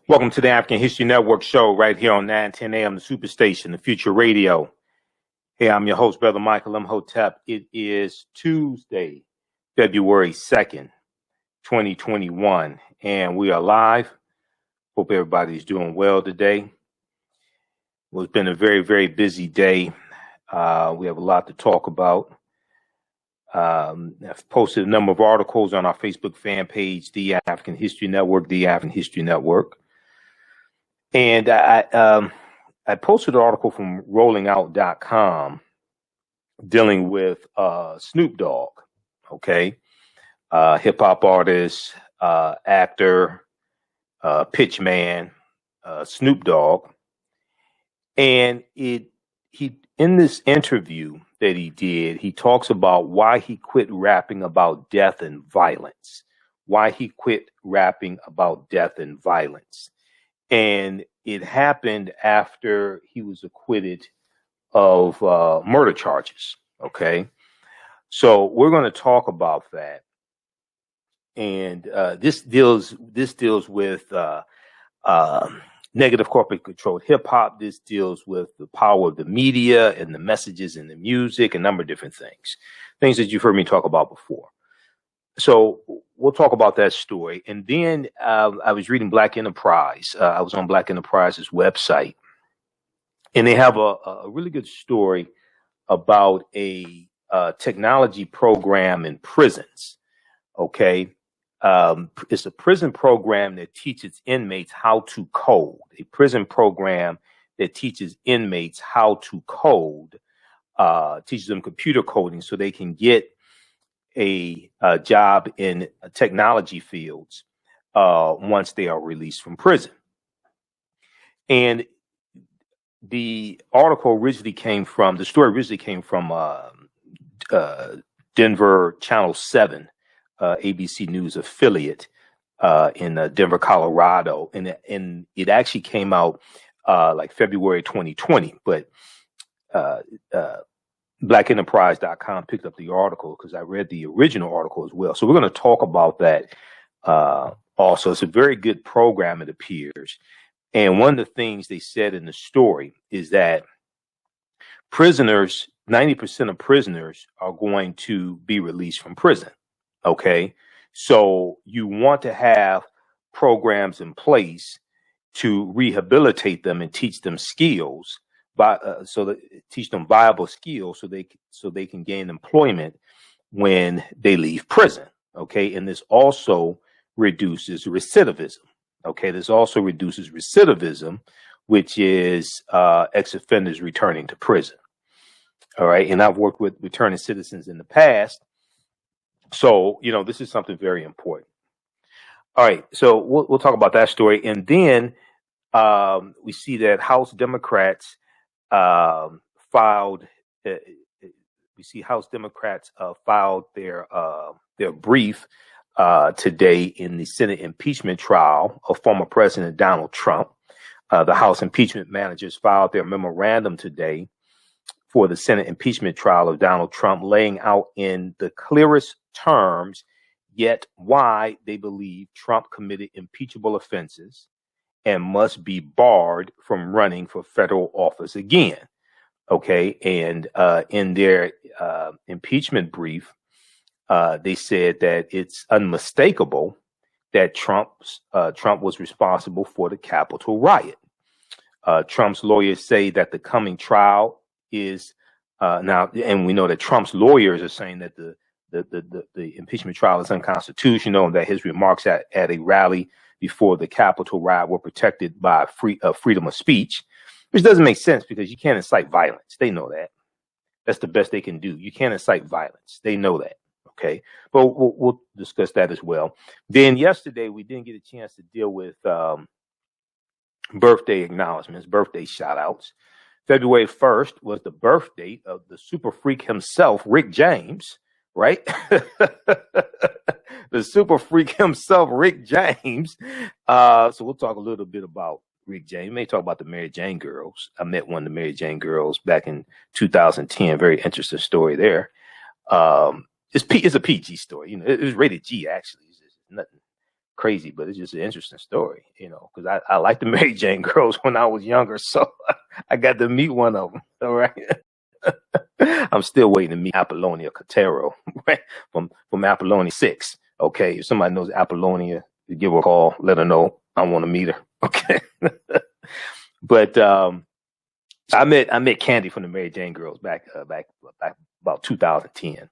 Welcome to the African History Network show right here on 910 AM, the Superstation, the Future Radio. Hey, I'm your host, Brother Michael Imhotep. It is Tuesday, February 2nd, 2021, and we are live. Hope everybody's doing well today. Well, it's been a very, very busy day. We have a lot to talk about. I've posted a number of articles on our Facebook fan page, The African History Network, The African History Network. And I posted an article from rollingout.com dealing with Snoop Dogg, okay? Hip hop artist, actor, pitch man, Snoop Dogg. And he in this interview that he did, he talks about why he quit rapping about death and violence. Why he quit rapping about death and violence. And it happened after he was acquitted of murder charges. Okay, so we're going to talk about that, and this deals with negative corporate controlled hip hop. This deals with the power of the media and the messages in the music, a number of different things that you've heard me talk about before. So we'll talk about that story. And then I was reading Black Enterprise. I was on Black Enterprise's website, and they have a really good story about a technology program in prisons. Okay. It's a prison program that teaches inmates how to code. A prison program that teaches inmates how to code, teaches them computer coding so they can get a job in technology fields once they are released from prison. And the story originally came from Denver Channel 7, ABC News affiliate in Denver, Colorado. And it actually came out like February 2020, but blackenterprise.com picked up the article because I read the original article as well. So we're going to talk about that also. It's a very good program, it appears. And one of the things they said in the story is that 90% of prisoners are going to be released from prison. Okay. So you want to have programs in place to rehabilitate them and teach them skills, teach them viable skills so they can gain employment when they leave prison. Okay. And this also reduces recidivism. Okay. This also reduces recidivism, which is ex-offenders returning to prison. All right. And I've worked with returning citizens in the past. So, this is something very important. All right. So we'll talk about that story. And then we see that House Democrats filed their brief today in the Senate impeachment trial of former President Donald Trump. The House impeachment managers filed their memorandum today for the Senate impeachment trial of Donald Trump, laying out in the clearest terms yet why they believe Trump committed impeachable offenses and must be barred from running for federal office again. Okay. And in their impeachment brief, they said that it's unmistakable that Trump was responsible for the Capitol riot. Trump's lawyers say that the coming trial is now, and we know that Trump's lawyers are saying that the impeachment trial is unconstitutional and that his remarks at a rally before the Capitol riot were protected by freedom of speech, which doesn't make sense because you can't incite violence. They know that. That's the best they can do. You can't incite violence. They know that. Okay. But we'll discuss that as well. Then yesterday, we didn't get a chance to deal with birthday acknowledgments, birthday shout outs. February 1st was the birth date of the super freak himself, Rick James, right? The super freak himself, Rick James. So we'll talk a little bit about Rick James. We may talk about the Mary Jane girls. I met one of the Mary Jane girls back in 2010. Very interesting story there. It's a PG story. It was rated G, actually. It's nothing crazy, but it's just an interesting story, because I liked the Mary Jane girls when I was younger, so I got to meet one of them. All right. I'm still waiting to meet Apollonia Cotero, right? From Apollonia 6. Okay. If somebody knows Apollonia, give her a call, let her know I want to meet her. Okay. But I met Candy from the Mary Jane girls back about 2010.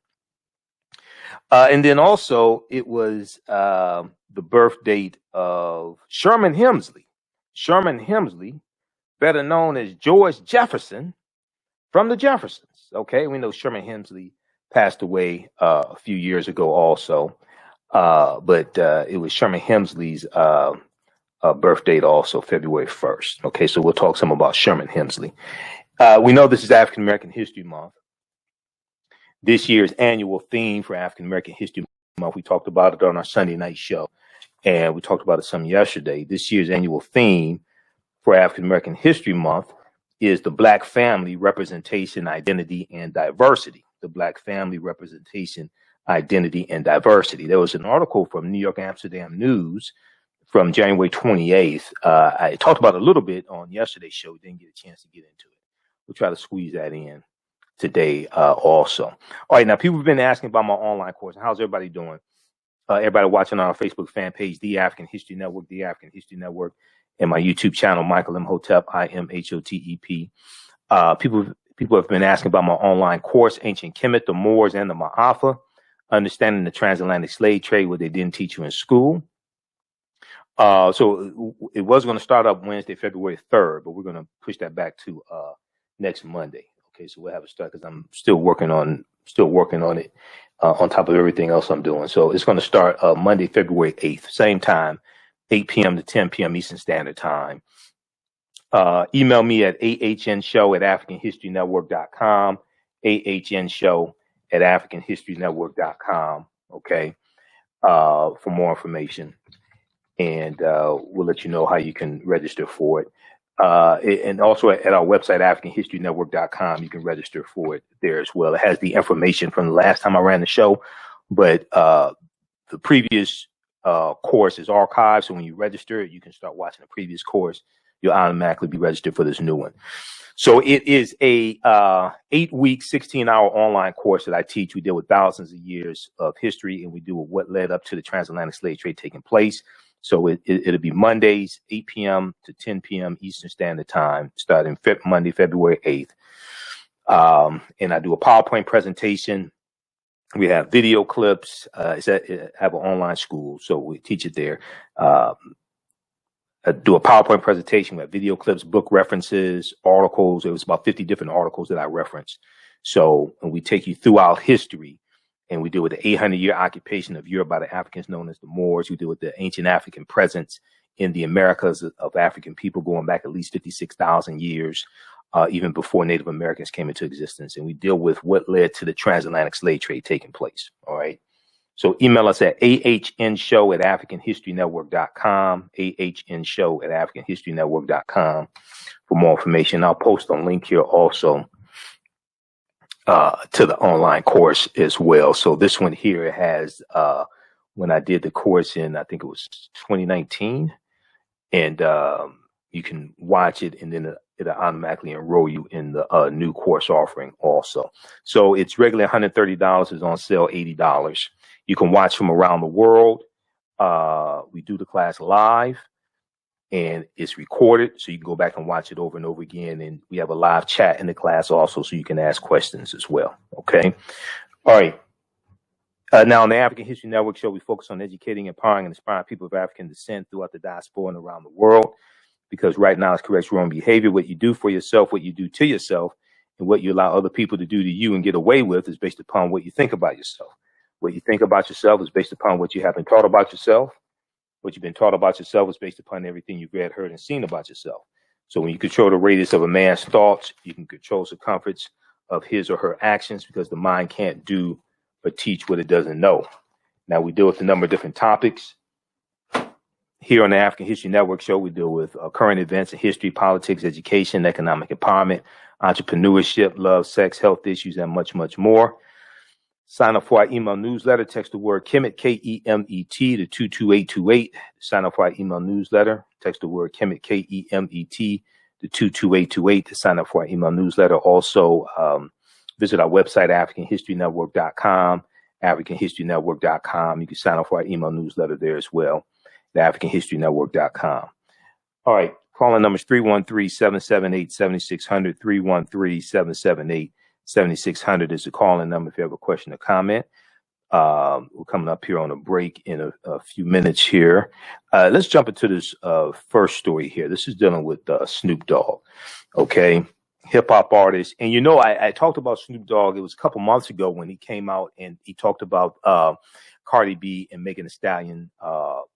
And then also it was the birth date of Sherman Hemsley. Sherman Hemsley, better known as George Jefferson from the Jeffersons. Okay, we know Sherman Hemsley passed away a few years ago also. But it was Sherman Hemsley's birth date also, February 1st. Okay, so we'll talk some about Sherman Hemsley. We know this is African American History Month. This year's annual theme for African American History Month, we talked about it on our Sunday night show, and we talked about it some yesterday. This year's annual theme for African American History Month is the Black family representation, identity, and diversity. The Black family representation, identity, and diversity. There was an article from New York Amsterdam News from January 28th. I talked about it a little bit on yesterday's show. Didn't get a chance to get into it. We'll try to squeeze that in today also. All right, now people have been asking about my online course. How's everybody doing? Everybody watching on our Facebook fan page, The African History Network, The African History Network, and my YouTube channel, Michael Imhotep, IMHOTEP. People have been asking about my online course, Ancient Kemet, the Moors, and the Ma'afa, Understanding the Transatlantic Slave Trade, what they didn't teach you in school. So it was going to start up Wednesday, February 3rd, but we're going to push that back to next Monday. Okay, so we'll have it start because I'm still working on it on top of everything else I'm doing. So it's going to start Monday, February 8th, same time, 8 p.m. to 10 p.m. Eastern Standard Time. Email me at AHNshow@AfricanHistoryNetwork.com, AHNshow@AfricanHistoryNetwork.com. Okay, for more information, and we'll let you know how you can register for it. And also at our website, AfricanHistoryNetwork.com, you can register for it there as well. It has the information from the last time I ran the show, but the previous course is archived. So when you register, you can start watching the previous course. You'll automatically be registered for this new one. So it is a 8-week, 16-hour online course that I teach. We deal with thousands of years of history, and we do what led up to the transatlantic slave trade taking place. So it'll be Mondays, 8 p.m. to 10 p.m. Eastern Standard Time, starting Monday, February 8th. And I do a PowerPoint presentation. We have video clips. I have an online school, so we teach it there. I do a PowerPoint presentation. We have video clips, book references, articles. It was about 50 different articles that I referenced. So and we take you throughout history. And we deal with the 800-year occupation of Europe by the Africans known as the Moors. We deal with the ancient African presence in the Americas of African people going back at least 56,000 years, even before Native Americans came into existence. And we deal with what led to the transatlantic slave trade taking place. All right. So email us at AHNshow@AfricanHistoryNetwork.com, AHNshow@AfricanHistoryNetwork.com for more information. I'll post a link here also to the online course as well. So this one here has when I did the course in, I think it was 2019, and you can watch it, and then it'll automatically enroll you in the new course offering also. So it's regularly $130. It's on sale $80. You can watch from around the world. We do the class live, and it's recorded, so you can go back and watch it over and over again. And we have a live chat in the class also, so you can ask questions as well. Okay. All right. Now on the African History Network show, we focus on educating, empowering, and inspiring people of African descent throughout the diaspora and around the world, because right now it's correct wrong behavior. What you do for yourself, what you do to yourself, and what you allow other people to do to you and get away with is based upon what you think about yourself. What you think about yourself is based upon what you have been taught about yourself. What you've been taught about yourself is based upon everything you've read, heard, and seen about yourself. So when you control the radius of a man's thoughts, you can control the circumference of his or her actions, because the mind can't do or teach what it doesn't know. Now, we deal with a number of different topics. Here on the African History Network show, we deal with current events in history, politics, education, economic empowerment, entrepreneurship, love, sex, health issues, and much, much more. Sign up for our email newsletter. Text the word Kemet, K-E-M-E-T, to 22828. Sign up for our email newsletter. Text the word Kemet, K-E-M-E-T, to 22828 to sign up for our email newsletter. Also, visit our website, AfricanHistoryNetwork.com, AfricanHistoryNetwork.com. You can sign up for our email newsletter there as well, the AfricanHistoryNetwork.com. All right. Calling numbers 313-778-7600, 313-778-7600 is the calling number if you have a question or comment. We're coming up here on a break in a few minutes here. Let's jump into this first story here. This is dealing with Snoop Dogg, okay? Hip hop artist. And you know, I talked about Snoop Dogg. It was a couple months ago when he came out and he talked about Cardi B and Megan Thee Stallion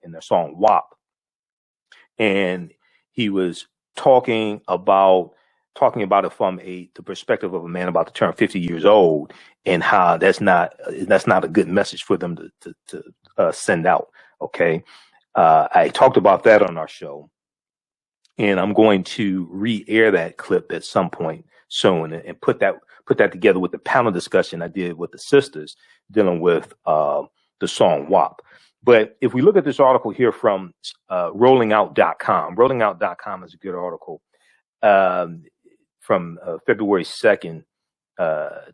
in their song WAP. And he was talking about it from the perspective of a man about to turn 50 years old, and how that's not a good message for them to send out. Okay. I talked about that on our show, and I'm going to re-air that clip at some point soon and put that together with the panel discussion I did with the sisters dealing with the song WAP. But if we look at this article here from rollingout.com, rollingout.com is a good article from February 2nd,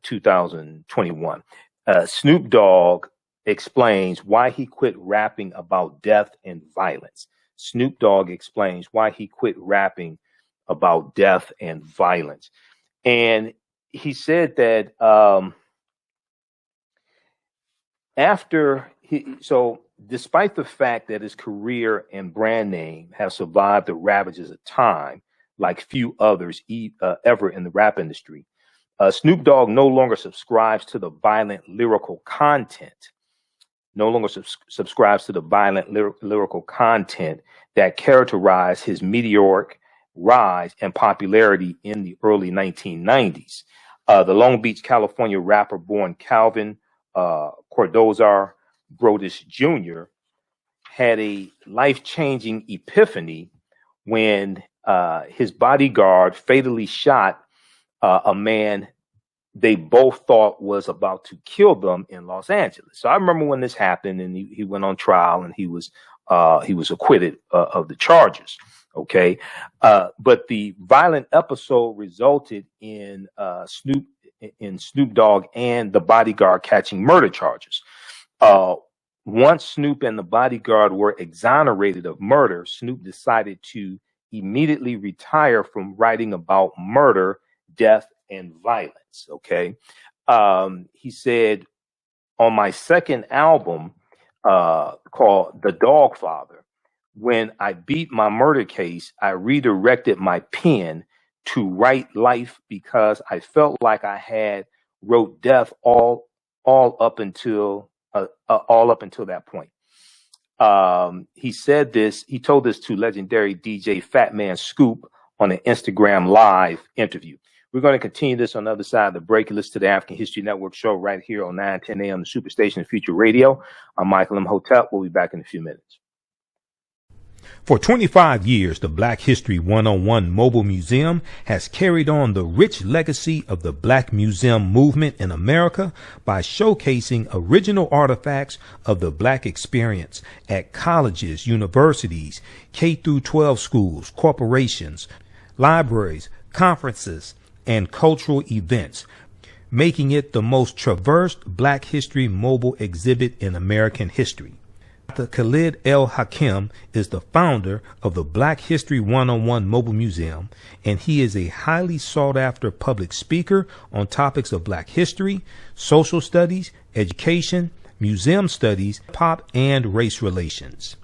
2021. Snoop Dogg explains why he quit rapping about death and violence. Snoop Dogg explains why he quit rapping about death and violence. And he said that despite the fact that his career and brand name have survived the ravages of time, like few others ever in the rap industry, Snoop Dogg no longer subscribes to the violent lyrical content. Lyrical content that characterized his meteoric rise and popularity in the early 1990s. The Long Beach, California rapper born Calvin Cordozar Brodus Jr. had a life-changing epiphany when his bodyguard fatally shot a man they both thought was about to kill them in Los Angeles. So I remember when this happened, and he went on trial, and he was acquitted of the charges. Okay, but the violent episode resulted in Snoop Dogg and the bodyguard catching murder charges. Once Snoop and the bodyguard were exonerated of murder, Snoop decided to immediately retire from writing about murder, death, and violence. Okay. He said, on my second album, called The Dog Father, when I beat my murder case, I redirected my pen to write life because I felt like I had wrote death all up until that point. He said this. He told this to legendary DJ Fat Man Scoop on an Instagram Live interview. We're going to continue this on the other side of the break. Listen to the African History Network show right here on 9:10 a.m. the Superstation of Future Radio. I'm Michael Imhotep. We'll be back in a few minutes. For 25 years, the Black History 101 Mobile Museum has carried on the rich legacy of the Black Museum movement in America by showcasing original artifacts of the Black experience at colleges, universities, K-12 schools, corporations, libraries, conferences, and cultural events, making it the most traversed Black History mobile exhibit in American history. Dr. Khalid El-Hakim is the founder of the Black History 101 Mobile Museum, and he is a highly sought-after public speaker on topics of Black history, social studies, education, museum studies, pop, and race relations.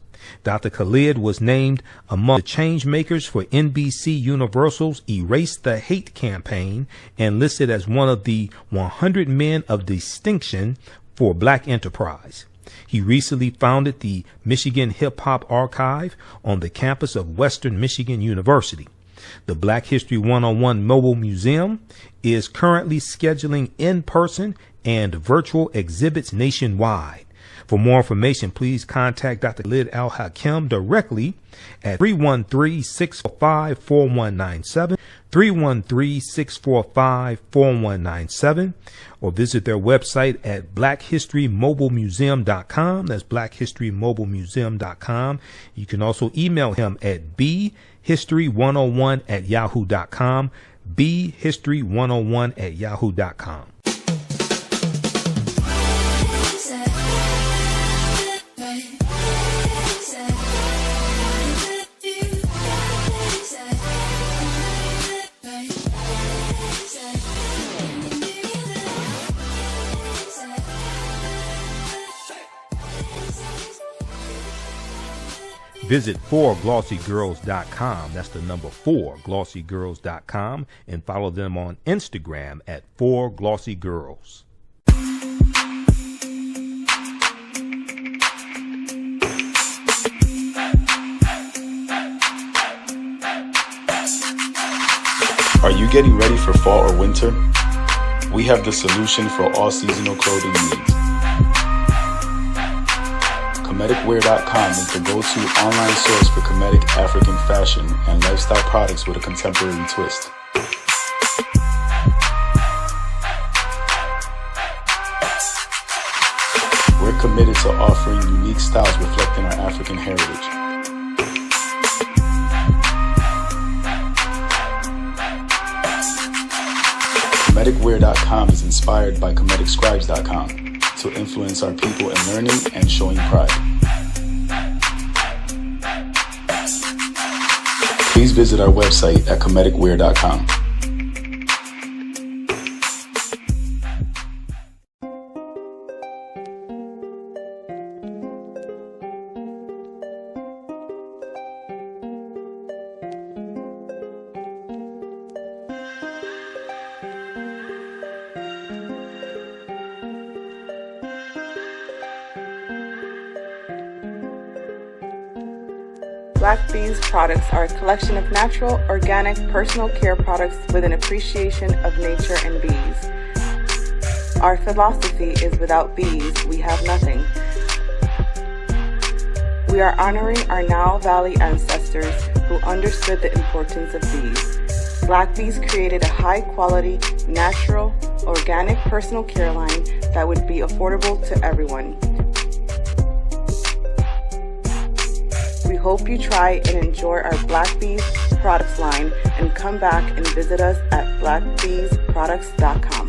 Dr. Khalid was named among the change makers for NBC Universal's Erase the Hate campaign and listed as one of the 100 men of distinction for Black enterprise. He recently founded the Michigan Hip Hop Archive on the campus of Western Michigan University. The Black History 101 Mobile Museum is currently scheduling in-person and virtual exhibits nationwide. For more information, please contact Dr. Khalid Al-Hakim directly at 313-645-4197, 313-645-4197, or visit their website at blackhistorymobilemuseum.com. That's blackhistorymobilemuseum.com. You can also email him at bhistory101@yahoo.com, bhistory101@yahoo.com. Visit 4glossygirls.com. That's the number 4glossygirls.com, and follow them on Instagram at 4glossygirls. Are you getting ready for fall or winter? We have the solution for all seasonal clothing needs. Comedicwear.com is the go-to online source for comedic African fashion and lifestyle products with a contemporary twist. We're committed to offering unique styles reflecting our African heritage. Comedicwear.com is inspired by ComedicScribes.com to influence our people in learning and showing pride. Please visit our website at comedicwear.com. Black Bees products are a collection of natural, organic, personal care products with an appreciation of nature and bees. Our philosophy is without bees, we have nothing. We are honoring our Nile Valley ancestors who understood the importance of bees. Black Bees created a high-quality, natural, organic personal care line that would be affordable to everyone. We hope you try and enjoy our Black Bees products line and come back and visit us at blackbeesproducts.com.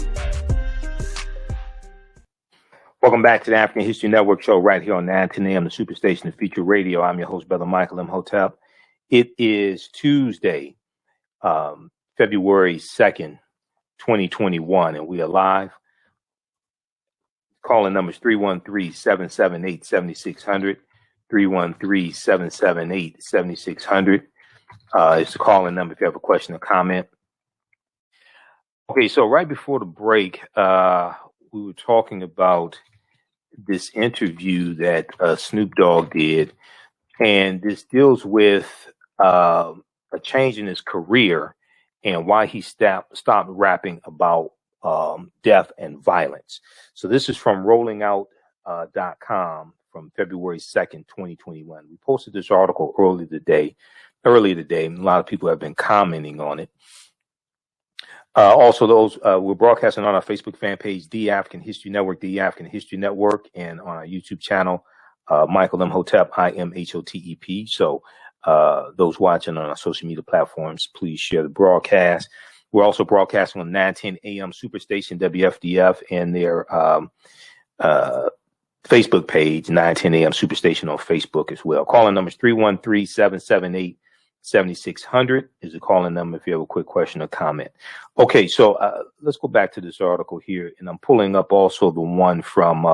Welcome back to the African History Network show right here on 910 AM, the Superstation of Future Radio. I'm your host, Brother Michael Imhotep. It is Tuesday, February 2nd, 2021, and we are live. Calling numbers 313-778-7600. 313-778-7600 is the calling number if you have a question or comment. Okay, so right before the break, we were talking about this interview that Snoop Dogg did, and this deals with a change in his career and why he stopped rapping about death and violence. So this is from rollingout.com. From February 2nd, 2021. We posted this article earlier today, and a lot of people have been commenting on it. Also, we're broadcasting on our Facebook fan page, The African History Network, The African History Network, and on our YouTube channel, Michael Imhotep, IMHOTEP. So those watching on our social media platforms, please share the broadcast. We're also broadcasting on 910 AM Superstation, WFDF, and their Facebook page, 910 AM Superstation on Facebook as well. Calling numbers 313-778-7600 is the calling number if you have a quick question or comment. Okay, so let's go back to this article here, and I'm pulling up also the one from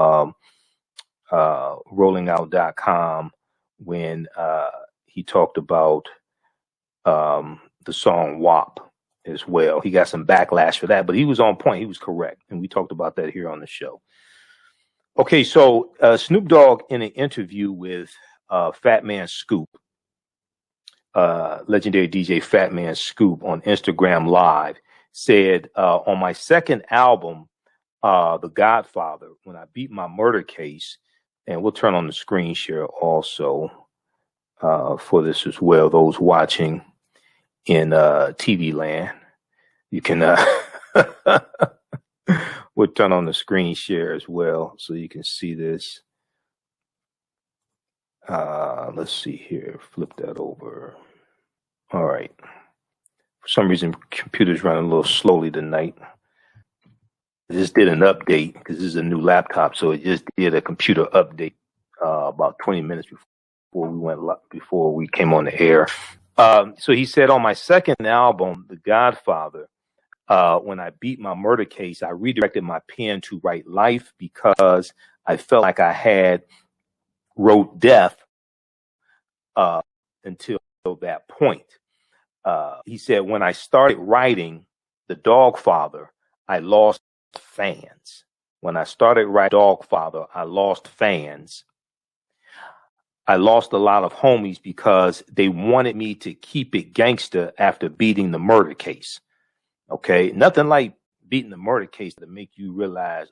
rollingout.com when he talked about the song WAP as well. He got some backlash for that, but he was on point. He was correct, and we talked about that here on the show. Okay, so Snoop Dogg in an interview with Fat Man Scoop, legendary DJ Fat Man Scoop on Instagram Live, said, on my second album, The Godfather, when I beat my murder case And we'll turn on the screen share also for this as well. Those watching in TV land, you can we'll turn on the screen share as well so you can see this. Let's see here. Flip that over. All right. For some reason, computer's running a little slowly tonight. I just did an update because this is a new laptop, so it just did a computer update about 20 minutes before we came on the air. So he said, on my second album, The Godfather, when I beat my murder case, I redirected my pen to write life because I felt like I had wrote death until that point. He said, when I started writing The Dogfather, I lost fans. When I started writing Dogfather, I lost fans. I lost a lot of homies because they wanted me to keep it gangster after beating the murder case. Okay, nothing like beating the murder case to make you realize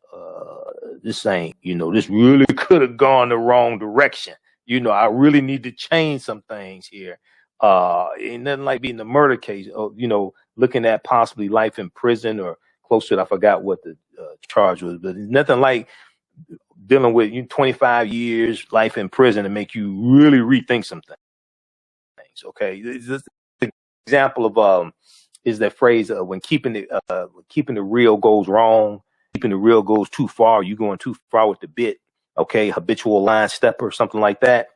this ain't, this really could have gone the wrong direction. I really need to change some things here. Ain't nothing like beating the murder case, looking at possibly life in prison or close to it. I forgot what the charge was, but it's nothing like dealing with 25 years life in prison to make you really rethink some things. Okay, this example of is that phrase when keeping the real goes wrong, keeping the real goes too far, you going too far with the bit. Okay, habitual line stepper or something like that.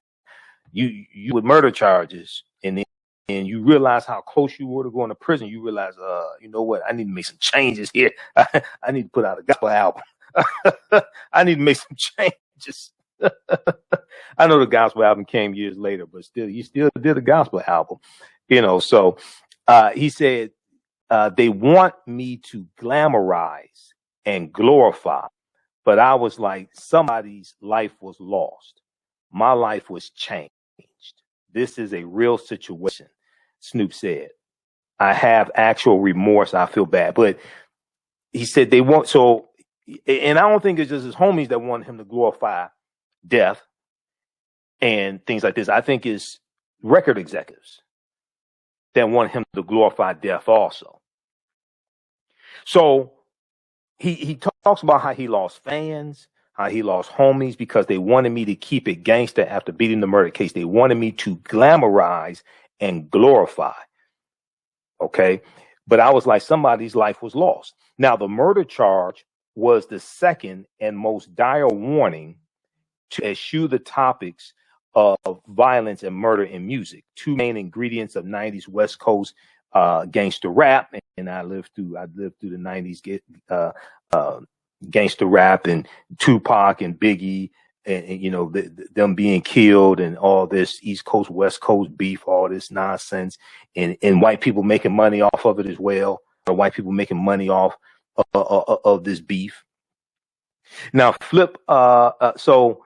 You with murder charges, and you realize how close you were to going to prison. You realize, you know what? I need to make some changes here. I need to put out a gospel album. I need to make some changes. I know the gospel album came years later, but still, you still did a gospel album, So he said they want me to glamorize and glorify, but I was like, somebody's life was lost. My life was changed. This is a real situation, Snoop said. I have actual remorse. I feel bad. But he said they want, so, and I don't think it's just his homies that want him to glorify death and things like this. I think it's record executives that want him to glorify death also. So he talks about how he lost fans, how he lost homies because they wanted me to keep it gangster after beating the murder case. They wanted me to glamorize and glorify. Okay. But I was like, somebody's life was lost. Now, the murder charge was the second and most dire warning to eschew the topics of violence and murder in music, two main ingredients of 90s West Coast gangster rap. And I lived through the 90s gangster rap and Tupac and Biggie and them being killed and all this East Coast, West Coast beef, all this nonsense, and white people making money off of it as well, or white people making money off of this beef. Now flip, so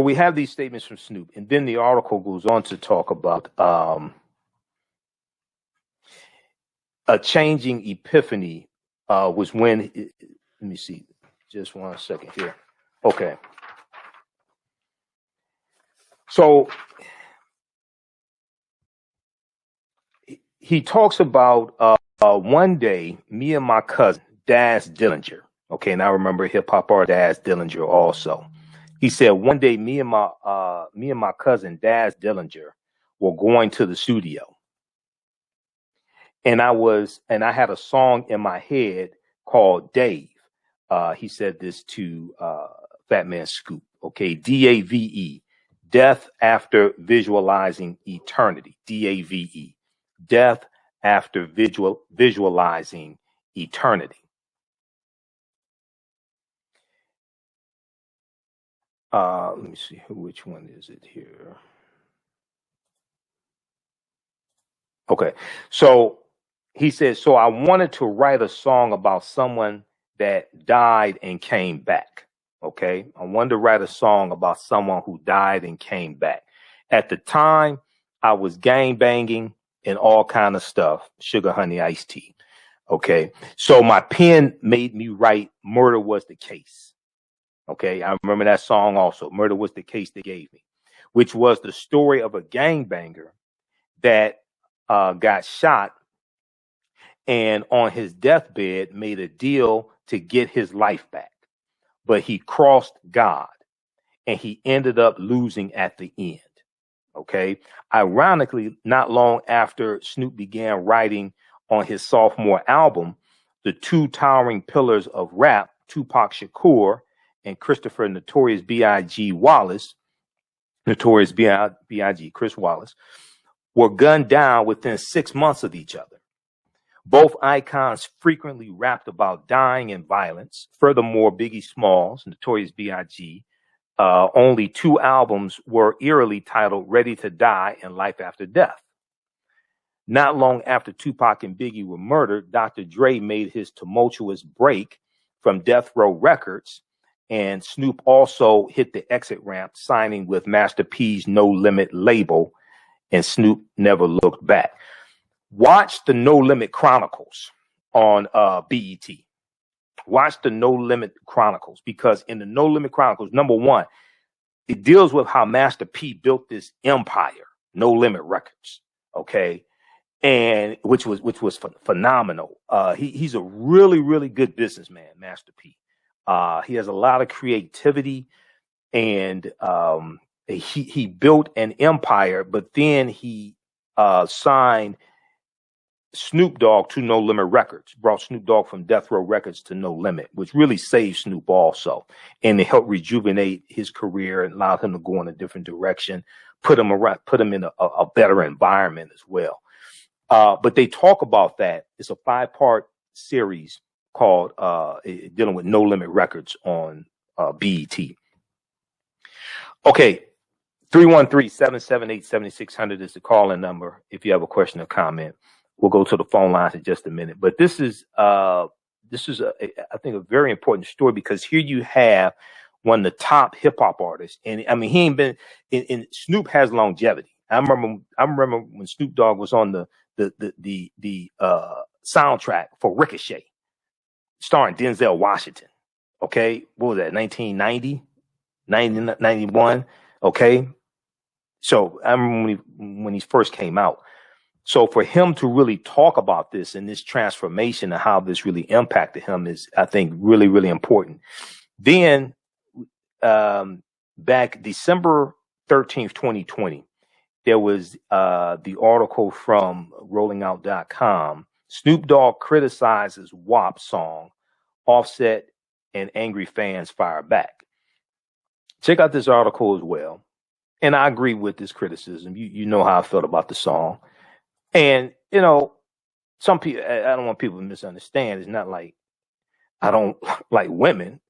we have these statements from Snoop, and then the article goes on to talk about a changing epiphany was when, let me see, just 1 second here. Okay. So he talks about one day, me and my cousin, Daz Dillinger. Okay, and I remember hip hop artist Daz Dillinger also. He said one day, me and my cousin Daz Dillinger were going to the studio, and I had a song in my head called Dave. He said this to Fat Man Scoop. Okay, DAVE, death after visualizing eternity. DAVE, death after visualizing eternity. Let me see, which one is it here? Okay, so he says, so I wanted to write a song about someone that died and came back. Okay, I wanted to write a song about someone who died and came back. At the time, I was gang banging and all kind of stuff, sugar, honey, iced tea. Okay. So my pen made me write Murder Was the Case. Okay. I remember that song also. Murder Was the Case they gave me, which was the story of a gangbanger that got shot and on his deathbed made a deal to get his life back. But he crossed God and he ended up losing at the end. Okay. Ironically, not long after Snoop began writing on his sophomore album, the two towering pillars of rap, Tupac Shakur and Christopher Notorious B.I.G. Wallace, Notorious B.I.G. Chris Wallace, were gunned down within 6 months of each other. Both icons frequently rapped about dying and violence. Furthermore, Biggie Smalls, Notorious B.I.G., only 2 albums were eerily titled Ready to Die and Life After Death. Not long after Tupac and Biggie were murdered, Dr. Dre made his tumultuous break from Death Row Records, and Snoop also hit the exit ramp, signing with Master P's No Limit label, and Snoop never looked back. Watch the No Limit Chronicles on BET. Watch the No Limit Chronicles, because in the No Limit Chronicles, number one, it deals with how Master P built this empire, No Limit Records, okay, and which was phenomenal. He's a really, really good businessman, Master P. He has a lot of creativity, and he built an empire, but then he signed Snoop Dogg to No Limit Records, brought Snoop Dogg from Death Row Records to No Limit, which really saved Snoop also, and it helped rejuvenate his career and allowed him to go in a different direction, put him in a better environment as well. But they talk about that. It's a 5-part series called dealing with No Limit Records on BET. Okay, 313-778-7600 is the call-in number if you have a question or comment. We'll go to the phone lines in just a minute. But this is I think, a very important story, because here you have one of the top hip hop artists, and I mean, he ain't been in Snoop has longevity. I remember when Snoop Dogg was on the soundtrack for Ricochet, starring Denzel Washington. Okay, what was that? 1990, 91. Okay, so I remember when he first came out. So for him to really talk about this and this transformation and how this really impacted him is, I think, really, really important. Then back December 13th, 2020, there was the article from rollingout.com. Snoop Dogg criticizes WAP song, Offset and angry fans fire back. Check out this article as well. And I agree with this criticism. You know how I felt about the song. And, you know, some people, I don't want people to misunderstand. It's not like I don't like women,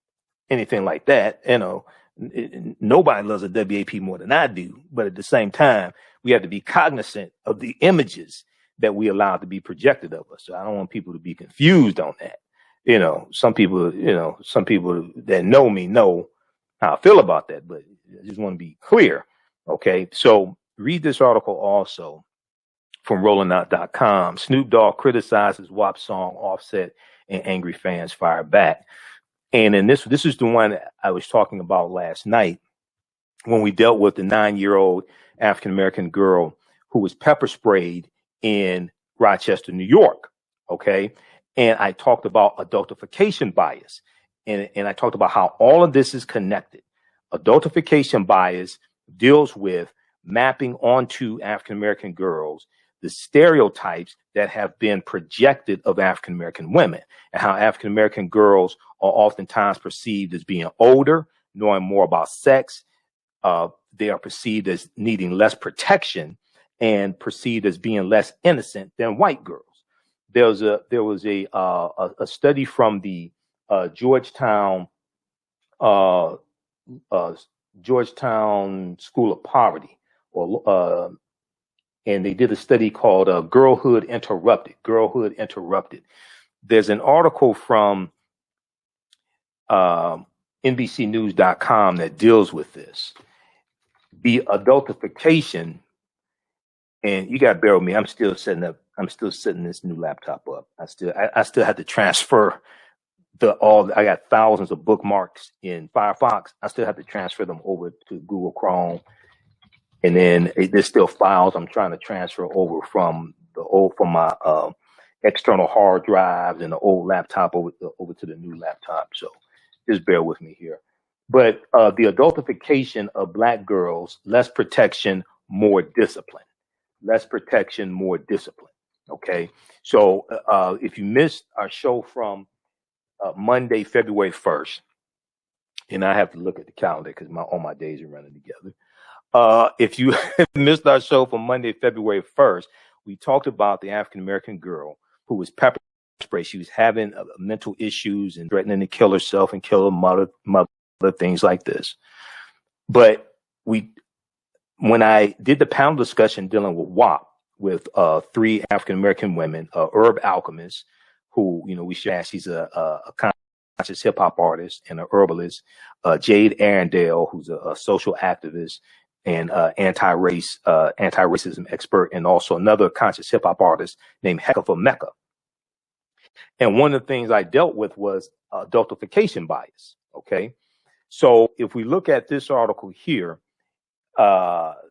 anything like that. You know, nobody loves a WAP more than I do. But at the same time, we have to be cognizant of the images that we allow to be projected of us. So I don't want people to be confused on that. You know, some people that know me know how I feel about that, but I just want to be clear. Okay. So read this article also from rollingout.com. Snoop Dogg criticizes WAP song, Offset and angry fans fire back. And then this is the one I was talking about last night when we dealt with the 9-year-old African-American girl who was pepper sprayed in Rochester, New York. Okay. And I talked about adultification bias. And I talked about how all of this is connected. Adultification bias deals with mapping onto African-American girls the stereotypes that have been projected of African-American women, and how African-American girls are oftentimes perceived as being older, knowing more about sex. They are perceived as needing less protection and perceived as being less innocent than white girls. There was a study from the Georgetown School of Poverty, and they did a study called Girlhood Interrupted. There's an article from NBCnews.com that deals with this. The adultification, and you got to bear with me, I'm still setting up I'm still setting this new laptop up. I still have to transfer I got thousands of bookmarks in Firefox. I still have to transfer them over to Google Chrome. And then there's still files I'm trying to transfer over from my external hard drives and the old laptop over to the new laptop. So just bear with me here. But the adultification of Black girls, less protection, more discipline. Less protection, more discipline. Okay. So if you missed our show from Monday, February 1st, and I have to look at the calendar because all my days are running together. If you missed our show from Monday, February 1st, we talked about the African-American girl who was pepper sprayed. She was having mental issues and threatening to kill herself and kill her mother, things like this. But when I did the panel discussion dealing with WAP with 3 African-American women, herb alchemists, who, we should ask, she's a conscious hip hop artist and a herbalist, Jade Arendelle, who's a social activist and anti-racism expert, and also another conscious hip hop artist named Hecka Mecca. And one of the things I dealt with was adultification bias. Okay. So if we look at this article here,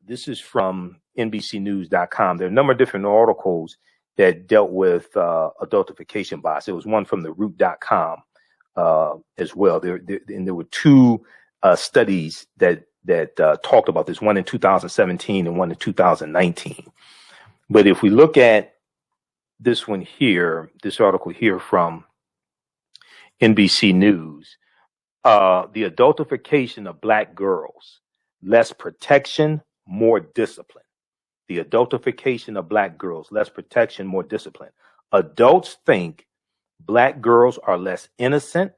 this is from NBCnews.com. There are a number of different articles that dealt with adultification bias. There was one from the root.com as well. There were 2 studies that talked about this, one in 2017 and one in 2019. But if we look at this one here, this article here from NBC News, the adultification of Black girls, less protection, more discipline. The adultification of Black girls, less protection, more discipline. Adults think Black girls are less innocent,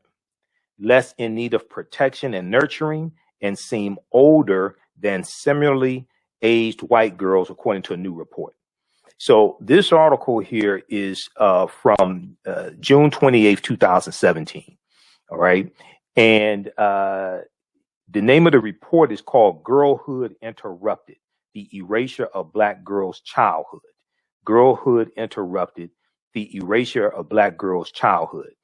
less in need of protection and nurturing, and seem older than similarly aged white girls, according to a new report. So this article here is from June 28th, 2017. All right. And the name of the report is called Girlhood Interrupted: The Erasure of Black Girls' Childhood. Girlhood Interrupted: The Erasure of Black Girls' Childhood.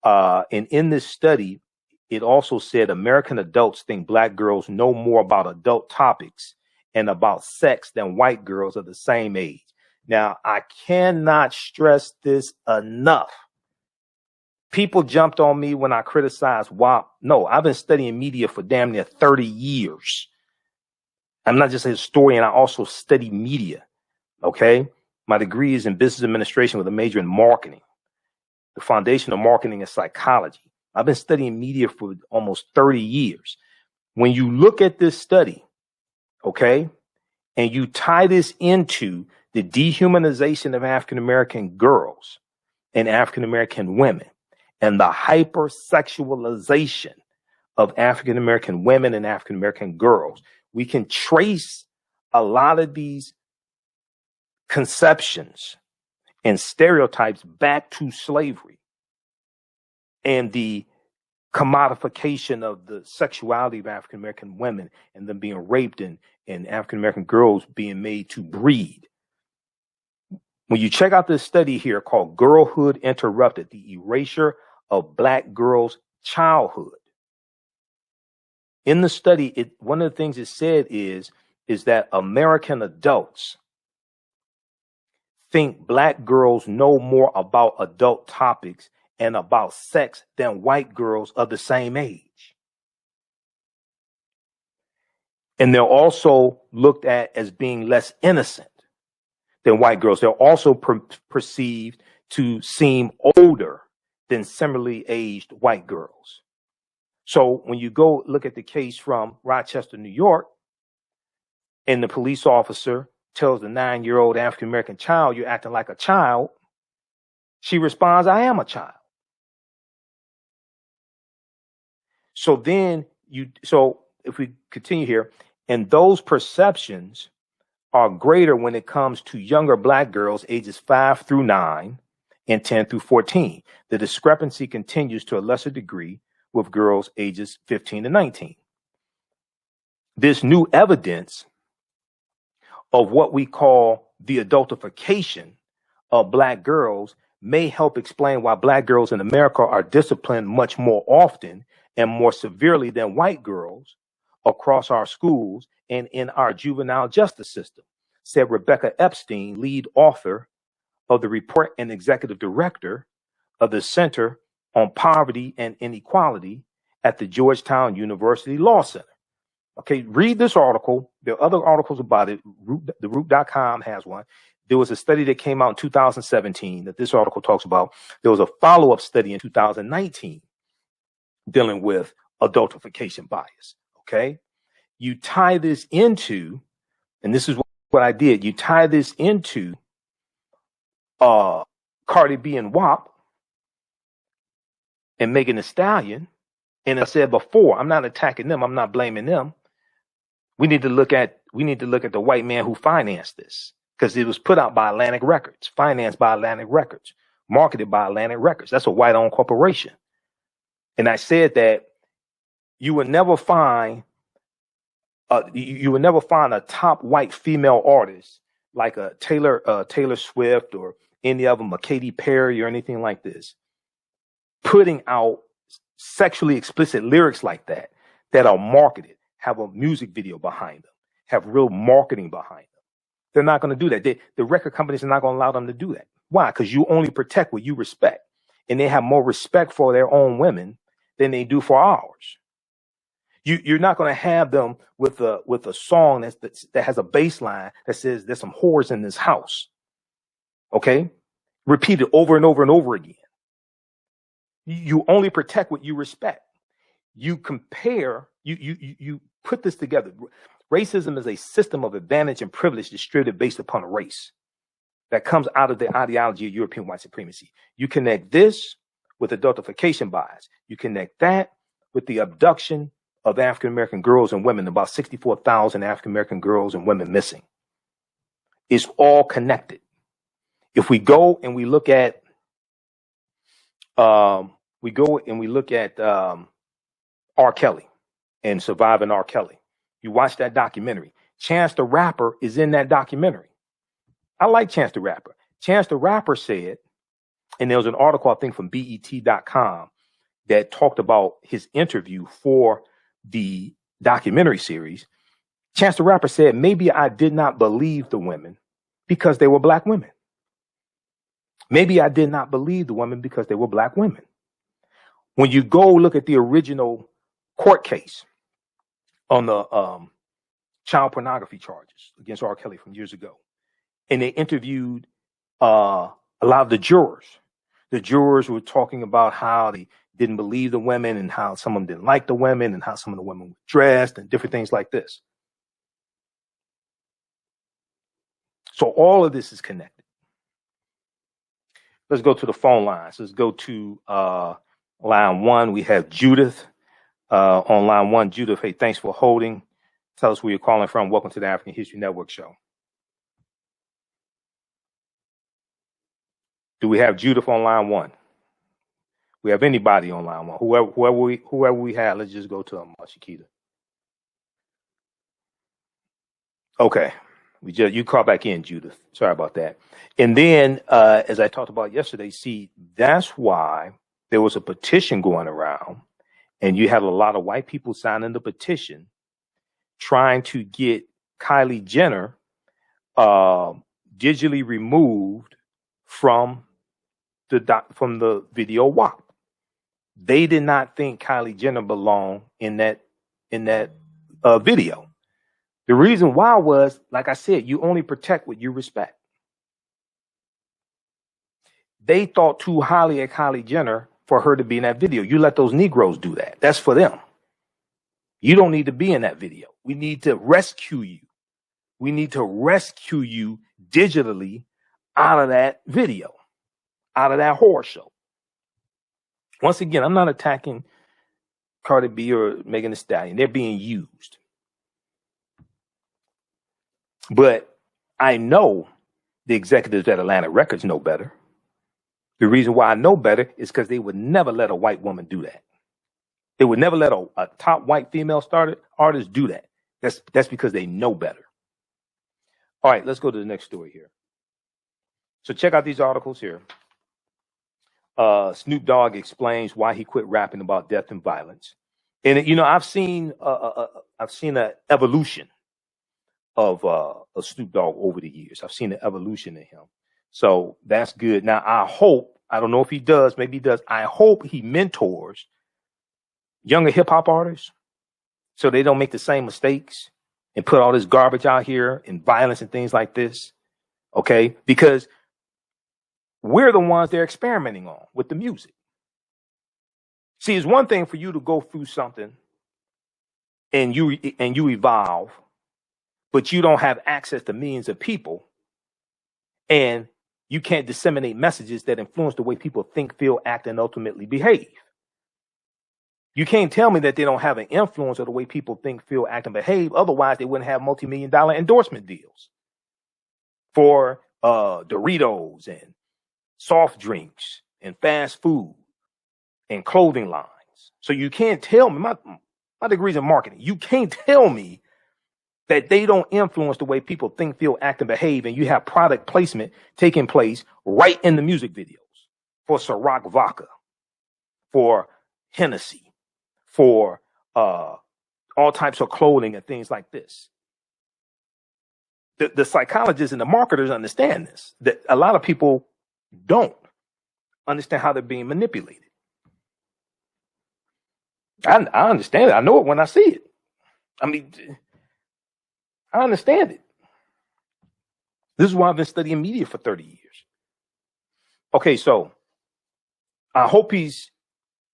And in this study, it also said American adults think Black girls know more about adult topics and about sex than white girls of the same age. Now, I cannot stress this enough. People jumped on me when I criticized WAP. No, I've been studying media for damn near 30 years. I'm not just a historian. I also study media. Okay. My degree is in business administration with a major in marketing. The foundation of marketing is psychology. I've been studying media for almost 30 years. When you look at this study, okay, and you tie this into the dehumanization of African-American girls and African-American women and the hypersexualization of African-American women and African-American girls, we can trace a lot of these conceptions and stereotypes back to slavery and the commodification of the sexuality of African-American women and them being raped and African-American girls being made to breed. When you check out this study here called Girlhood Interrupted: The Erasure of Black Girls' Childhood. In the study, one of the things it said is that American adults think Black girls know more about adult topics and about sex than white girls of the same age. And they're also looked at as being less innocent than white girls. They're also perceived to seem older than similarly aged white girls. So when you go look at the case from Rochester, New York, and the police officer tells the 9-year-old African-American child, "You're acting like a child," she responds, "I am a child." So if we continue here, and those perceptions are greater when it comes to younger Black girls ages 5 through 9 and 10 through 14. The discrepancy continues to a lesser degree with girls ages 15 to 19. This new evidence of what we call the adultification of black girls may help explain why black girls in America are disciplined much more often and more severely than white girls across our schools and in our juvenile justice system, said Rebecca Epstein, lead author of the report and executive director of the Center on Poverty and Inequality at the Georgetown University Law Center. Okay, read this article. There are other articles about it. The Root.com has one. There was a study that came out in 2017 that this article talks about. There was a follow-up study in 2019 dealing with adultification bias. Okay, you tie this into, and this is what I did. You tie this into Cardi B and WAP and Megan Thee Stallion. And I said before, I'm not attacking them. I'm not blaming them. We need to look at the white man who financed this, because it was put out by Atlantic Records, financed by Atlantic Records, marketed by Atlantic Records. That's a white-owned corporation. And I said that you would never find a top white female artist like a Taylor Swift or any of them, a Katy Perry or anything like this, putting out sexually explicit lyrics like that are marketed, have a music video behind them, have real marketing behind them. They're not going to do that. The record companies are not going to allow them to do that. Why? Because you only protect what you respect. And they have more respect for their own women than they do for ours. You're not going to have them with a song that has a bass line that says there's some whores in this house. Okay? Repeated over and over and over again. You only protect what you respect. You compare, you put this together. Racism is a system of advantage and privilege distributed based upon a race that comes out of the ideology of European white supremacy. You connect this with adultification bias. You connect that with the abduction of African-American girls and women, about 64,000 African-American girls and women missing. It's all connected. If we go and we look at, R. Kelly and Surviving R. Kelly. You watch that documentary. Chance the Rapper is in that documentary. I like Chance the Rapper. Chance the Rapper said, and there was an article, I think, from BET.com that talked about his interview for the documentary series. Chance the Rapper said, maybe I did not believe the women because they were black women. Maybe I did not believe the women because they were black women. When you go look at the original court case on the child pornography charges against R. Kelly from years ago, and they interviewed a lot of the jurors were talking about how they didn't believe the women and how some of them didn't like the women and how some of the women were dressed and different things like this. So all of this is connected. Let's go to the phone lines. Let's go to line one. We have Judith on line one. Judith, hey, thanks for holding. Tell us where you're calling from. Welcome to the African History Network show. Do we have Judith on line one? We have anybody on line one? Whoever we have, let's just go to Shakita. Okay. You call back in, Judith. Sorry about that. And then, as I talked about yesterday, see, that's why there was a petition going around, and you had a lot of white people signing the petition trying to get Kylie Jenner digitally removed from the video WAP. They did not think Kylie Jenner belonged in that video. The reason why was, like I said, you only protect what you respect. They thought too highly of Kylie Jenner for her to be in that video. You let those Negroes do that. That's for them. You don't need to be in that video. We need to rescue you. We need to rescue you digitally out of that video, out of that horror show. Once again, I'm not attacking Cardi B or Megan Thee Stallion. They're being used. But I know the executives at Atlantic Records know better. The reason why I know better is because they would never let a white woman do that. They would never let a top white female artist do that. That's because they know better. All right, let's go to the next story here. So check out these articles here. Snoop Dogg explains why he quit rapping about death and violence. And I've seen an evolution of Snoop Dogg over the years. I've seen the evolution in him. So that's good. Now I don't know if he does, maybe he does. I hope he mentors younger hip hop artists so they don't make the same mistakes and put all this garbage out here and violence and things like this. Okay? Because we're the ones they're experimenting on with the music. See, it's one thing for you to go through something and you evolve, but you don't have access to millions of people, and you can't disseminate messages that influence the way people think, feel, act, and ultimately behave. You can't tell me that they don't have an influence of the way people think, feel, act, and behave. Otherwise, they wouldn't have multi-million-dollar endorsement deals for Doritos and soft drinks and fast food and clothing lines. So you can't tell me, my degree's in marketing, you can't tell me that they don't influence the way people think, feel, act, and behave, and you have product placement taking place right in the music videos for Ciroc vodka, for Hennessy, for all types of clothing and things like this. The psychologists and the marketers understand this, that a lot of people don't understand how they're being manipulated. I understand it. I know it when I see it. I mean, I understand it. This is why I've been studying media for 30 years. Okay, so I hope he's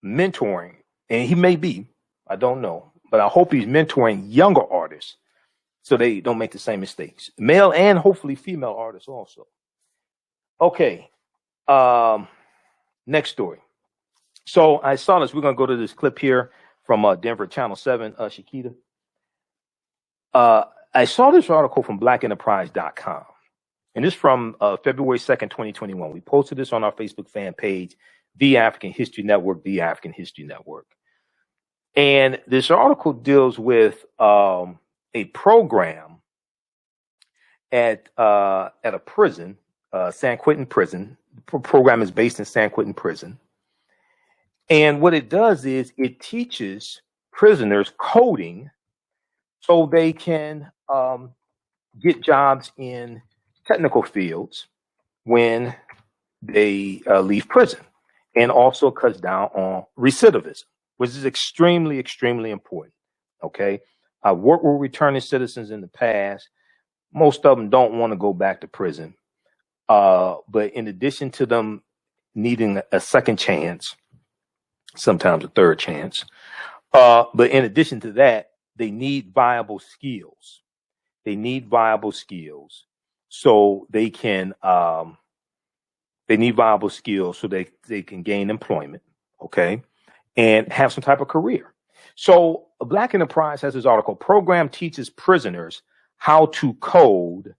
mentoring, and he may be, I don't know, but I hope he's mentoring younger artists so they don't make the same mistakes. Male and hopefully female artists also. Okay, next story. So I saw this. We're going to go to this clip here from Denver Channel 7, Shakita. I saw this article from blackenterprise.com, and this from February 2nd, 2021. We posted this on our Facebook fan page, The African History Network, The African History Network. And this article deals with a program at a prison, San Quentin Prison. The program is based in San Quentin Prison. And what it does is it teaches prisoners coding so they can get jobs in technical fields when they leave prison, and also cuts down on recidivism, which is extremely, extremely important. Okay. I've worked with returning citizens in the past. Most of them don't want to go back to prison. But in addition to them needing a second chance, sometimes a third chance, but in addition to that, they need viable skills. They need viable skills so they can gain employment, okay, and have some type of career. So Black Enterprise has this article, program teaches prisoners how to code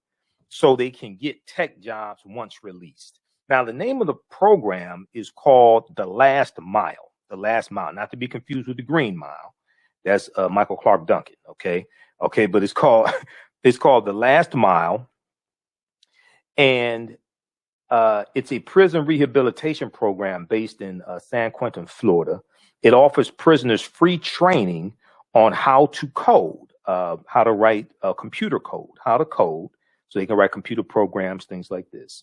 so they can get tech jobs once released. Now, the name of the program is called The Last Mile. The Last Mile, not to be confused with the Green Mile. That's Michael Clark Duncan. Okay. But it's called The Last Mile. And it's a prison rehabilitation program based in San Quentin, Florida. It offers prisoners free training on how to code, how to write computer code, how to code so they can write computer programs, things like this.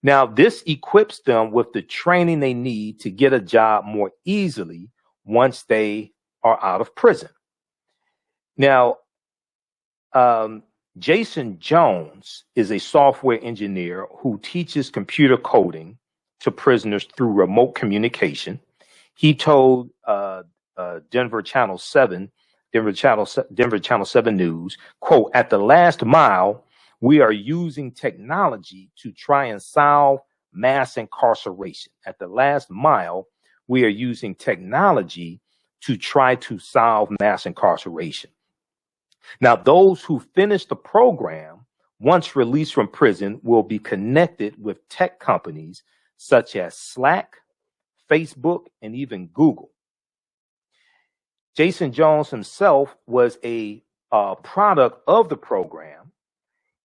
Now, this equips them with the training they need to get a job more easily once they are out of prison. Now, Jason Jones is a software engineer who teaches computer coding to prisoners through remote communication. He told Denver Channel 7 News, quote, "At the last mile, we are using technology to try and solve mass incarceration. At the last mile, we are using technology to try to solve mass incarceration." Now, those who finish the program, once released from prison, will be connected with tech companies such as Slack, Facebook, and even Google. Jason Jones himself was a product of the program,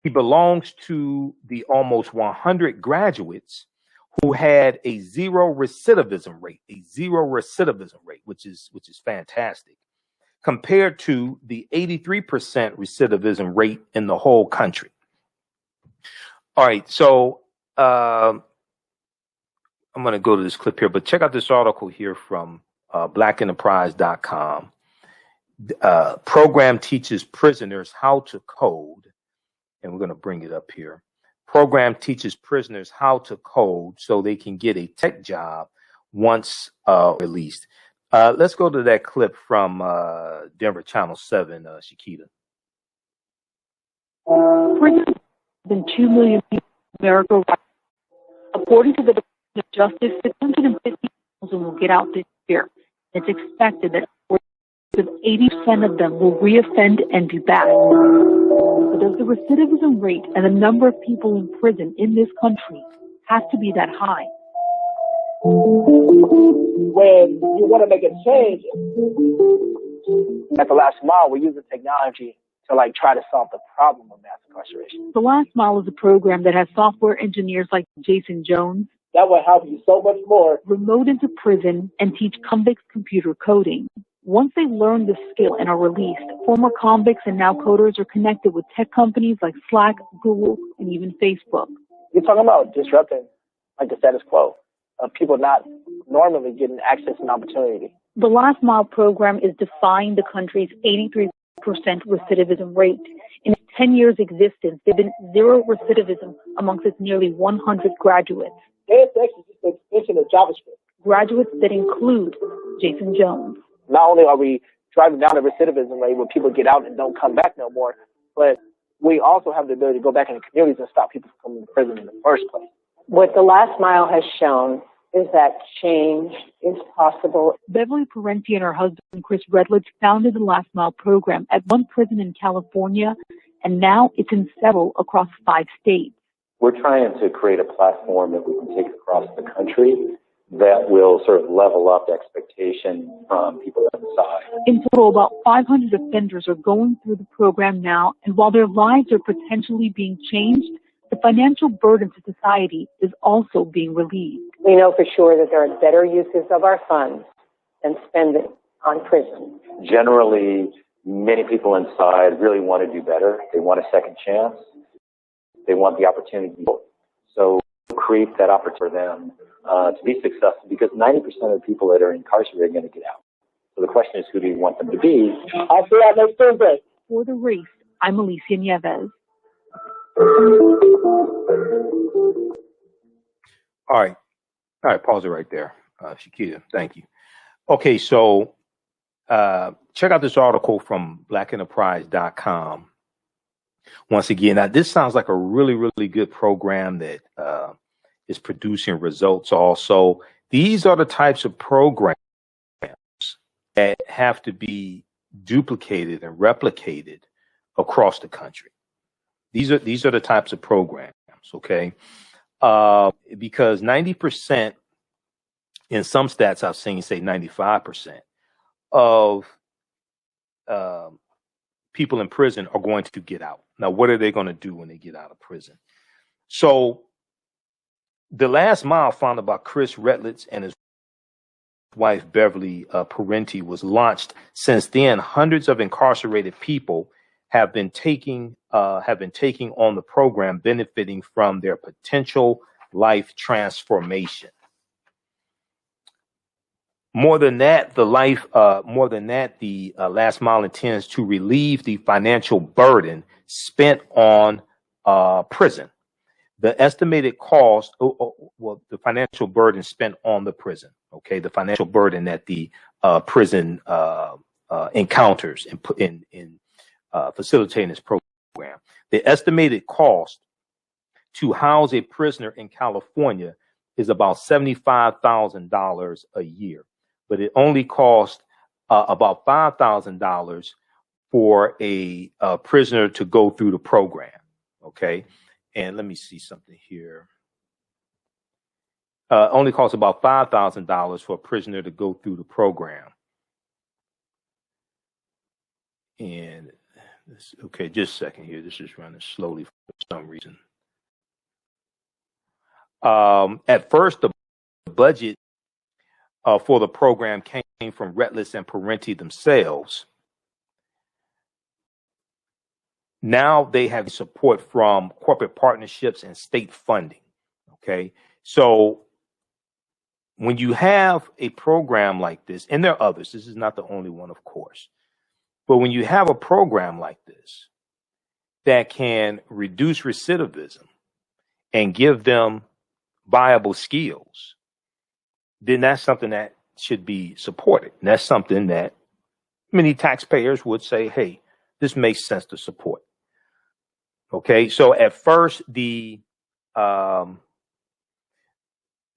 He belongs to the almost 100 graduates who had a zero recidivism rate, which is fantastic, compared to the 83% recidivism rate in the whole country. All right, so I'm going to go to this clip here, but check out this article here from blackenterprise.com. Program teaches prisoners how to code, and we're going to bring it up here. Program teaches prisoners how to code so they can get a tech job once released. Let's go to that clip from Denver Channel 7, Shakita. More than 2 million people in America. According to the Department of Justice, 650,000 will get out this year. It's expected that 80% of them will reoffend and be back. But does the recidivism rate and the number of people in prison in this country have to be that high? When you want to make a change, at the last mile, we're using technology to try to solve the problem of mass incarceration. The Last Mile is a program that has software engineers like Jason Jones that will help you so much more remote into prison and teach convicts computer coding. Once they learn the skill and are released, former convicts and now coders are connected with tech companies like Slack, Google, and even Facebook. You're talking about disrupting the status quo of people not normally getting access and opportunity. The Last Mile program is defying the country's 83% recidivism rate. In its 10 years existence, there have been zero recidivism amongst its nearly 100 graduates. ASX is just an extension of JavaScript. Graduates that include Jason Jones. Not only are we driving down the recidivism rate where people get out and don't come back no more, but we also have the ability to go back in the communities and stop people from coming to prison in the first place. What the Last Mile has shown is that change is possible. Beverly Parenti and her husband, Chris Redledge, founded the Last Mile program at one prison in California, and now it's in several across 5 states. We're trying to create a platform that we can take across the country that will sort of level up expectation from people inside. In total, about 500 offenders are going through the program now, and while their lives are potentially being changed, the financial burden to society is also being relieved. We know for sure that there are better uses of our funds than spending on prison. Generally, many people inside really want to do better. They want a second chance. They want the opportunity. So create that opportunity for them to be successful, because 90% of the people that are incarcerated are going to get out. So the question is, who do you want them to be? I'll see you next Thursday. For The Race, I'm Alicia Nieves. All right, pause it right there, Shakita. Thank you. Okay, so check out this article from blackenterprise.com. Once again, now this sounds like a really, really good program that is producing results also. These are the types of programs that have to be duplicated and replicated across the country. These are the types of programs, okay? Because 90%, in some stats I've seen say 95% of people in prison are going to get out. Now, what are they going to do when they get out of prison? So The Last Mile, founded by Chris Redledge and his wife Beverly Parenti, was launched. Since then, hundreds of incarcerated people have been taking on the program, benefiting from their potential life transformation. More than that, the Last Mile intends to relieve the financial burden spent on prison. The estimated cost, the financial burden spent on the prison. Okay, the financial burden that the prison encounters in facilitating this program. The estimated cost to house a prisoner in California is about $75,000 a year, but it only costs about $5,000 for a prisoner to go through the program. Okay, and let me see something here. Only costs about $5,000 for a prisoner to go through the program. And Okay, just a second here. This is running slowly for some reason. At first, the budget for the program came from Redless and Parenti themselves. Now they have support from corporate partnerships and state funding. Okay, so when you have a program like this, and there are others, this is not the only one, of course, but when you have a program like this that can reduce recidivism and give them viable skills, then that's something that should be supported. And that's something that many taxpayers would say, hey, this makes sense to support. Okay, so at first, the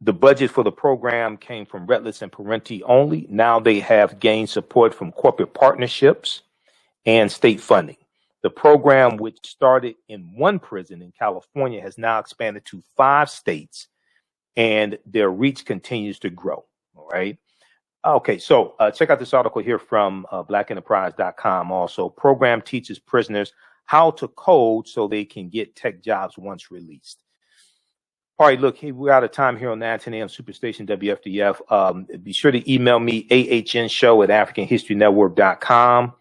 budget for the program came from Redless and Parenti only. Now they have gained support from corporate partnerships and state funding. The program, which started in one prison in California, has now expanded to 5 states, and their reach continues to grow. All right. Okay, so check out this article here from blackenterprise.com. Also, program teaches prisoners how to code so they can get tech jobs once released. All right, look, we're out of time here on the 10 a.m. Superstation WFDF. Be sure to email me, AHNshow@AfricanHistoryNetwork.com,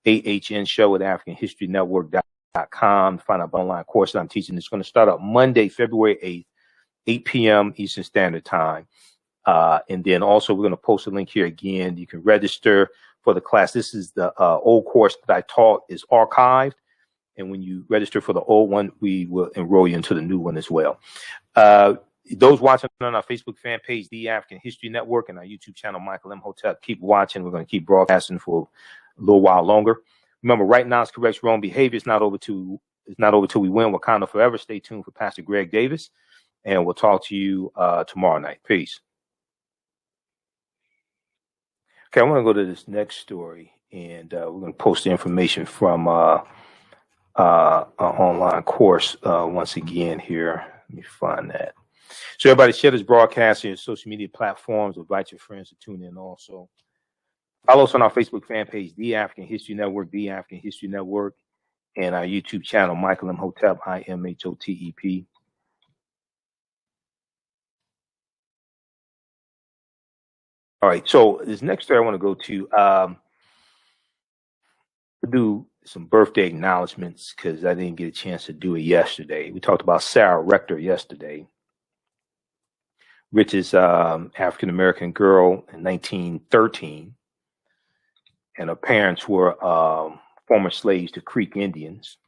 AHNshow@AfricanHistoryNetwork.com to find out online course that I'm teaching. It's going to start up Monday, February 8th, 8 p.m. Eastern Standard Time. And then also we're going to post a link here again. You can register for the class. This is the old course that I taught is archived. And when you register for the old one, we will enroll you into the new one as well. Those watching on our Facebook fan page, The African History Network, and our YouTube channel, Michael Imhotep, keep watching. We're going to keep broadcasting for a little while longer. Remember, right now it's correct wrong behavior. It's not over till we win. Wakanda forever. Stay tuned for Pastor Greg Davis, and we'll talk to you tomorrow night. Peace. Okay, I want to go to this next story, and we're going to post the information from an online course once again here. Let me find that. So everybody share this broadcast on your social media platforms. Invite your friends to tune in also. Follow us on our Facebook fan page, The African History Network, The African History Network, and our YouTube channel, Michael Imhotep, IMHOTEP. All right, so this next story I want to go to, do some birthday acknowledgments because I didn't get a chance to do it yesterday. We talked about Sarah Rector yesterday. Rich's African-American girl in 1913, and her parents were former slaves to Creek Indians.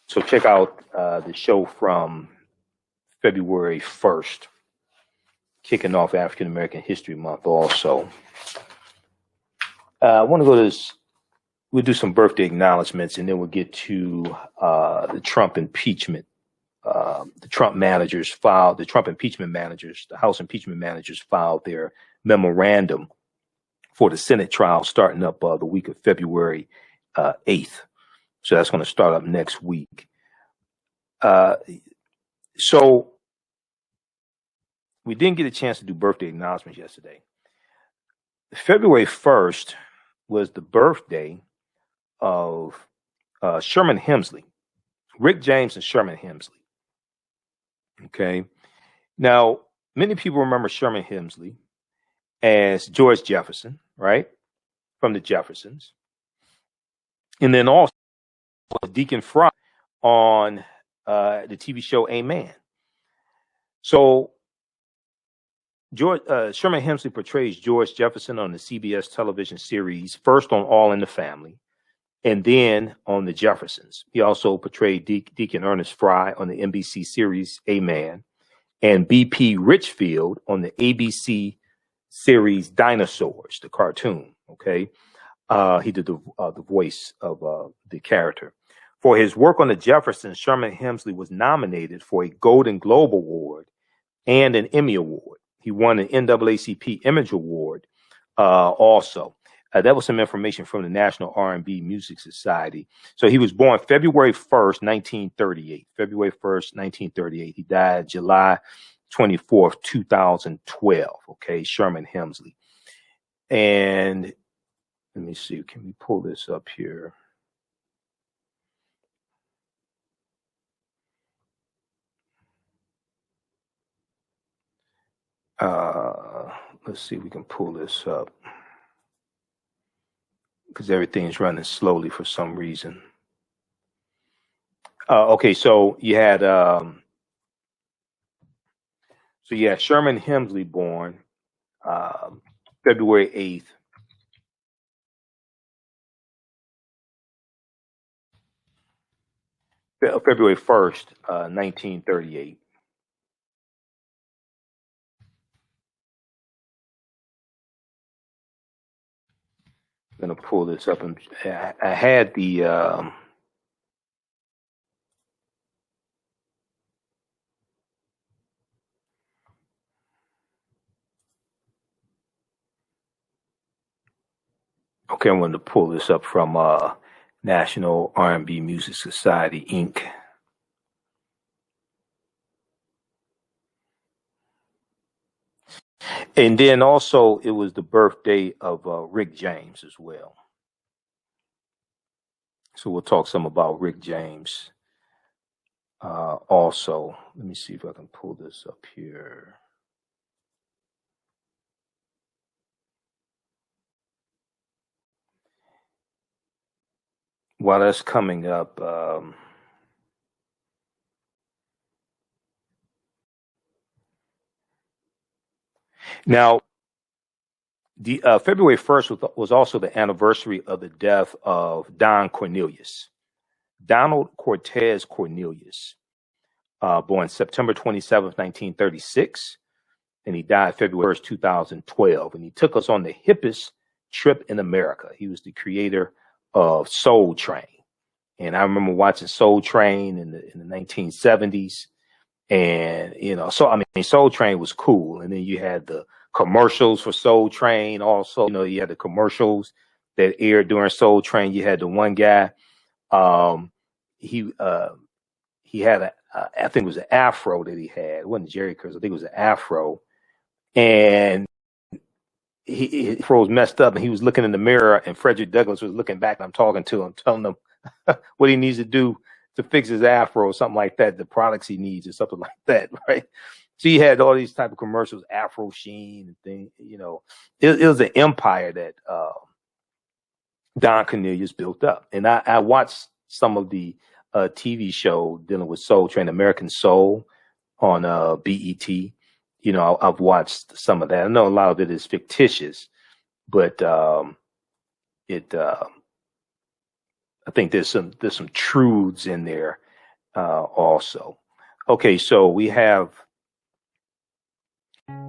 So check out the show from February 1st. Kicking off African American History Month also. I want to go to this. We'll do some birthday acknowledgments, and then we'll get to the Trump impeachment. The Trump impeachment managers, the House impeachment managers filed their memorandum for the Senate trial starting up the week of February 8th. So that's going to start up next week. So we didn't get a chance to do birthday acknowledgments yesterday. February 1st was the birthday of Sherman Hemsley, Rick James and Sherman Hemsley. Okay. Now, many people remember Sherman Hemsley as George Jefferson, right? From the Jeffersons. And then also Deacon Fry on the TV show Amen. So Sherman Hemsley portrays George Jefferson on the CBS television series, first on All in the Family, and then on the Jeffersons. He also portrayed Deacon Ernest Fry on the NBC series Amen, and B.P. Richfield on the ABC series Dinosaurs, the cartoon. Okay, he did the voice of the character. For his work on the Jeffersons, Sherman Hemsley was nominated for a Golden Globe Award and an Emmy Award. He won an NAACP Image Award also. That was some information from the National R&B Music Society. So he was born February 1st, 1938. February 1st, 1938. He died July 24th, 2012. Okay, Sherman Hemsley. And let me see. Can we pull this up here? Let's see if we can pull this up, because everything's running slowly for some reason. Okay, so you had Sherman Hemsley born February 8th. February 1st, 1938. I'm going to pull this up. And I had the okay, I'm going to pull this up from National R&B Music Society, Inc. And then also it was the birthday of Rick James as well. So we'll talk some about Rick James also. Let me see if I can pull this up here. While that's coming up, now, the February 1st was also the anniversary of the death of Donald Cortez Cornelius, born September 27th, 1936, and he died February 1st, 2012. And he took us on the hippest trip in America. He was the creator of Soul Train. And I remember watching Soul Train in the 1970s. And, so, Soul Train was cool. And then you had the commercials for Soul Train. Also, you had the commercials that aired during Soul Train. You had the one guy, he had I think it was an afro that he had. It wasn't Jerry Curls. I think it was an afro. And his afro was messed up, and he was looking in the mirror, and Frederick Douglass was looking back, and I'm talking to him, telling him what he needs to do to fix his afro or something like that, the products he needs or something like that, right? So you had all these type of commercials, Afro Sheen and things, it was an empire that Don Cornelius built up. And I watched some of the TV show dealing with Soul Train, American Soul on BET. I've watched some of that. I know a lot of it is fictitious, but I think there's some truths in there also. Okay, so we have.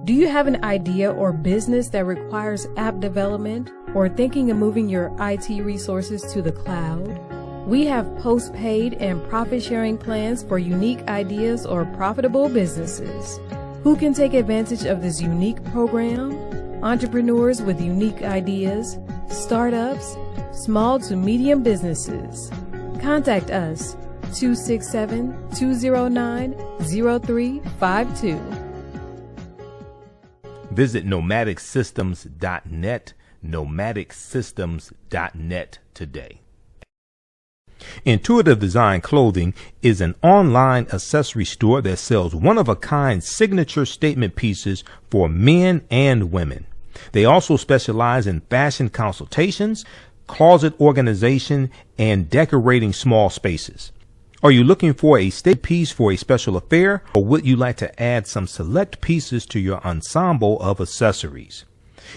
Do you have an idea or business that requires app development or thinking of moving your IT resources to the cloud? We have post-paid and profit-sharing plans for unique ideas or profitable businesses. Who can take advantage of this unique program? Entrepreneurs with unique ideas, startups, small to medium businesses. Contact us 267-209-0352. Visit nomadicsystems.net, nomadicsystems.net today. Intuitive Design Clothing is an online accessory store that sells one-of-a-kind signature statement pieces for men and women. They also specialize in fashion consultations, closet organization, and decorating small spaces. Are you looking for a statement piece for a special affair, or would you like to add some select pieces to your ensemble of accessories?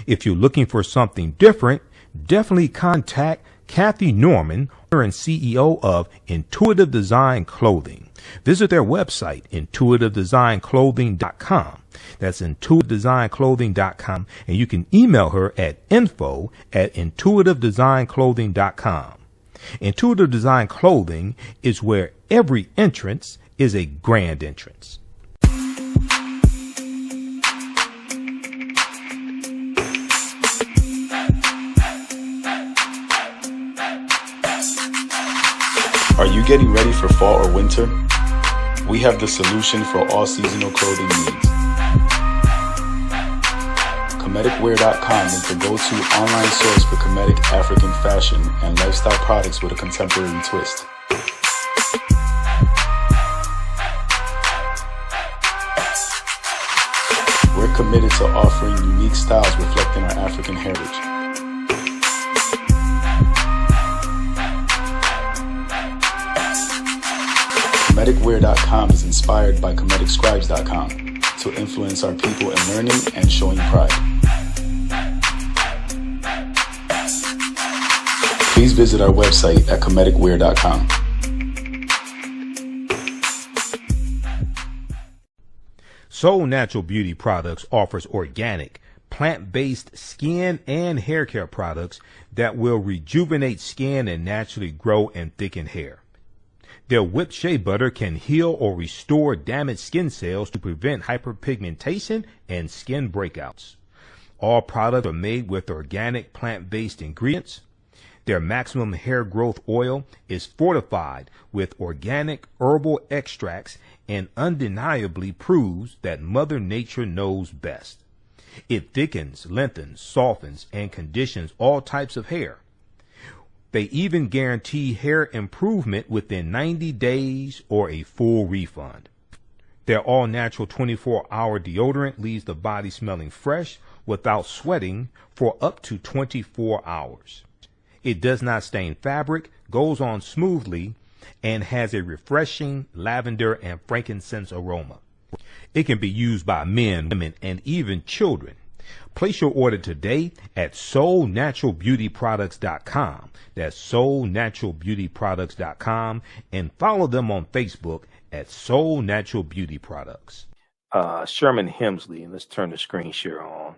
If you're looking for something different, definitely contact Kathy Norman, owner and CEO of Intuitive Design Clothing. Visit their website, intuitivedesignClothing.com. That's intuitivedesignClothing.com, and you can email her at info@intuitivedesignClothing.com. Intuitive Design Clothing is where every entrance is a grand entrance. Are you getting ready for fall or winter? We have the solution for all seasonal clothing needs. CometicWear.com is the go-to online source for Kemetic African fashion and lifestyle products with a contemporary twist. We're committed to offering unique styles reflecting our African heritage. CometicWear.com is inspired by CometicScribes.com to influence our people in learning and showing pride. Please visit our website at CometicWear.com. Soul Natural Beauty Products offers organic, plant-based skin and hair care products that will rejuvenate skin and naturally grow and thicken hair. Their whipped shea butter can heal or restore damaged skin cells to prevent hyperpigmentation and skin breakouts. All products are made with organic plant-based ingredients. Their maximum hair growth oil is fortified with organic herbal extracts and undeniably proves that Mother Nature knows best. It thickens, lengthens, softens, and conditions all types of hair. They even guarantee hair improvement within 90 days or a full refund. Their all-natural 24-hour deodorant leaves the body smelling fresh without sweating for up to 24 hours. It does not stain fabric, goes on smoothly, and has a refreshing lavender and frankincense aroma. It can be used by men, women, and even children. Place your order today at soulnaturalbeautyproducts.com. That's soulnaturalbeautyproducts.com, and follow them on Facebook at Soul Natural Beauty Products. Sherman Hemsley, and let's turn the screen share on.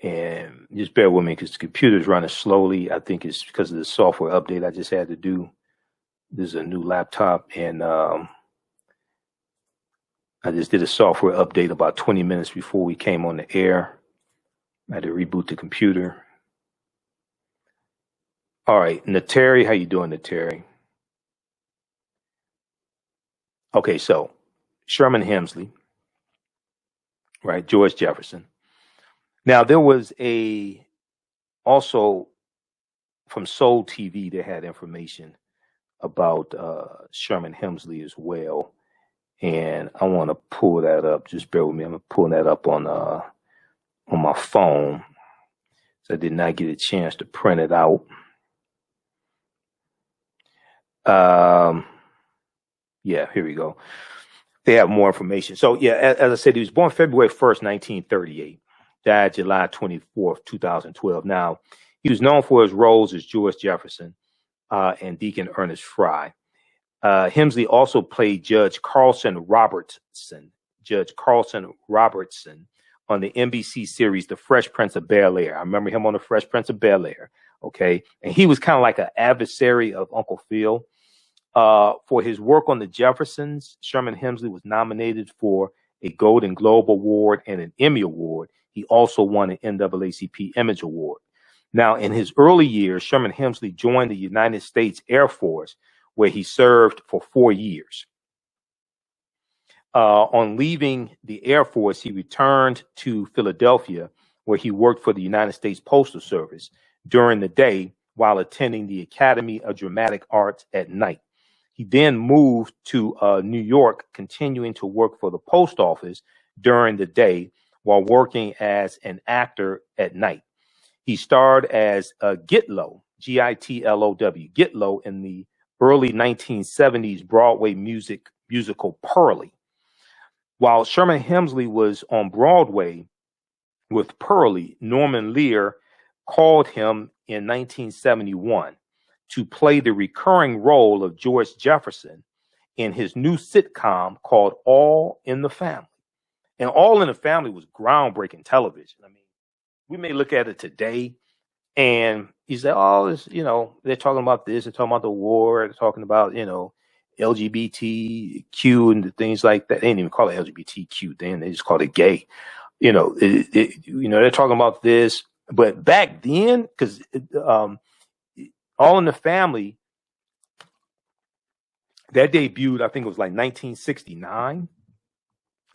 And just bear with me because the computer's running slowly. I think it's because of the software update I just had to do. This is a new laptop, and I just did a software update about 20 minutes before we came on the air. I had to reboot the computer. All right, Nateri, how you doing, Nateri? Okay, so Sherman Hemsley, right? George Jefferson. Now, there was also from Soul TV, they had information about Sherman Hemsley as well. And I want to pull that up. Just bear with me. I'm pulling that up on my phone. So I did not get a chance to print it out. Yeah, here we go. They have more information. So yeah, as I said, he was born February 1st, 1938. Died July 24th, 2012. Now, he was known for his roles as George Jefferson and Deacon Ernest Fry. Hemsley also played Judge Carlson Robertson on the NBC series The Fresh Prince of Bel-Air. I remember him on The Fresh Prince of Bel-Air. Okay. And he was kind of like an adversary of Uncle Phil. For his work on the Jeffersons, Sherman Hemsley was nominated for a Golden Globe Award and an Emmy Award. He also won an NAACP Image Award. Now, in his early years, Sherman Hemsley joined the United States Air Force, where he served for 4 years. On leaving the Air Force, he returned to Philadelphia, where he worked for the United States Postal Service during the day while attending the Academy of Dramatic Arts at night. He then moved to New York, continuing to work for the post office during the day while working as an actor at night. He starred as Gitlow, Gitlow, Gitlow in the early 1970s Broadway musical Pearlie. While Sherman Hemsley was on Broadway with Pearlie, Norman Lear called him in 1971 to play the recurring role of George Jefferson in his new sitcom called All in the Family. And All in the Family was groundbreaking television. I mean, we may look at it today and you say, oh, it's, they're talking about this, they're talking about the war, they're talking about, LGBTQ and things like that. They didn't even call it LGBTQ then, they just called it gay. They're talking about this. But back then, because All in the Family, that debuted, I think it was like 1969.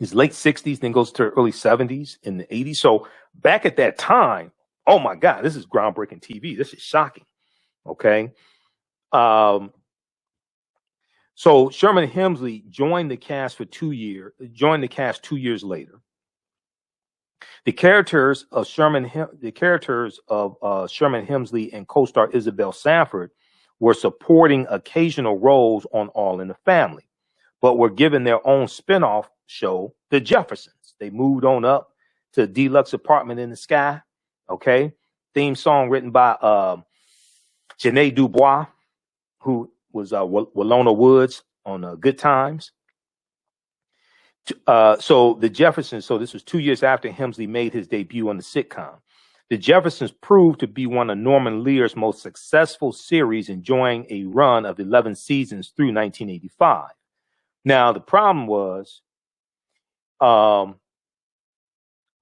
his late 60s, then goes to early 70s in the 80s. So back at that time, oh my God, this is groundbreaking TV. This is shocking. Okay. So Sherman Hemsley joined the cast 2 years later. The characters of Sherman Hemsley and co-star Isabel Sanford were supporting occasional roles on All in the Family, but were given their own spinoff show, The Jeffersons. They moved on up to a deluxe apartment in the sky. Okay. Theme song written by Janae Dubois, who was Walona Woods on Good Times. So The Jeffersons, so this was 2 years after Hemsley made his debut on the sitcom. The Jeffersons proved to be one of Norman Lear's most successful series, enjoying a run of 11 seasons through 1985. Now, the problem was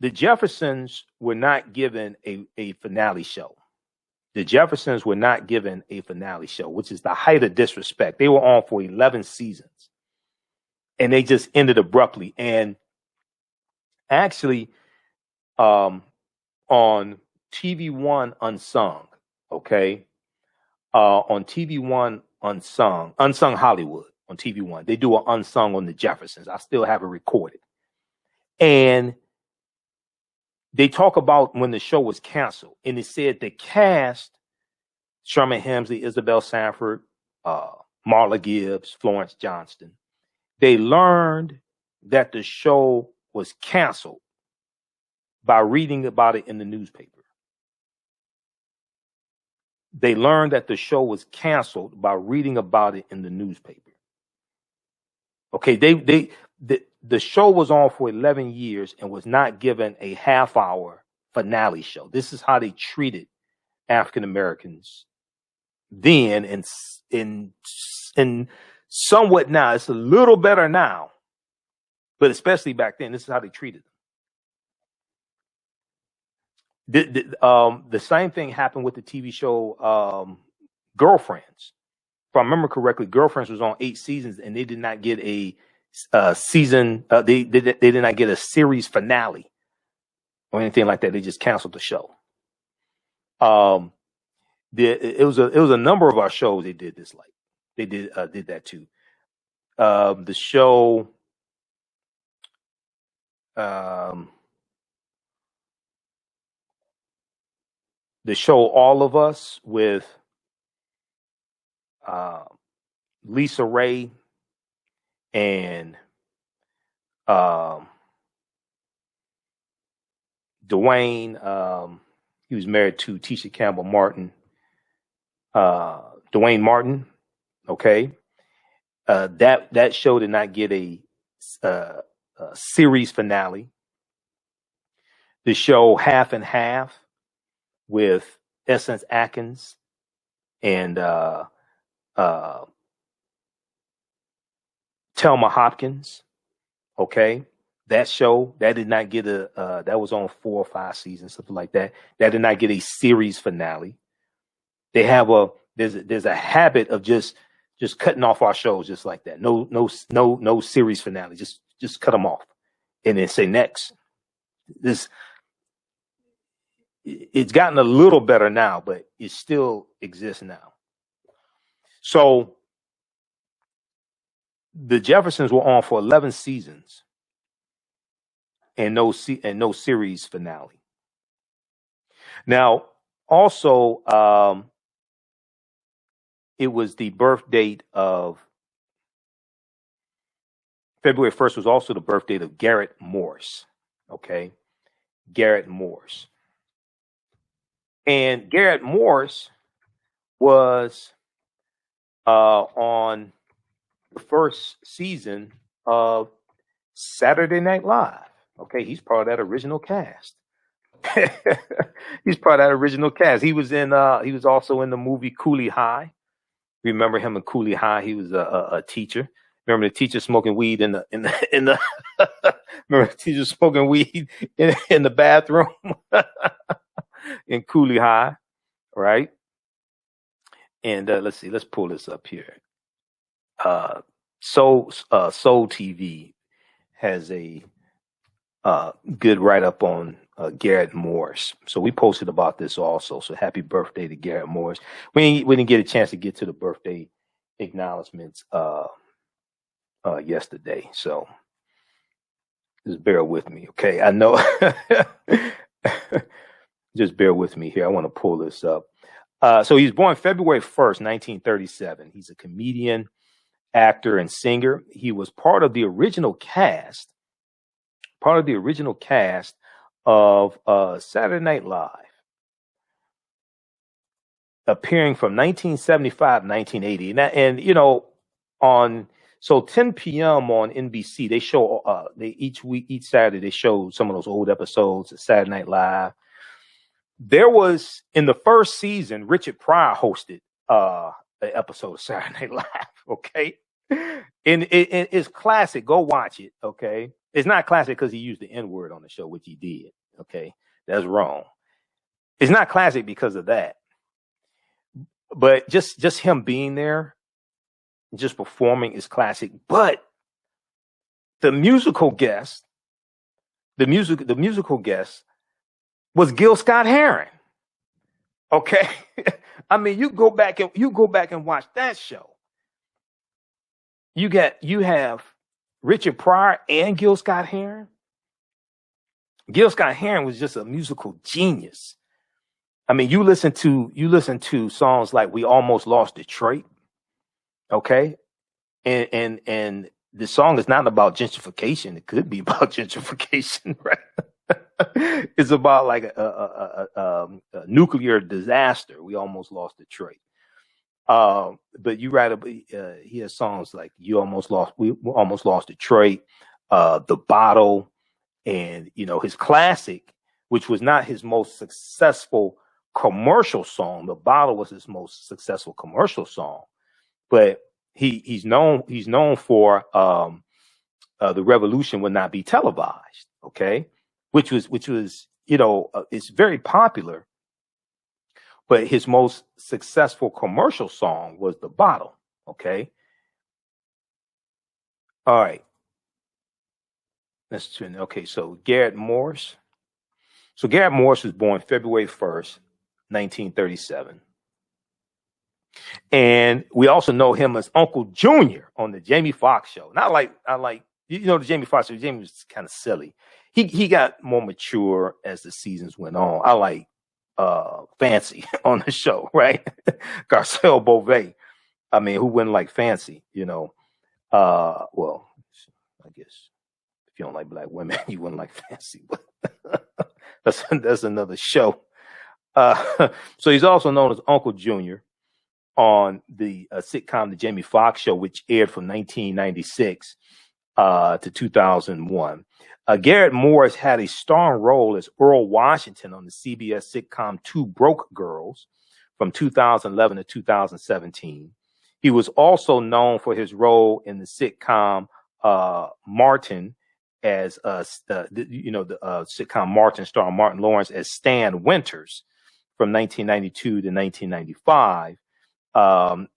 the Jeffersons were not given a finale show. The Jeffersons were not given a finale show, which is the height of disrespect. They were on for 11 seasons, and they just ended abruptly. And actually, on TV One Unsung, okay, on TV One Unsung Hollywood on TV One, they do an unsung on the Jeffersons. I still have it recorded, and they talk about when the show was canceled, and it said the cast: Sherman Hemsley, Isabel Sanford, Marla Gibbs, Florence Johnston. They learned that the show was canceled by reading about it in the newspaper. They learned that the show was canceled by reading about it in the newspaper. Okay, the show was on for 11 years and was not given a half-hour finale show. This is how they treated African Americans then, and somewhat now. It's a little better now, but especially back then, this is how they treated them. The same thing happened with the TV show Girlfriends. If I remember correctly, Girlfriends was on 8 seasons, and they did not get a season. They did not get a series finale or anything like that. They just canceled the show. It was a number of our shows they did this like. They did that too. The show. The show All of Us with Lisa Ray and Dwayne. He was married to Tisha Campbell Martin. Dwayne Martin. Okay. That show did not get a series finale. The show Half and Half with Essence Atkins and Thelma Hopkins. Okay. That show, that did not get that was on 4 or 5 seasons, something like that. That did not get a series finale. They have there's a habit of just cutting off our shows just like that. No series finale. Just cut them off and then say next. It's gotten a little better now, but it still exists now. So the Jeffersons were on for 11 seasons and no series finale. Now, also, it was the birth date of February 1st was also the birth date of Garrett Morris. Okay. Garrett Morris. And Garrett Morris was on the first season of Saturday Night Live. Okay. He's part of that original cast. He's part of that original cast. He was also in the movie Cooley High. Remember him in Cooley High? He was a teacher. Remember the teacher smoking weed in the remember the teacher smoking weed in the bathroom in Cooley High, right? And let's see, let's pull this up here. Soul TV has a good write-up on Garrett Morris. So we posted about this also. So happy birthday to Garrett Morris. We didn't get a chance to get to the birthday acknowledgments yesterday. So just bear with me, okay? I know. Just bear with me here. I want to pull this up. So he was born February 1st, 1937. He's a comedian, actor, and singer. He was part of the original cast of Saturday Night Live, appearing from 1975 to 1980. And you know, on 10 p.m. on NBC, they show each Saturday they show some of those old episodes of Saturday Night Live. There was, in the first season, Richard Pryor hosted an episode of Saturday Night Live, okay? And it's classic. Go watch it, okay? It's not classic because he used the N-word on the show, which he did, okay? That's wrong. It's not classic because of that. But just him being there, just performing is classic. But the musical guest was Gil Scott-Heron. Okay. I mean, you go back and watch that show. You have Richard Pryor and Gil Scott-Heron. Gil Scott-Heron was just a musical genius. I mean, you listen to songs like "We Almost Lost Detroit." Okay. And the song is not about gentrification. It could be about gentrification, right? It's about like a nuclear disaster. We almost lost Detroit. But you write he has songs like we almost lost Detroit, The Bottle, and his classic, which was not his most successful commercial song. The Bottle was his most successful commercial song, but he's known for The Revolution Will Not Be Televised. Okay. Which was it's very popular, but his most successful commercial song was The Bottle. Okay. All right. Let's turn. Okay. So Garrett Morris. So Garrett Morris was born February 1st, 1937. And we also know him as Uncle Junior on the Jamie Foxx show. Not like the Jamie Foxx show. Jamie was kind of silly. He got more mature as the seasons went on. I like Fancy on the show, right? Garcelle Beauvais. I mean, who wouldn't like Fancy, Well, I guess if you don't like black women, you wouldn't like Fancy, but that's another show. So he's also known as Uncle Junior on the sitcom The Jamie Foxx Show, which aired from 1996 to 2001. Garrett Morris had a starring role as Earl Washington on the CBS sitcom Two Broke Girls from 2011 to 2017. He was also known for his role in the sitcom Martin as the sitcom Martin starring Martin Lawrence as Stan Winters from 1992 to 1995.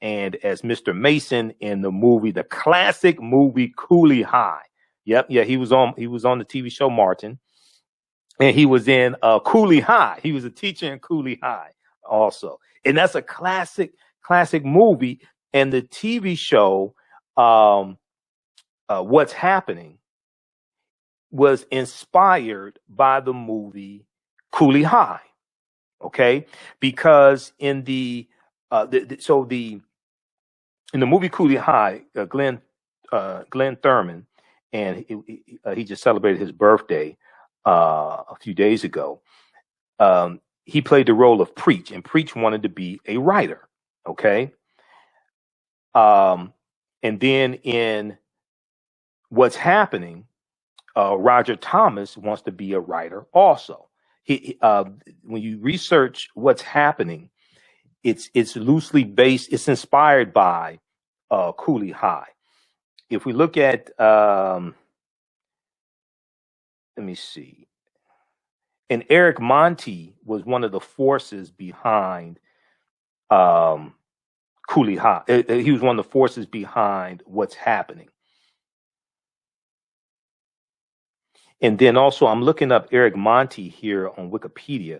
And as Mr. Mason in the classic movie Cooley High. Yep. Yeah. He was on the TV show Martin, and he was in Cooley High. He was a teacher in Cooley High also. And that's a classic movie. And the TV show, What's Happening, was inspired by the movie Cooley High. Okay. Because in the movie Cooley High, Glenn Thurman, and he just celebrated his birthday a few days ago. He played the role of Preach, and Preach wanted to be a writer. Okay. And then in What's Happening, Roger Thomas wants to be a writer also. When you research What's Happening, it's loosely based. It's inspired by Cooley High. If we look at, let me see. And Eric Monti was one of the forces behind Cooley High. He was one of the forces behind What's Happening. And then also, I'm looking up Eric Monti here on Wikipedia.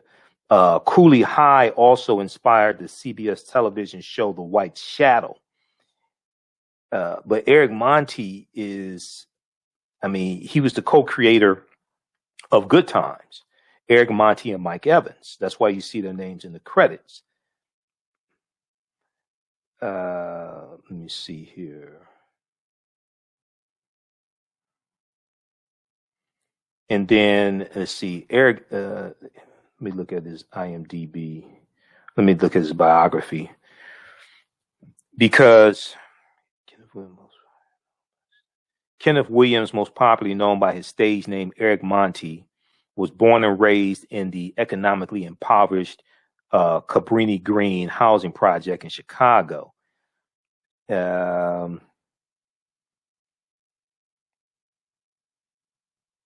Cooley High also inspired the CBS television show The White Shadow. But Eric Monti is, he was the co-creator of Good Times. Eric Monti and Mike Evans. That's why you see their names in the credits. Let me see here. And then let's see, Eric. Let me look at his IMDb. Let me look at his biography, because Kenneth Williams, most popularly known by his stage name Eric Monti, was born and raised in the economically impoverished Cabrini Green housing project in Chicago.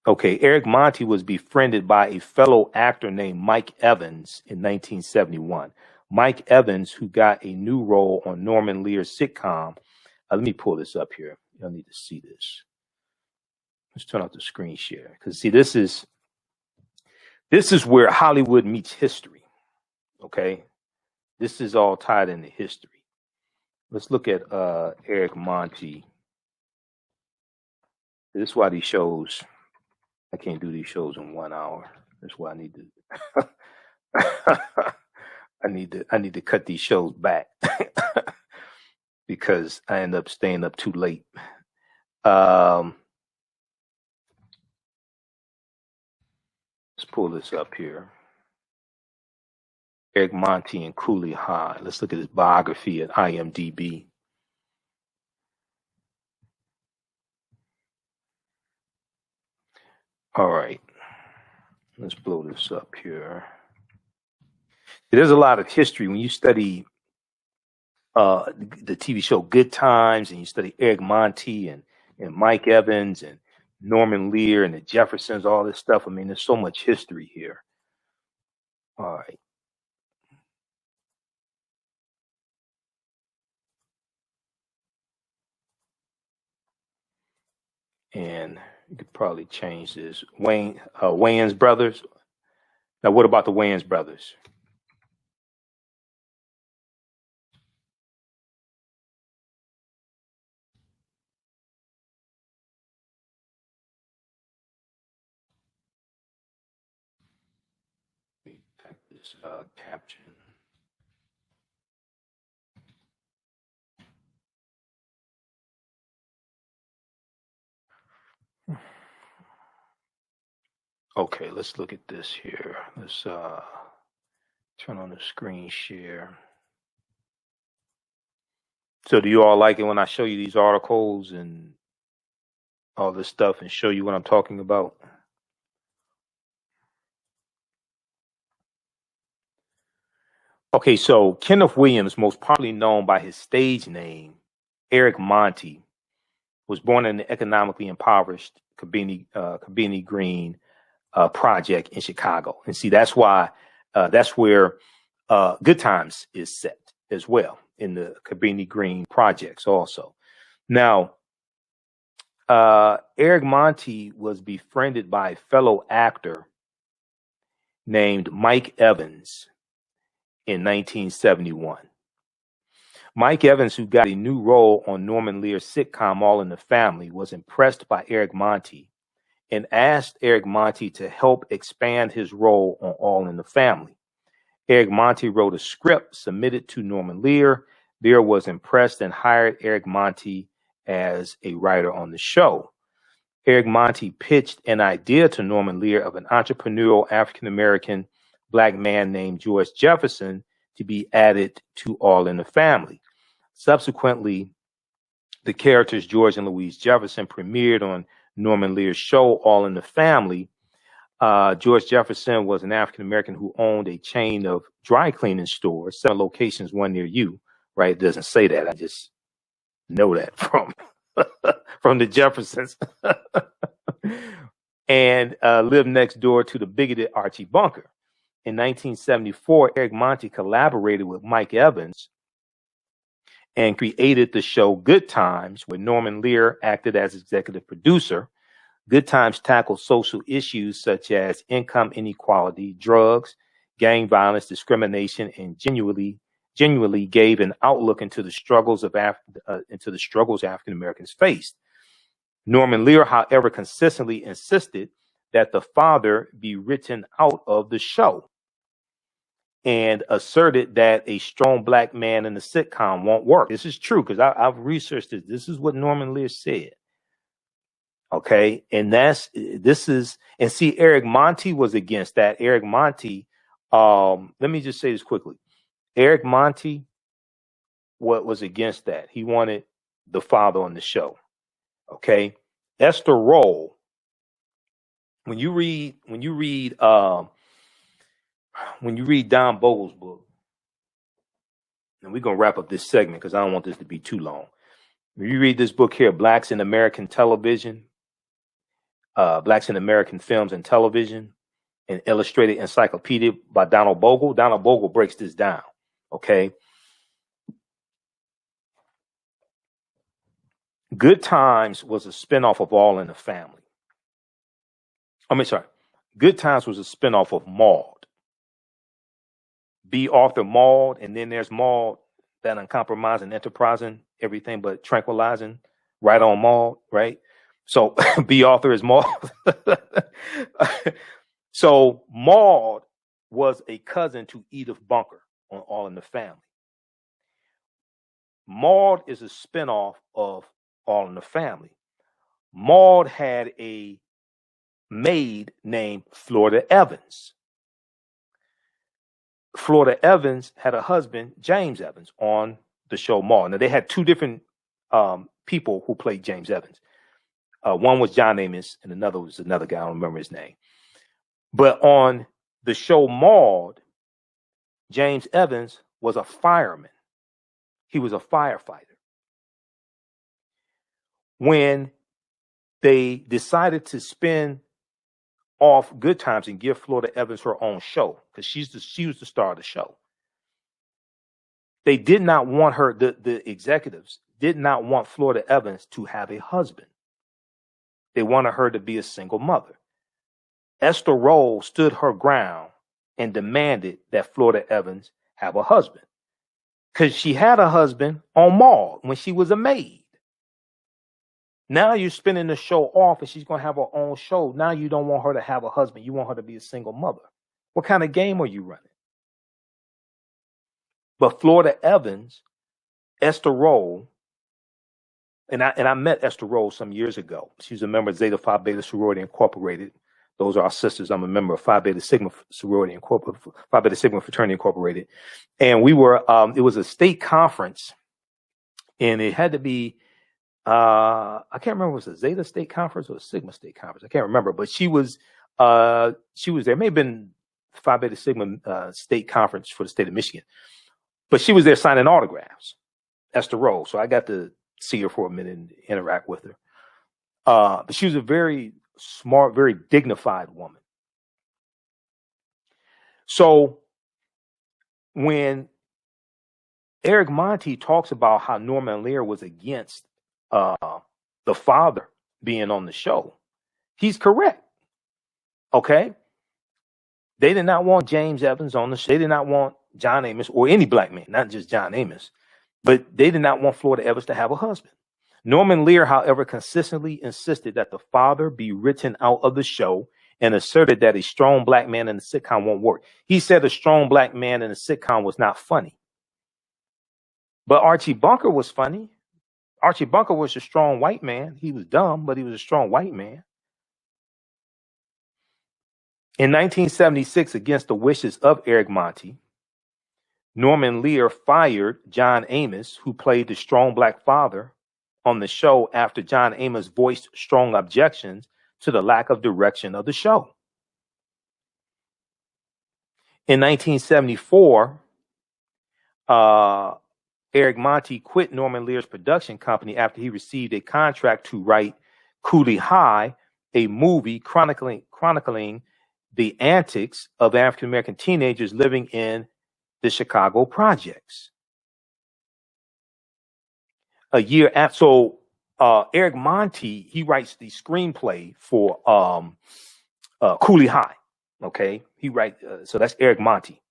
Okay, Eric Monti was befriended by a fellow actor named Mike Evans in 1971. Mike Evans, who got a new role on Norman Lear's sitcom. Let me pull this up here. Y'all need to see this. Let's turn off the screen share, because see, this is where Hollywood meets history. Okay, this is all tied into history. Let's look at Eric Monti. This is why these shows, I can't do these shows in 1 hour. That's why I need to I need to cut these shows back because I end up staying up too late. Let's pull this up here. Eric Monti and Cooley High. Let's look at his biography at IMDb. All right. Let's blow this up here. There's a lot of history when you study the TV show Good Times, and you study Eric Monti and Mike Evans and Norman Lear and the Jeffersons, all this stuff. There's so much history here. All right. And you could probably change this. Wayans brothers. Now, what about the Wayans brothers? Let me type this caption. Okay, let's look at this here. Let's turn on the screen share. So do you all like it when I show you these articles and all this stuff and show you what I'm talking about? Okay, so Kenneth Williams, most popularly known by his stage name, Eric Monti, was born in the economically impoverished Cabrini Green project in Chicago. And see, that's why that's where Good Times is set as well, in the Cabrini Green projects also. Now, Eric Monti was befriended by a fellow actor named Mike Evans in 1971. Mike Evans, who got a new role on Norman Lear's sitcom All in the Family, was impressed by Eric Monti and asked Eric Monti to help expand his role on All in the Family. Eric Monti wrote a script, submitted to Norman Lear. Lear was impressed and hired Eric Monti as a writer on the show. Eric Monti pitched an idea to Norman Lear of an entrepreneurial African-American Black man named George Jefferson to be added to All in the Family. Subsequently, the characters George and Louise Jefferson premiered on Norman Lear's show All in the Family. George Jefferson was an African-American who owned a chain of dry cleaning stores, 7 locations, one near you, right? It doesn't say that. I just know that from the Jeffersons. And lived next door to the bigoted Archie Bunker. In 1974, Eric Monti collaborated with Mike Evans and created the show Good Times, where Norman Lear acted as executive producer. Good Times tackled social issues such as income inequality, drugs, gang violence, discrimination, and genuinely gave an outlook into the struggles African Americans faced. Norman Lear, however, consistently insisted that the father be written out of the show and asserted that a strong black man in the sitcom won't work. This is true because I've researched it. This is what Norman Lear said. Okay, and see, Eric Monty was against that. Eric Monty, let me just say this quickly. Eric Monty was against that. He wanted the father on the show. Okay, Esther Roll. When you read Don Bogle's book, and we're gonna wrap up this segment because I don't want this to be too long. When you read this book here, Blacks in American Television, Blacks in American Films and Television, an illustrated encyclopedia by Donald Bogle. Donald Bogle breaks this down. Okay. Good Times was a spinoff of All in the Family. Good Times was a spinoff of Maud. B. Arthur Maud, and then there's Maud, that uncompromising, enterprising, everything but tranquilizing, right on Maud, right? So B. Arthur is Maud. So Maud was a cousin to Edith Bunker on All in the Family. Maud is a spinoff of All in the Family. Maud had a maid named Florida Evans. Florida Evans had a husband, James Evans, on the show Maud. Now, they had two different people who played James Evans. One was John Amos, and another was another guy. I don't remember his name. But on the show Maud, James Evans was a fireman. He was a firefighter. When they decided to spin off Good Times and give Florida Evans her own show, because she was the star of the show, they did not want her, the executives did not want Florida Evans to have a husband. They wanted her to be a single mother. Esther Roll stood her ground and demanded that Florida Evans have a husband, because she had a husband on Maud when she was a maid. Now you're spinning the show off and she's going to have her own show. Now you don't want her to have a husband. You want her to be a single mother. What kind of game are you running? But Florida Evans, Esther Roll, and I met Esther Roll some years ago. She was a member of Zeta Phi Beta Sorority Incorporated. Those are our sisters. I'm a member of Phi Beta Sigma Sorority Incorporated, Phi Beta Sigma Fraternity Incorporated. And we were, it was a state conference, and it had to be, I can't remember if it was a Zeta State Conference or a Sigma State Conference. I can't remember, but she was there. It may have been Phi Beta Sigma State Conference for the state of Michigan, but she was there signing autographs, Esther Roll. So I got to see her for a minute and interact with her. But she was a very smart, very dignified woman. So when Eric Monty talks about how Norman Lear was against the father being on the show, he's correct. Okay. They did not want James Evans on the show. They did not want John Amos or any black man, not just John Amos, but they did not want Florida Evans to have a husband. Norman Lear, however, consistently insisted that the father be written out of the show and asserted that a strong black man in the sitcom won't work. He said a strong black man in the sitcom was not funny. But Archie Bunker was funny. Archie Bunker was a strong white man. He was dumb, but he was a strong white man. In 1976, against the wishes of Eric Monty, Norman Lear fired John Amos, who played the strong black father on the show, after John Amos voiced strong objections to the lack of direction of the show. In 1974, Eric Monty quit Norman Lear's production company after he received a contract to write Cooley High, a movie chronicling the antics of African-American teenagers living in the Chicago projects. A year after, so Eric Monty, he writes the screenplay for Cooley High. Okay, so that's Eric Monty.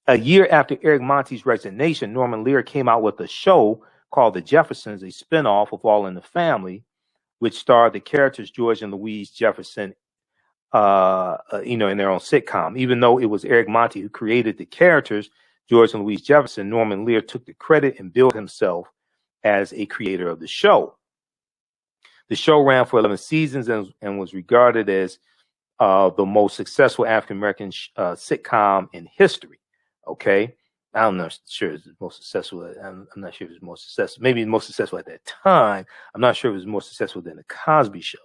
A year after Eric Monty's resignation, Norman Lear came out with a show called The Jeffersons, a spinoff of All in the Family, which starred the characters George and Louise Jefferson, in their own sitcom. Even though it was Eric Monty who created the characters, George and Louise Jefferson, Norman Lear took the credit and billed himself as a creator of the show. The show ran for 11 seasons and was regarded as the most successful African-American sitcom in history. Okay. I'm not sure it's the most successful. I'm not sure if it's most successful. Maybe the most successful at that time. I'm not sure if it was more successful than The Cosby Show.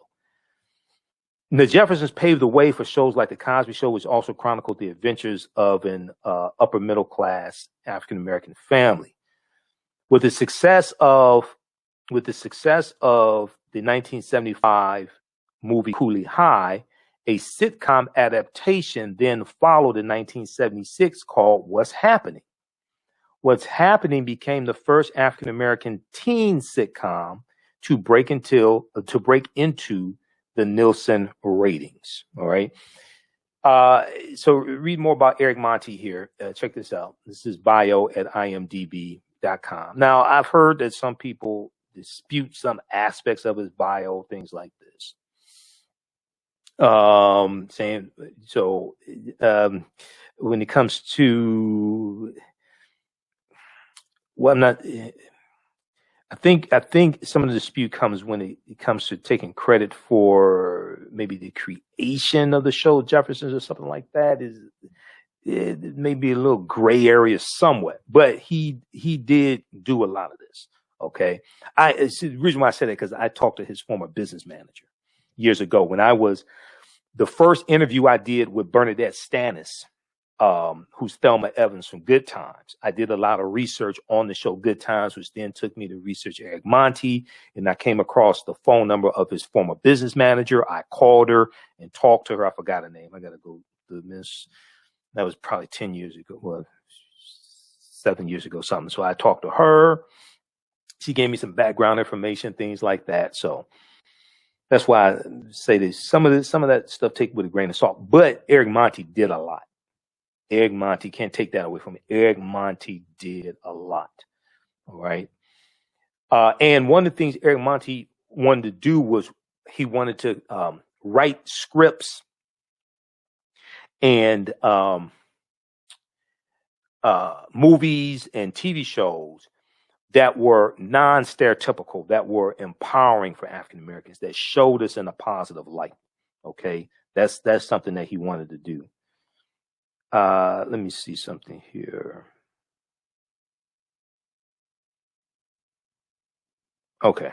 The Jeffersons paved the way for shows like The Cosby Show, which also chronicled the adventures of an upper middle class African-American family. With the success of the 1975 movie Cooley High, a sitcom adaptation then followed in 1976 called What's Happening. What's Happening became the first African-American teen sitcom to break into the Nielsen ratings. All right. So read more about Eric Monty here. Check this out. This is bio at imdb.com. Now, I've heard that some people dispute some aspects of his bio, things like this. Saying so when it comes to I think some of the dispute comes when it comes to taking credit for maybe the creation of the show Jeffersons or something like that. It may be a little gray area somewhat, but he did do a lot of this. Okay, it's the reason why I said that because I talked to his former business manager years ago when I was the first interview I did with Bernadette Stannis, who's Thelma Evans from Good Times. I did a lot of research on the show Good Times, which then took me to research Eric Monty, and I came across the phone number of his former business manager. I called her and talked to her. I forgot her name. I got to go to this. That was probably 10 years ago. Well, 7 years ago, something. So I talked to her. She gave me some background information, things like that. So that's why I say this. Some of that stuff take with a grain of salt. But Eric Monty did a lot. Eric Monty, can't take that away from me. Eric Monty did a lot. All right. And one of the things Eric Monty wanted to do was he wanted to write scripts and movies and TV shows that were non-stereotypical, that were empowering for African Americans, that showed us in a positive light. Okay, that's something that he wanted to do. Let me see something here. Okay,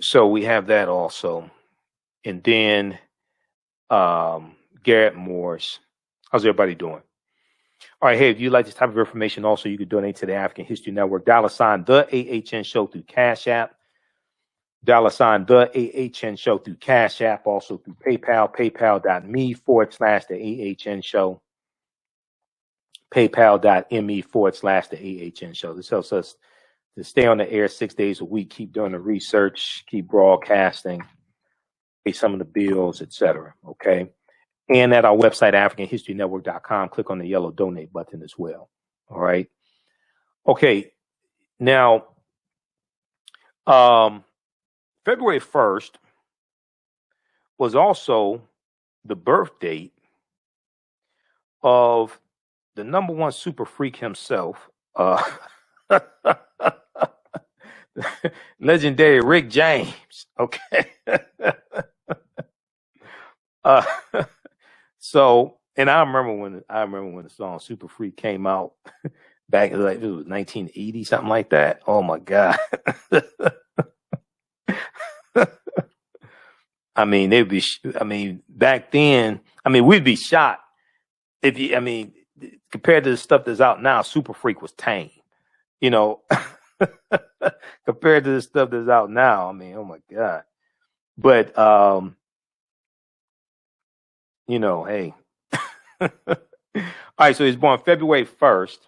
so we have that also, and then Garrett Morris. How's everybody doing? All right, hey, if you like this type of information, also, you can donate to the African History Network, $ the AHN Show through Cash App, $ the AHN Show through Cash App, also through PayPal, paypal.me/the AHN Show, paypal.me/the AHN Show. This helps us to stay on the air 6 days a week, keep doing the research, keep broadcasting, pay some of the bills, etc. Okay. And at our website, AfricanHistoryNetwork.com, click on the yellow donate button as well. All right. Okay. Now, February 1st was also the birth date of the number one super freak himself, legendary Rick James. Okay. So, and I remember when the song Super Freak came out back in, like, it was 1980, something like that. Oh my God. I mean, back then, we'd be shocked compared to the stuff that's out now, Super Freak was tame, compared to the stuff that's out now. Oh my God. But, hey. All right, so he's born February 1st,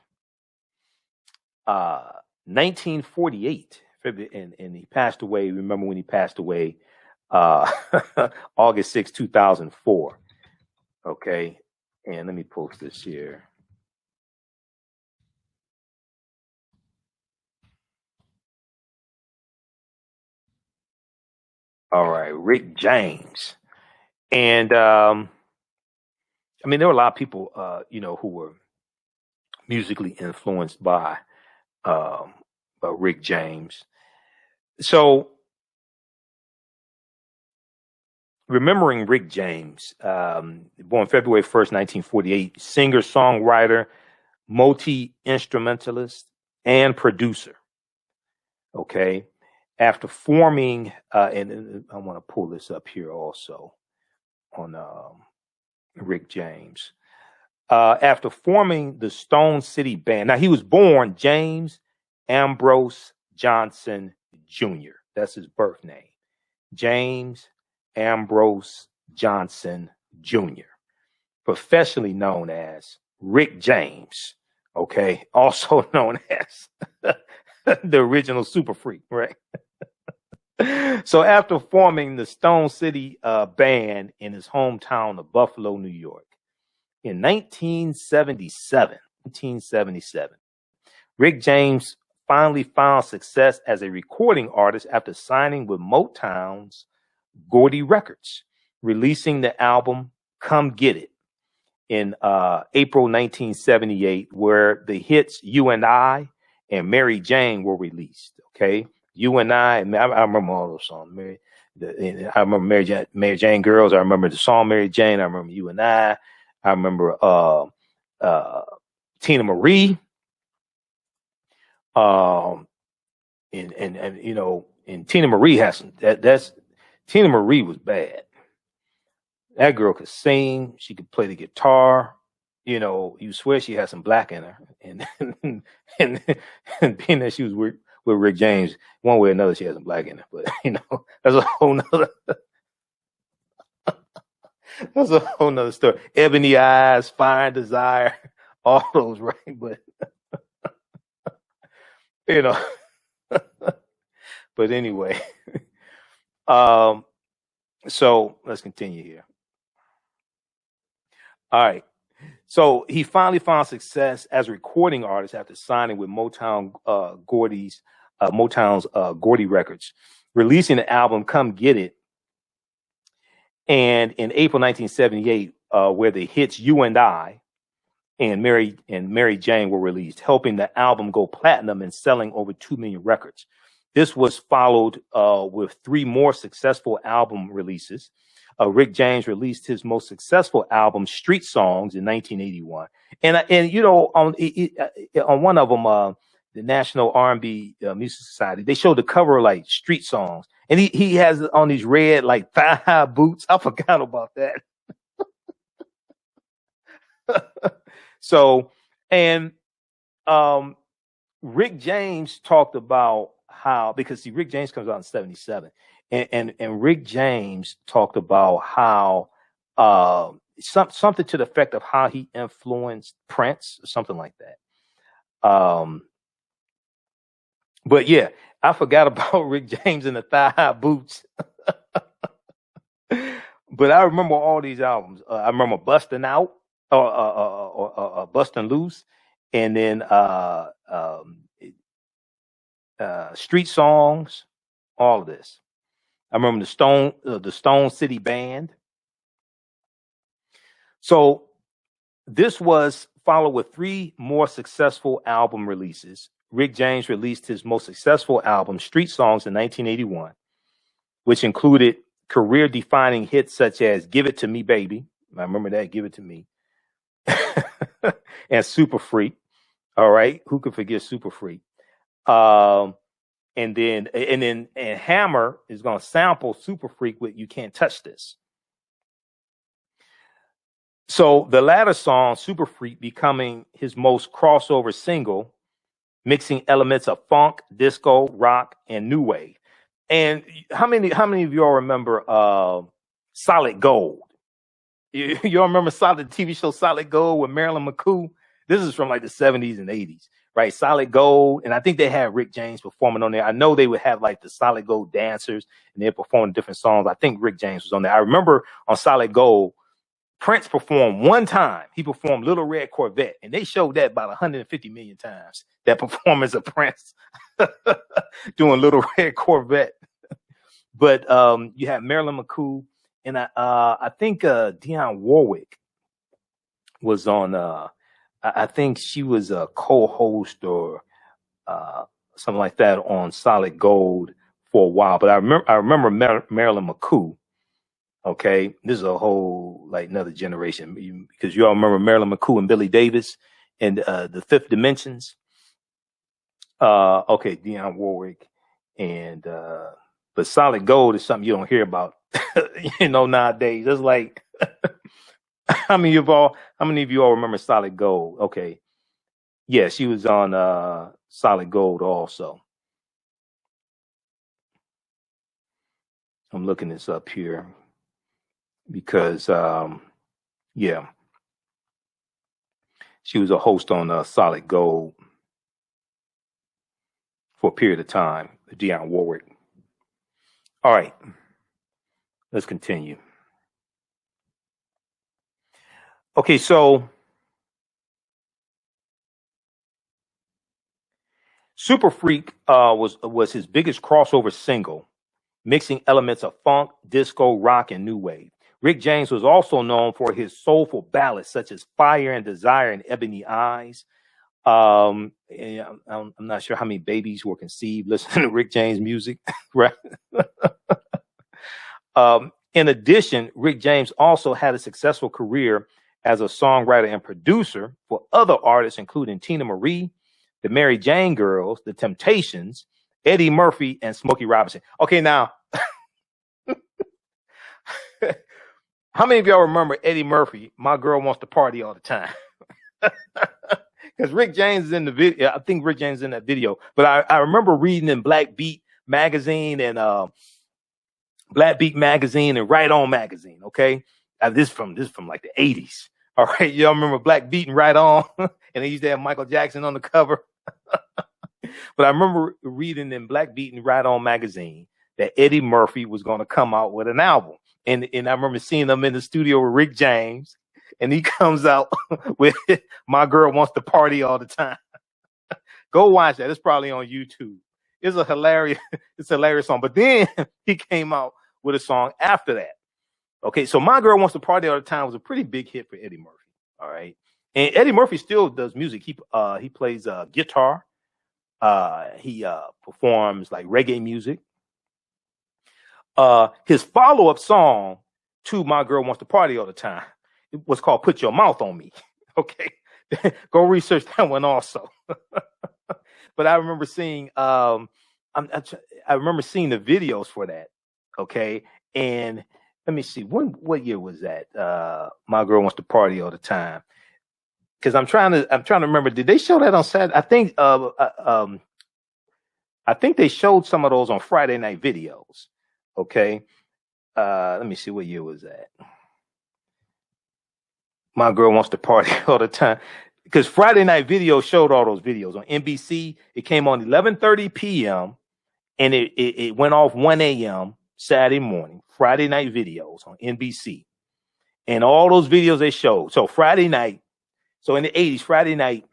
1948, and he passed away. Remember when he passed away? August 6, 2004. Okay, and let me post this here. All right, Rick James. And I mean, there were a lot of people, who were musically influenced by Rick James. So, remembering Rick James, born February 1st, 1948, singer, songwriter, multi-instrumentalist, and producer. Okay. After forming, and I want to pull this up here also on Rick James. After forming the Stone City Band. Now, he was born James Ambrose Johnson Jr. That's his birth name. James Ambrose Johnson Jr., professionally known as Rick James, okay? Also known as the original Super Freak, right? So after forming the Stone City Band in his hometown of Buffalo, New York, in 1977, Rick James finally found success as a recording artist after signing with Motown's Gordy Records, releasing the album Come Get It in April 1978, where the hits You and I and Mary Jane were released. Okay, You and I remember all those songs. I remember Mary Jane Girls. I remember the song Mary Jane. I remember You and I remember Tina Marie. And Tina Marie has some, Tina Marie was bad. That girl could sing. She could play the guitar. You swear she had some black in her. And being that she was with Rick James, one way or another, she had some black in her. But that's a whole nother story. Ebony Eyes, Fire and Desire, all those, right? But but anyway. So let's continue here. All right. So he finally found success as a recording artist after signing with Motown's Gordy Records, releasing the album Come Get It. And in April 1978, where the hits You and I and Mary Jane were released, helping the album go platinum and selling over 2 million records. This was followed with 3 more successful album releases. Rick James released his most successful album, Street Songs, in 1981. And on one of them, the National R&B Music Society, they showed the cover like Street Songs, and he has on these red like thigh-high boots. I forgot about that. So, and Rick James talked about how, because Rick James comes out in 1977, and Rick James talked about how something to the effect of how he influenced Prince, or something like that. But yeah, I forgot about Rick James and the thigh-high boots. But I remember all these albums. I remember Bustin' Out, or Bustin' Loose, and then Street Songs, all of this. I remember the Stone City Band. So this was followed with 3 more successful album releases. Rick James released his most successful album, Street Songs, in 1981, which included career-defining hits such as Give It to Me, Baby. I remember that, Give It to Me. And Super Freak. All right. Who could forget Super Freak? And Hammer is going to sample Super Freak with You Can't Touch This. So the latter song, Super Freak, becoming his most crossover single, mixing elements of funk, disco, rock, and new wave. And how many of y'all remember Solid Gold? You remember the TV show Solid Gold with Marilyn McCoo? This is from like the 70s and 80s, right? Solid Gold. And I think they had Rick James performing on there. I know they would have like the Solid Gold dancers and they're performing different songs. I think Rick James was on there. I remember on Solid Gold, Prince performed one time. He performed Little Red Corvette, and they showed that about 150 million times, that performance of Prince doing Little Red Corvette. But you have Marilyn McCoo, and I think Dionne Warwick was on, I think she was a co-host or something like that on Solid Gold for a while. But I remember Marilyn McCoo. Okay, this is a whole like another generation because you all remember Marilyn McCoo and Billy Davis and the Fifth Dimensions. Okay, Dionne Warwick and but Solid Gold is something you don't hear about, nowadays. It's like how many of you all remember Solid Gold? Okay, yeah, she was on Solid Gold also. I'm looking this up here. Because, yeah, she was a host on Solid Gold for a period of time, Dionne Warwick. All right, let's continue. Okay, so Super Freak was his biggest crossover single, mixing elements of funk, disco, rock, and new wave. Rick James was also known for his soulful ballads such as Fire and Desire and Ebony Eyes. I'm not sure how many babies were conceived listening to Rick James music, right? In addition, Rick James also had a successful career as a songwriter and producer for other artists, including Tina Marie, the Mary Jane Girls, the Temptations, Eddie Murphy, and Smokey Robinson. Okay, now, how many of y'all remember Eddie Murphy, My Girl Wants to Party All the Time? Because Rick James is in the video. I think Rick James is in that video. But I remember reading in Black Beat magazine and Black Beat magazine and Right On magazine. Okay, this from like the 80s. All right, y'all remember Black Beat and Right On, and they used to have Michael Jackson on the cover. But I remember reading in Black Beat and Right On magazine that Eddie Murphy was going to come out with an album. And I remember seeing them in the studio with Rick James, and he comes out with My Girl Wants to Party All the Time. Go watch that. It's probably on YouTube. It's a hilarious song. But then he came out with a song after that. Okay, so My Girl Wants to Party All the Time was a pretty big hit for Eddie Murphy. All right. And Eddie Murphy still does music. He plays guitar. He performs like reggae music. His follow-up song to My Girl Wants to Party All the Time, it was called Put Your Mouth on Me. Okay. Go research that one also. But I remember seeing I remember seeing the videos for that. Okay. And let me see, what year was that? My Girl Wants to Party All the Time. Because I'm trying to remember, did they show that on Saturday? I think they showed some of those on Friday night videos. Okay. Let me see, what year was that? My Girl Wants to Party All the Time. Because Friday night video showed all those videos on NBC. It came on 11:30 p.m. and it went off 1 a.m. Saturday morning. Friday night videos on NBC. And all those videos they showed. So Friday night, so in the 80s, Friday night,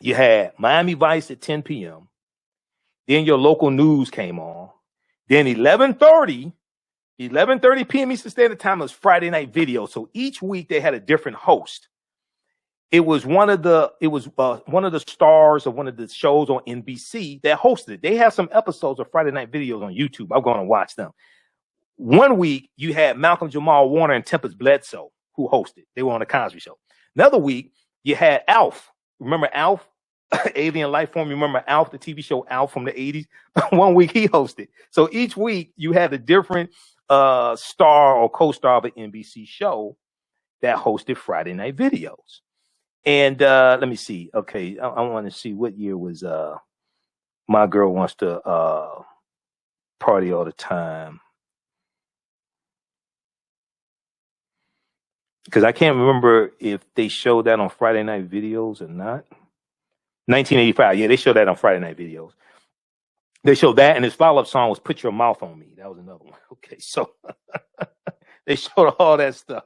you had Miami Vice at 10 p.m. Then your local news came on. Then 11:30 p.m. Eastern Standard Time was Friday night video. So each week they had a different host. It was one of the stars of one of the shows on NBC that hosted it. They have some episodes of Friday night videos on YouTube. I'm going to watch them. One week you had Malcolm Jamal Warner and Tempest Bledsoe who hosted. They were on the Cosby Show. Another week you had Alf. Remember Alf? Alien Life Form. You remember Alf, the TV show Alf from the 80s? One week he hosted. So each week you had a different star or co-star of an NBC show that hosted Friday night videos. And let me see. Okay, I want to see what year was My Girl Wants to Party All the Time. because I can't remember if they showed that on Friday Night Videos or not. 1985. Yeah, they showed that on Friday Night Videos. They showed that, and his follow-up song was "Put Your Mouth on Me." That was another one. Okay, so they showed all that stuff.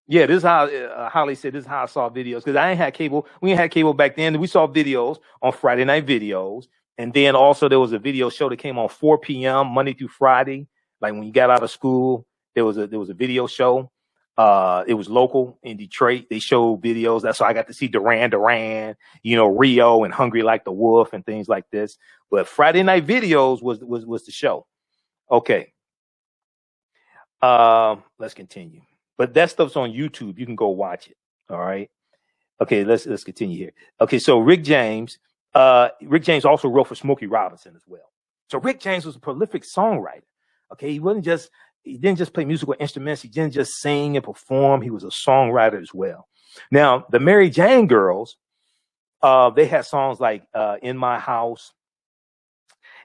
Yeah, this is how Holly said. This is how I saw videos, because I ain't had cable. We ain't had cable back then. We saw videos on Friday Night Videos, and then also there was a video show that came on 4 p.m. Monday through Friday. Like when you got out of school, there was a video show. It was local in Detroit. They showed videos. That's how I got to see Duran Duran, Rio and Hungry Like the Wolf and things like this. But Friday Night Videos was the show. Okay. Let's continue. But that stuff's on YouTube. You can go watch it. All right. Okay, let's continue here. Okay, so Rick James also wrote for Smokey Robinson as well. So Rick James was a prolific songwriter. Okay, he didn't just play musical instruments. He didn't just sing and perform. He was a songwriter as well. Now, the Mary Jane Girls, they had songs like "In My House,"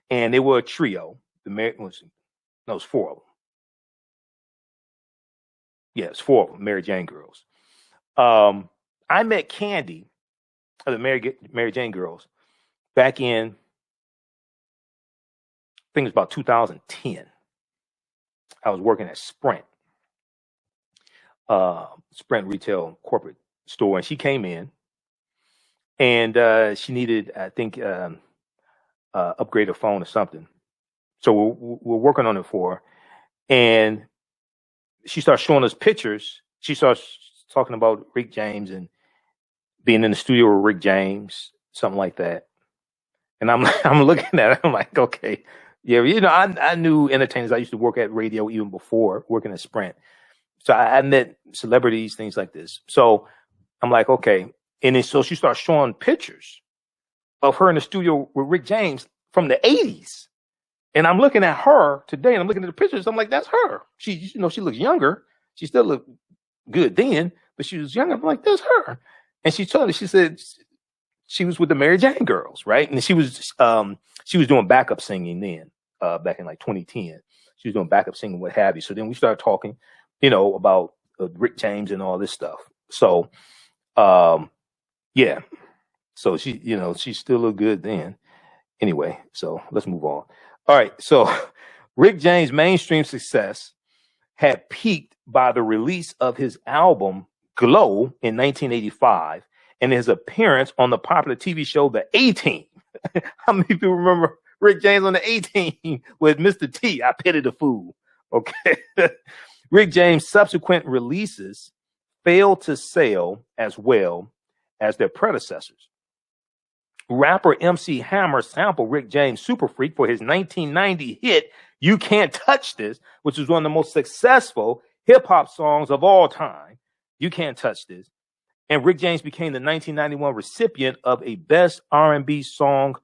and they were a trio. It was 4 of them. Yeah, it's 4 of them, Mary Jane Girls. I met Candy of the Mary Jane Girls back in, I think it was about 2010. I was working at Sprint retail corporate store, and she came in, and she needed, I think, upgrade her phone or something. So we're working on it for her, and she starts showing us pictures. She starts talking about Rick James and being in the studio with Rick James, something like that. And I'm looking at it. I'm like, okay, yeah, I knew entertainers. I used to work at radio even before working at Sprint. So I met celebrities, things like this. So I'm like, okay. And then so she starts showing pictures of her in the studio with Rick James from the 80s. And I'm looking at her today, and I'm looking at the pictures. I'm like, that's her. She looks younger. She still looked good then, but she was younger. I'm like, that's her. And she told me, she said she was with the Mary Jane Girls, right? And she was doing backup singing then, back in like 2010. She was doing backup singing, what have you. So then we started talking, about Rick James and all this stuff. So, yeah. So she still looked good then. Anyway, so let's move on. All right, so Rick James' mainstream success had peaked by the release of his album Glow in 1985 and his appearance on the popular TV show The A-Team. How many people remember Rick James on The A-Team with Mr. T? I Pity the Fool. Okay. Rick James' subsequent releases failed to sell as well as their predecessors. Rapper MC Hammer sampled Rick James' Super Freak for his 1990 hit, You Can't Touch This, which was one of the most successful hip-hop songs of all time. You Can't Touch This. And Rick James became the 1991 recipient of a Best R&B Song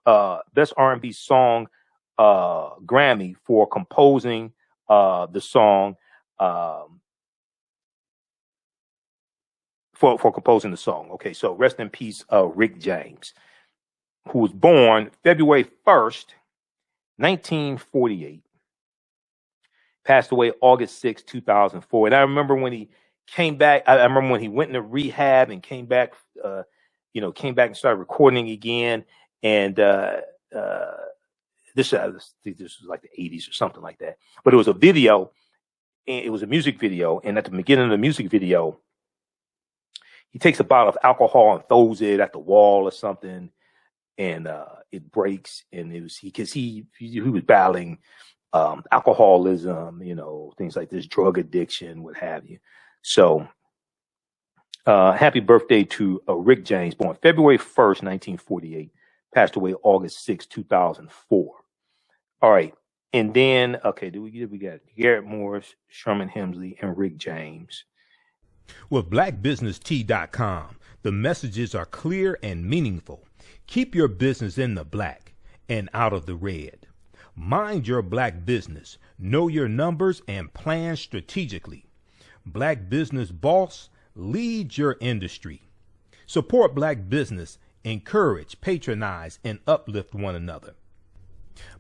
Grammy for composing the song. For composing the song. Okay, so rest in peace, Rick James, who was born February 1st, 1948. Passed away August 6, 2004. And I remember when he came back, I remember when he went into rehab and came back and started recording again. And this was like the 80s or something like that. But it was a video, it was a music video. And at the beginning of the music video, he takes a bottle of alcohol and throws it at the wall or something, and it breaks. And it was because he was battling alcoholism, things like this, drug addiction, what have you. So, happy birthday to Rick James, born February 1st, 1948, passed away August 6, 2004. All right, and then we got Garrett Morris, Sherman Hemsley, and Rick James. With blackbusinesstee.com, the messages are clear and meaningful. Keep your business in the black and out of the red. Mind your black business, know your numbers, and plan strategically. Black Business Boss, lead your industry. Support black business, encourage, patronize, and uplift one another.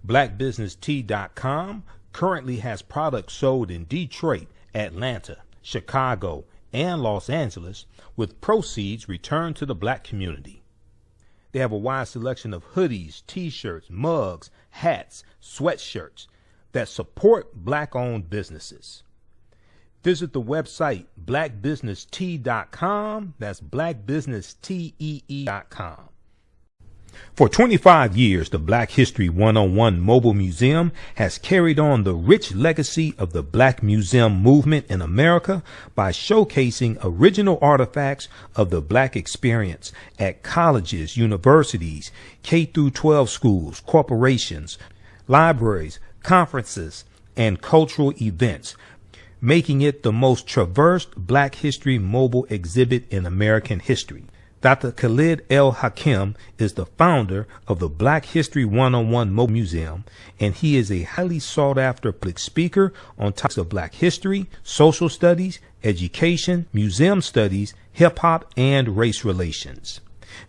blackbusinesstee.com, currently has products sold in Detroit, Atlanta, Chicago, and Los Angeles, with proceeds returned to the black community. They have a wide selection of hoodies, t-shirts, mugs, hats, sweatshirts that support black-owned businesses. Visit the website blackbusinesstee.com. That's blackbusinesstee.com. For 25 years, the Black History 101 Mobile Museum has carried on the rich legacy of the Black Museum movement in America by showcasing original artifacts of the Black experience at colleges, universities, K-12 schools, corporations, libraries, conferences, and cultural events, making it the most traversed Black History mobile exhibit in American history. Dr. Khalid El Hakim is the founder of the Black History 101 Mobile Museum, and he is a highly sought-after public speaker on topics of Black history, social studies, education, museum studies, hip-hop, and race relations.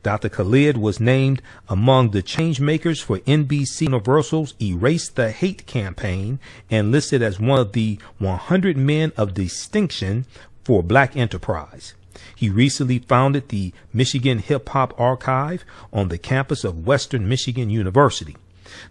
Dr. Khalid was named among the change makers for NBC Universal's Erase the Hate campaign and listed as one of the 100 men of distinction for Black enterprise. He recently founded the Michigan Hip Hop Archive on the campus of Western Michigan University.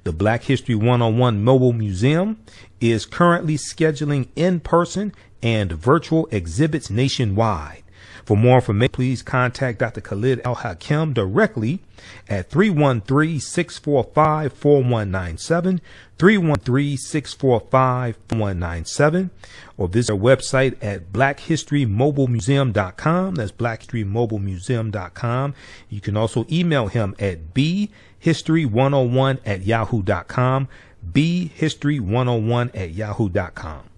The Black History 101 Mobile Museum is currently scheduling in-person and virtual exhibits nationwide. For more information, please contact Dr. Khalid El Hakim directly at 313-645-4197, 313-645-4197, or visit our website at blackhistorymobilemuseum.com. That's blackhistorymobilemuseum.com. You can also email him at bhistory101@yahoo.com, bhistory101@yahoo.com.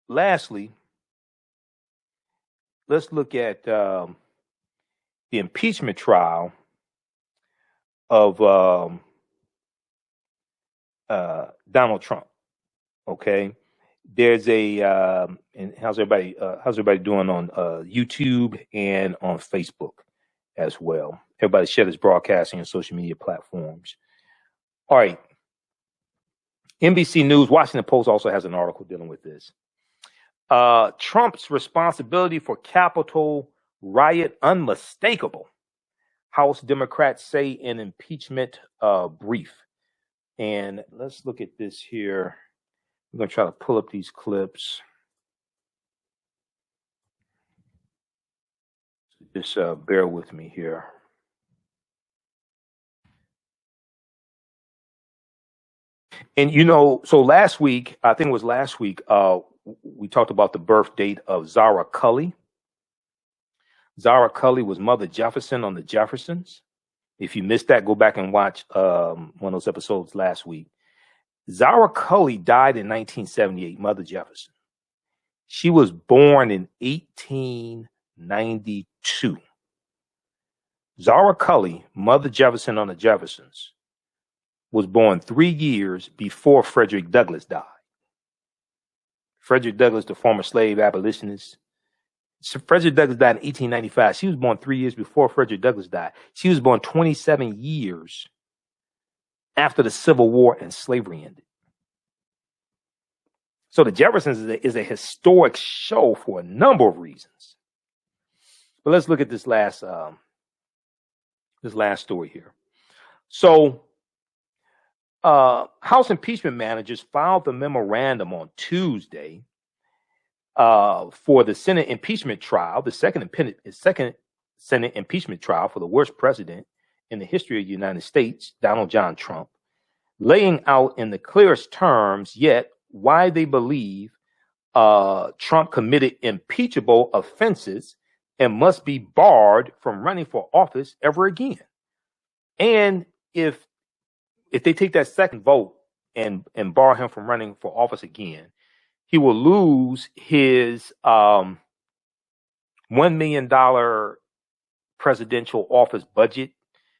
Lastly, let's look at the impeachment trial of Donald Trump. Okay, there's a and how's everybody doing on YouTube and on Facebook as well? Everybody share this broadcasting on social media platforms. All right, NBC News, Washington Post also has an article dealing with this. Trump's responsibility for Capitol Riot unmistakable, House Democrats say in impeachment brief. And let's look at this here. I'm going to try to pull up these clips. Just bear with me here. And, you know, so last week, I think it was last week, we talked about the birth date of Zara Cully. Zara Cully was Mother Jefferson on the Jeffersons. If you missed that, go back and watch one of those episodes last week. Zara Cully died in 1978, Mother Jefferson. She was born in 1892. Zara Cully, Mother Jefferson on the Jeffersons, was born 3 years before Frederick Douglass died. Frederick Douglass, the former slave abolitionist. Frederick Douglass died in 1895. She was born 3 years before Frederick Douglass died. She was born 27 years after the Civil War and slavery ended. So the Jeffersons is a historic show for a number of reasons. But let's look at this last story here. So House impeachment managers filed the memorandum on Tuesday for the Senate impeachment trial, the second Senate impeachment trial for the worst president in the history of the United States, Donald John Trump, laying out in the clearest terms yet why they believe Trump committed impeachable offenses and must be barred from running for office ever again. And if they take that second vote and bar him from running for office again, he will lose his $1 million presidential office budget.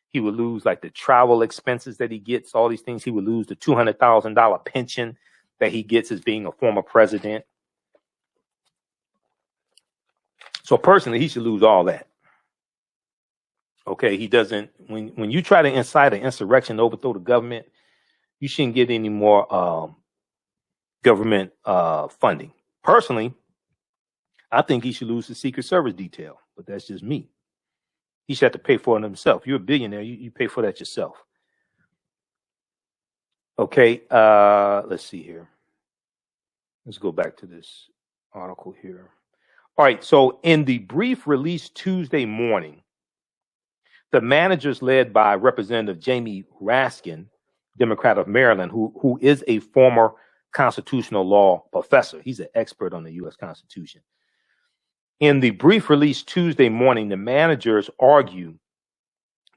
He would lose like the travel expenses that he gets, all these things. He would lose the $200,000 pension that he gets as being a former president. So personally, he should lose all that. Okay, he doesn't. When you try to incite an insurrection, overthrow the government, you shouldn't get any more government funding. Personally, I think he should lose the Secret Service detail, but that's just me. He should have to pay for it himself. You're a billionaire. You pay for that yourself. Okay, let's see here. Let's go back to this article here. All right, so in the brief released Tuesday morning, the managers led by Representative Jamie Raskin, Democrat of Maryland, who is a former constitutional law professor. He's an expert on the U.S. Constitution. In the brief released Tuesday morning, the managers argue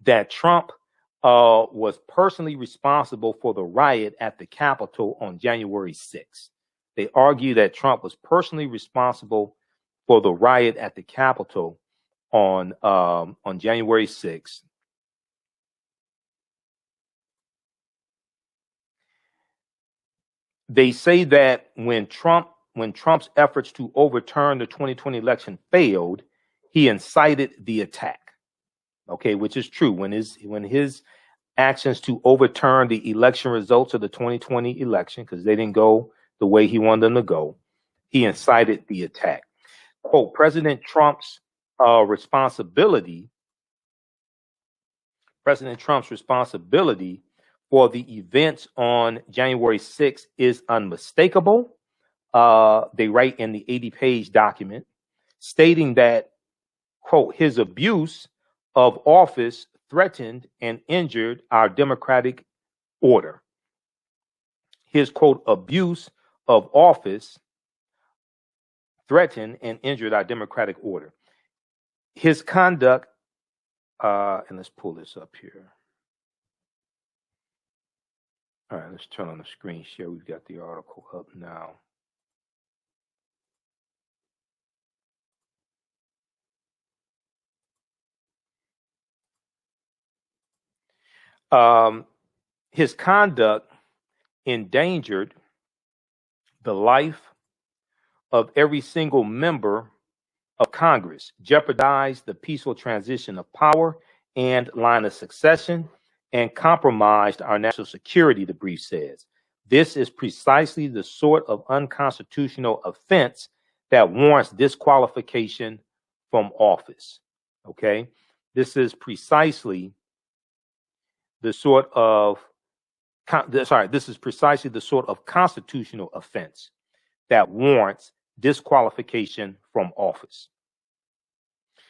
that Trump was personally responsible for the riot at the Capitol on January 6th. They argue that Trump was personally responsible for the riot at the Capitol on January 6th. They say that when Trump's efforts to overturn the 2020 election failed, he incited the attack. Okay, which is true. When his actions to overturn the election results of the 2020 election, because they didn't go the way he wanted them to go, he incited the attack. Quote, President Trump's responsibility for the events on January 6th is unmistakable. They write in the 80-page document, stating that, quote, his abuse of office threatened and injured our democratic order. His, quote, abuse of office threatened and injured our democratic order. His conduct, and let's pull this up here. All right, let's turn on the screen share. We've got the article up now. His conduct endangered the life of every single member of Congress, jeopardized the peaceful transition of power and line of succession, and compromised our national security, the brief says. This is precisely the sort of unconstitutional offense that warrants disqualification from office. Okay? This is precisely the sort of constitutional offense that warrants disqualification from office.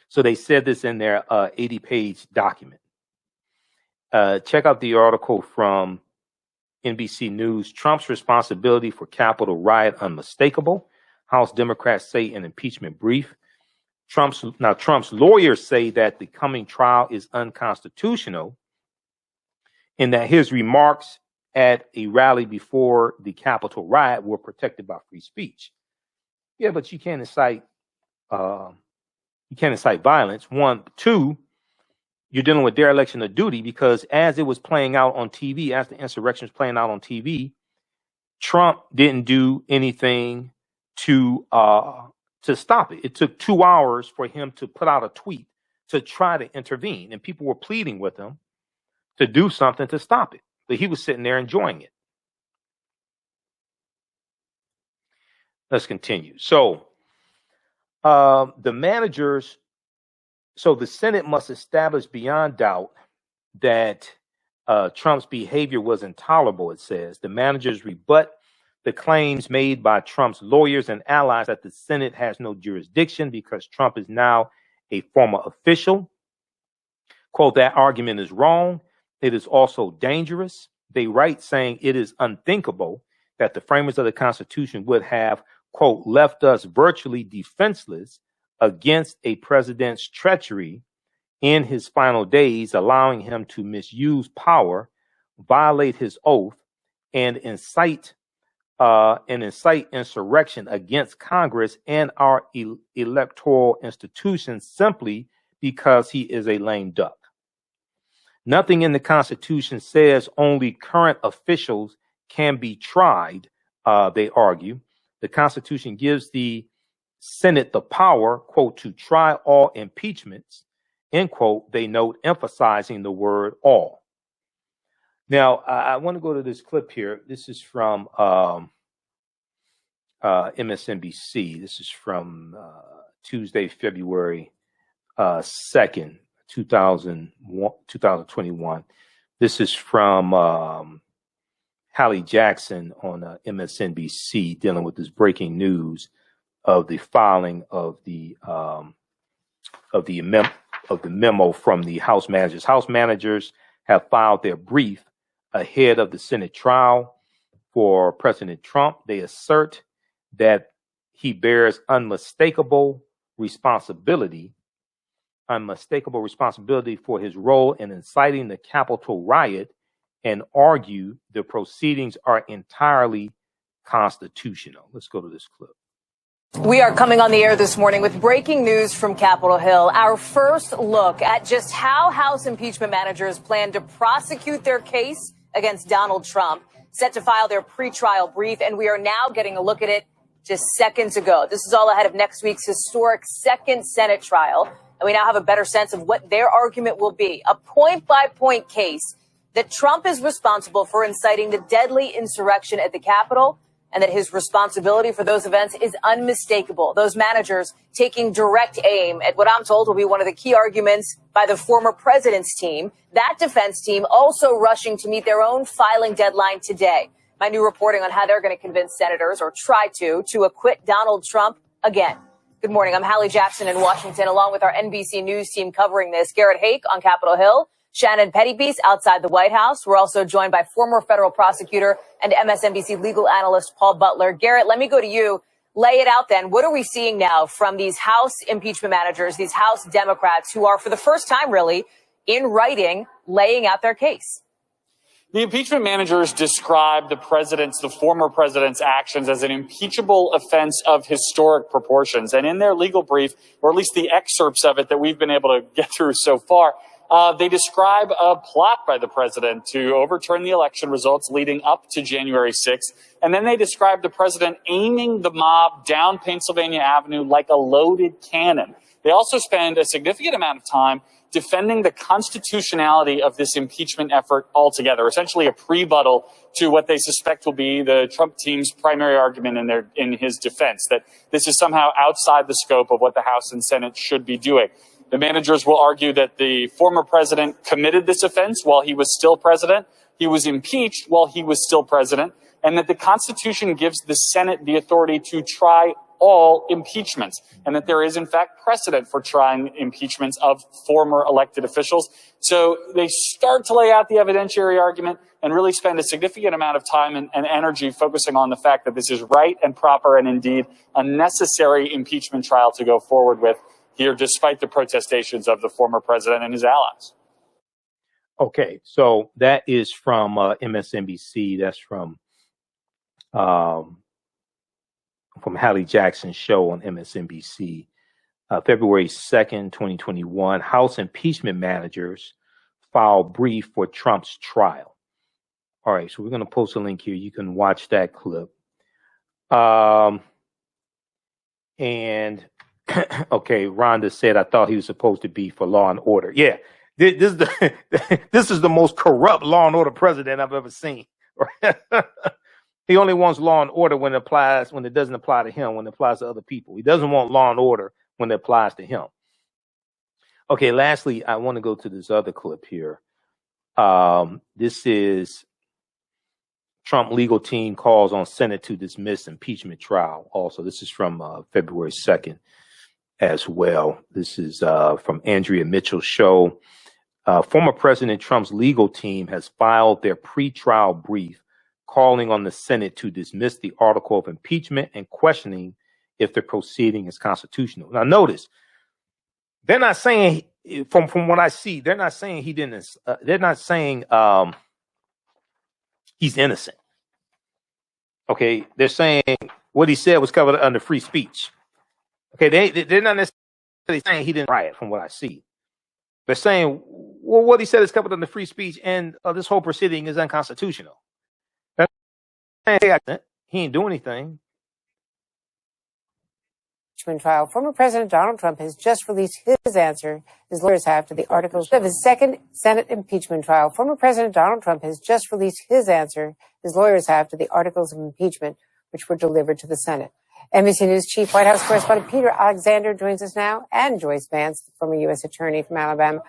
So they said this in their 80-page document. Check out the article from NBC News. Trump's responsibility for Capitol Riot unmistakable. House Democrats say in impeachment brief. Trump's lawyers say that the coming trial is unconstitutional, and that his remarks at a rally before the Capitol riot were protected by free speech. Yeah, but you can't incite violence. One, two, you're dealing with dereliction of duty, because as it was playing out on TV, as the insurrection was playing out on TV, Trump didn't do anything to stop it. It took 2 hours for him to put out a tweet to try to intervene, and people were pleading with him to do something to stop it, but he was sitting there enjoying it. Let's continue. So the managers, so the Senate must establish beyond doubt that Trump's behavior was intolerable, it says. The managers rebut the claims made by Trump's lawyers and allies that the Senate has no jurisdiction because Trump is now a former official. Quote, that argument is wrong. It is also dangerous. They write saying it is unthinkable that the framers of the Constitution would have, quote, left us virtually defenseless against a president's treachery in his final days, allowing him to misuse power, violate his oath, and incite insurrection against Congress and our electoral institutions simply because he is a lame duck. Nothing in the Constitution says only current officials can be tried, they argue. The Constitution gives the Senate the power, quote, to try all impeachments, end quote, they note, emphasizing the word all. Now, I want to go to this clip here. This is from MSNBC. This is from Tuesday, February 2nd, 2021. This is from Hallie Jackson on MSNBC, dealing with this breaking news of the filing of the memo from the House managers. House managers have filed their brief ahead of the Senate trial for President Trump. They assert that he bears unmistakable responsibility for his role in inciting the Capitol Riot, and argue the proceedings are entirely constitutional. Let's go to this clip. We are coming on the air this morning with breaking news from Capitol Hill. Our first look at just how House impeachment managers plan to prosecute their case against Donald Trump, set to file their pretrial brief, and we are now getting a look at it just seconds ago. This is all ahead of next week's historic second Senate trial, and we now have a better sense of what their argument will be. A point-by-point case that Trump is responsible for inciting the deadly insurrection at the Capitol, and that his responsibility for those events is unmistakable. Those managers taking direct aim at what I'm told will be one of the key arguments by the former president's team. That defense team also rushing to meet their own filing deadline today. My new reporting on how they're going to convince senators, or try to acquit Donald Trump again. Good morning. I'm Hallie Jackson in Washington, along with our NBC News team covering this. Garrett Hake on Capitol Hill, Shannon Pettypiece outside the White House. We're also joined by former federal prosecutor and MSNBC legal analyst Paul Butler. Garrett, let me go to you. Lay it out then. What are we seeing now from these House impeachment managers, these House Democrats who are, for the first time really, in writing, laying out their case? The impeachment managers describe the former president's actions as an impeachable offense of historic proportions. And in their legal brief, or at least the excerpts of it that we've been able to get through so far, they describe a plot by the president to overturn the election results leading up to January 6th. And then they describe the president aiming the mob down Pennsylvania Avenue like a loaded cannon. They also spend a significant amount of time defending the constitutionality of this impeachment effort altogether, essentially a prebuttal to what they suspect will be the Trump team's primary argument in his defense, that this is somehow outside the scope of what the House and Senate should be doing. The managers will argue that the former president committed this offense while he was still president, he was impeached while he was still president, and that the Constitution gives the Senate the authority to try all impeachments, and that there is, in fact, precedent for trying impeachments of former elected officials. So they start to lay out the evidentiary argument and really spend a significant amount of time and energy focusing on the fact that this is right and proper and indeed a necessary impeachment trial to go forward with here, despite the protestations of the former president and his allies. Okay, so that is from MSNBC. That's from Hallie Jackson's show on MSNBC. February 2nd, 2021, House impeachment managers file brief for Trump's trial. All right, so we're going to post a link here. You can watch that clip. And okay, Rhonda said, I thought he was supposed to be for law and order. Yeah, this is the most corrupt law and order president I've ever seen. He only wants law and order when it doesn't apply to him, when it applies to other people. He doesn't want law and order when it applies to him. Okay, lastly, I want to go to this other clip here. This is Trump legal team calls on Senate to dismiss impeachment trial. Also, this is from February 2nd as well. This is from Andrea Mitchell's show. Former President Trump's legal team has filed their pretrial brief calling on the Senate to dismiss the article of impeachment and questioning if the proceeding is constitutional. Now, notice, they're not saying, from what I see, they're not saying he didn't, they're not saying he's innocent. Okay, they're saying what he said was covered under free speech. Okay, they're not necessarily saying he didn't riot, from what I see. They're saying, well, what he said is covered under free speech, and this whole proceeding is unconstitutional. He ain't doing anything. Impeachment trial. Former President Donald Trump has just released his answer. His lawyers have to the articles of his second Senate impeachment trial. Former President Donald Trump has just released his answer. His lawyers have to the articles of impeachment which were delivered to the Senate. NBC News Chief White House correspondent Peter Alexander joins us now, and Joyce Vance, the former U.S. Attorney from Alabama.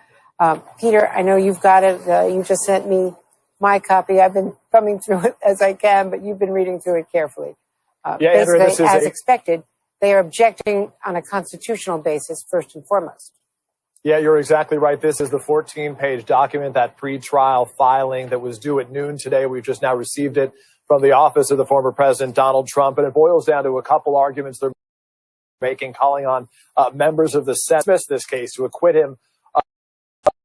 Peter, I know you've got it. You just sent me my copy. I've been thumbing through it as I can, but you've been reading through it carefully. Andrew, this is as expected, they are objecting on a constitutional basis, first and foremost. Yeah, you're exactly right. This is the 14-page document, that pretrial filing that was due at noon today. We've just now received it from the office of the former president, Donald Trump. And it boils down to a couple arguments they're making, calling on members of the Senate to dismiss this case, to acquit him of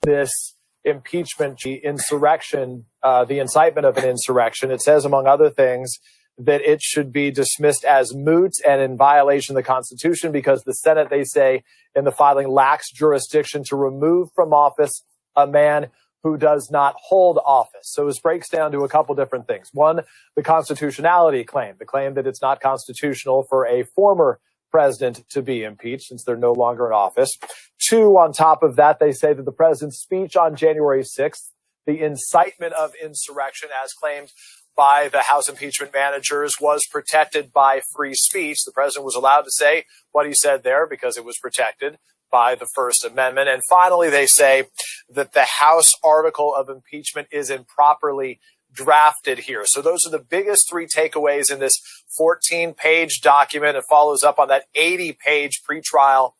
this impeachment, insurrection, the incitement of an insurrection. It says, among other things, that it should be dismissed as moot and in violation of the Constitution because the Senate, they say in the filing, lacks jurisdiction to remove from office a man who does not hold office. So this breaks down to a couple different things. One, the constitutionality claim, the claim that it's not constitutional for a former president to be impeached since they're no longer in office. Two, on top of that, they say that the president's speech on January 6th, the incitement of insurrection as claimed by the House impeachment managers, was protected by free speech. The president was allowed to say what he said there because it was protected by the First Amendment. And finally, they say that the House article of impeachment is improperly drafted here. So those are the biggest three takeaways in this 14-page document. It follows up on that 80-page pretrial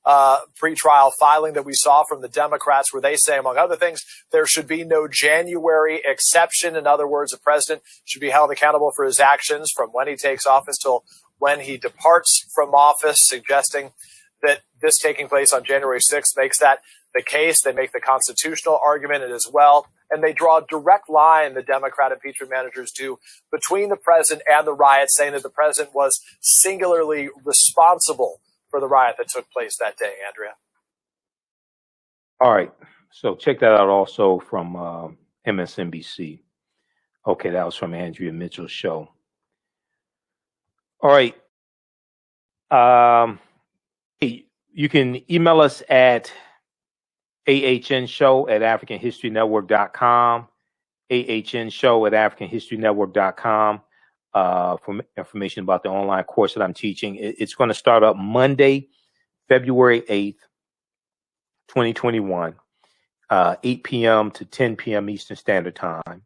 filing that we saw from the Democrats, where they say, among other things, there should be no January exception. In other words, the president should be held accountable for his actions from when he takes office till when he departs from office, suggesting that this taking place on January 6th makes that the case. They make the constitutional argument as well. And they draw a direct line, the Democrat impeachment managers do, between the president and the riot, saying that the president was singularly responsible for the riot that took place that day, Andrea. All right. So check that out also from MSNBC. Okay, that was from Andrea Mitchell's show. All right. You can email us at TheAHNShow@AfricanHistoryNetwork.com, AHNShow@AfricanHistoryNetwork.com for information about the online course that I'm teaching. It's going to start up Monday, February 8th, 2021, 8 p.m. to 10 p.m. Eastern Standard Time.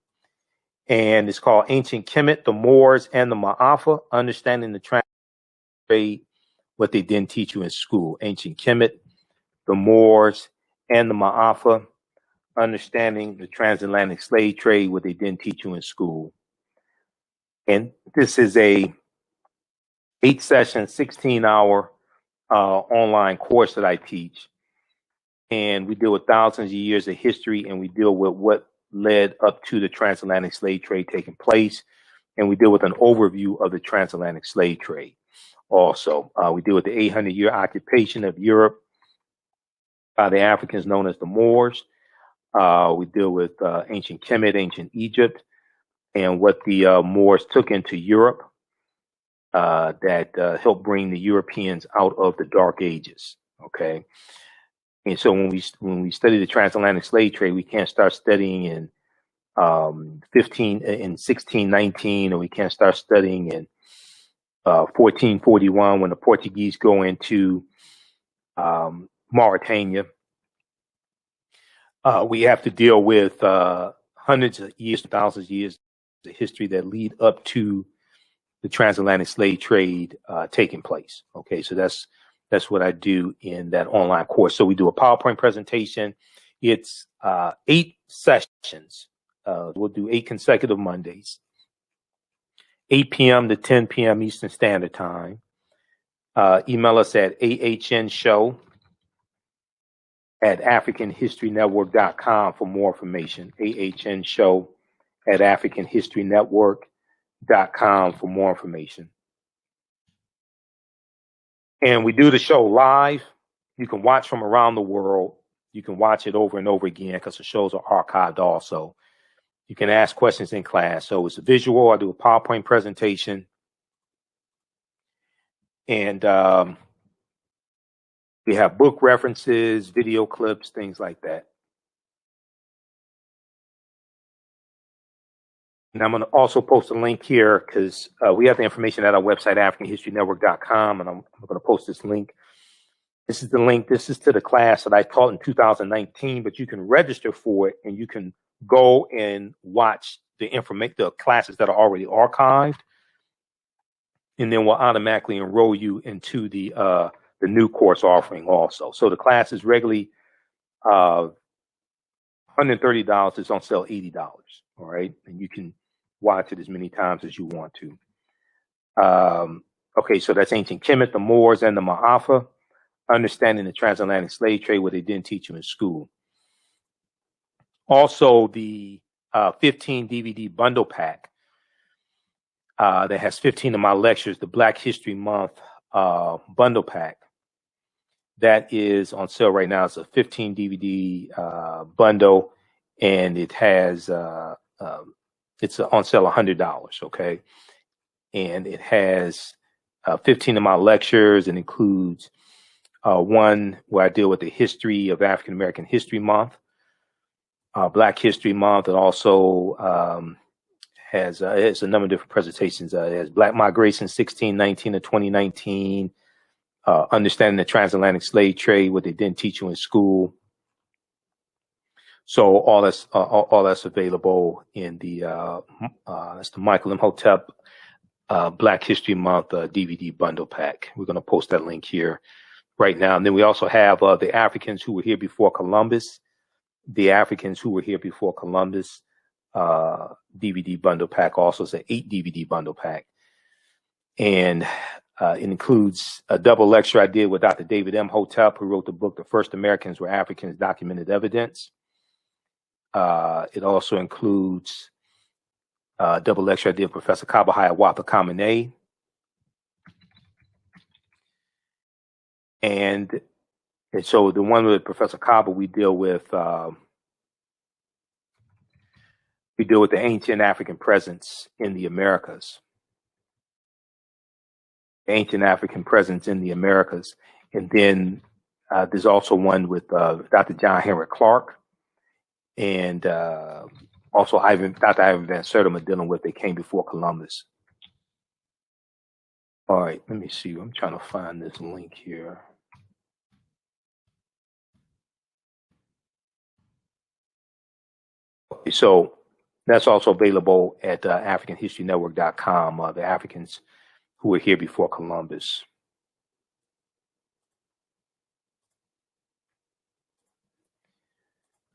And it's called Ancient Kemet, the Moors, and the Ma'afa, Understanding the Trade, what they didn't teach you in school. Ancient Kemet, the Moors, and the Ma'afa, Understanding the Transatlantic Slave Trade, what they didn't teach you in school. And this is a 8-session, 16-hour online course that I teach. And we deal with thousands of years of history, and we deal with what led up to the transatlantic slave trade taking place. And we deal with an overview of the transatlantic slave trade. Also, we deal with the 800-year occupation of Europe by the Africans known as the Moors. We deal with ancient Kemet, ancient Egypt, and what the Moors took into Europe that helped bring the Europeans out of the Dark Ages. Okay, and so when we study the transatlantic slave trade, we can't start studying in 1619, or we can't start studying in 1441 when the Portuguese go into Mauritania. We have to deal with hundreds of years, thousands of years of history that lead up to the transatlantic slave trade taking place. Okay, so that's what I do in that online course. So we do a PowerPoint presentation. It's 8 sessions. We'll do 8 consecutive Mondays, 8 p.m. to 10 p.m. Eastern Standard Time. Email us at AHNShow@AfricanHistoryNetwork.com for more information. AHNShow@AfricanHistoryNetwork.com for more information. And we do the show live. You can watch from around the world. You can watch it over and over again because the shows are archived also. You can ask questions in class. So it's a visual. I do a PowerPoint presentation. And we have book references, video clips, things like that. And I'm going to also post a link here because we have the information at our website, AfricanHistoryNetwork.com, and I'm going to post this link. This is the link. This is to the class that I taught in 2019, but you can register for it and you can go and watch the classes that are already archived, and then we'll automatically enroll you into the new course offering also. So the class is regularly $130. It's on sale $80. All right, and you can watch it as many times as you want to. Okay, so that's ancient Kemet, the Moors, and the Ma'afa. Understanding the transatlantic slave trade, what they didn't teach you in school. Also, the 15 DVD bundle pack that has 15 of my lectures, the Black History Month bundle pack. That is on sale right now. It's a 15 DVD bundle, and it has it's on sale $100. Okay, and it has 15 of my lectures. It includes one where I deal with the history of African American History Month, Black History Month, and also has a number of different presentations. It has Black Migration 1619 to 2019, Understanding the Transatlantic Slave Trade, what they didn't teach you in school. So all that's available in the that's the Michael Imhotep Black History Month DVD bundle pack. We're going to post that link here right now. And then we also have the Africans Who Were Here Before Columbus, the Africans Who Were Here Before Columbus DVD bundle pack. Also, it's an 8 DVD bundle pack. And it includes a double lecture I did with Dr. David Imhotep, who wrote the book, The First Americans Were Africans, Documented Evidence. It also includes a double lecture I did with Professor Kaba Hiawatha Kamene. And so the one with Professor Kaba, we deal with the ancient African presence in the Americas. Ancient African presence in the Americas. And then there's also one with Dr. John Henry Clark and also Dr. Ivan Van Sertima dealing with They Came Before Columbus. All right, let me see. I'm trying to find this link here. Okay, so that's also available at AfricanHistoryNetwork.com, the Africans Who Were Here Before Columbus.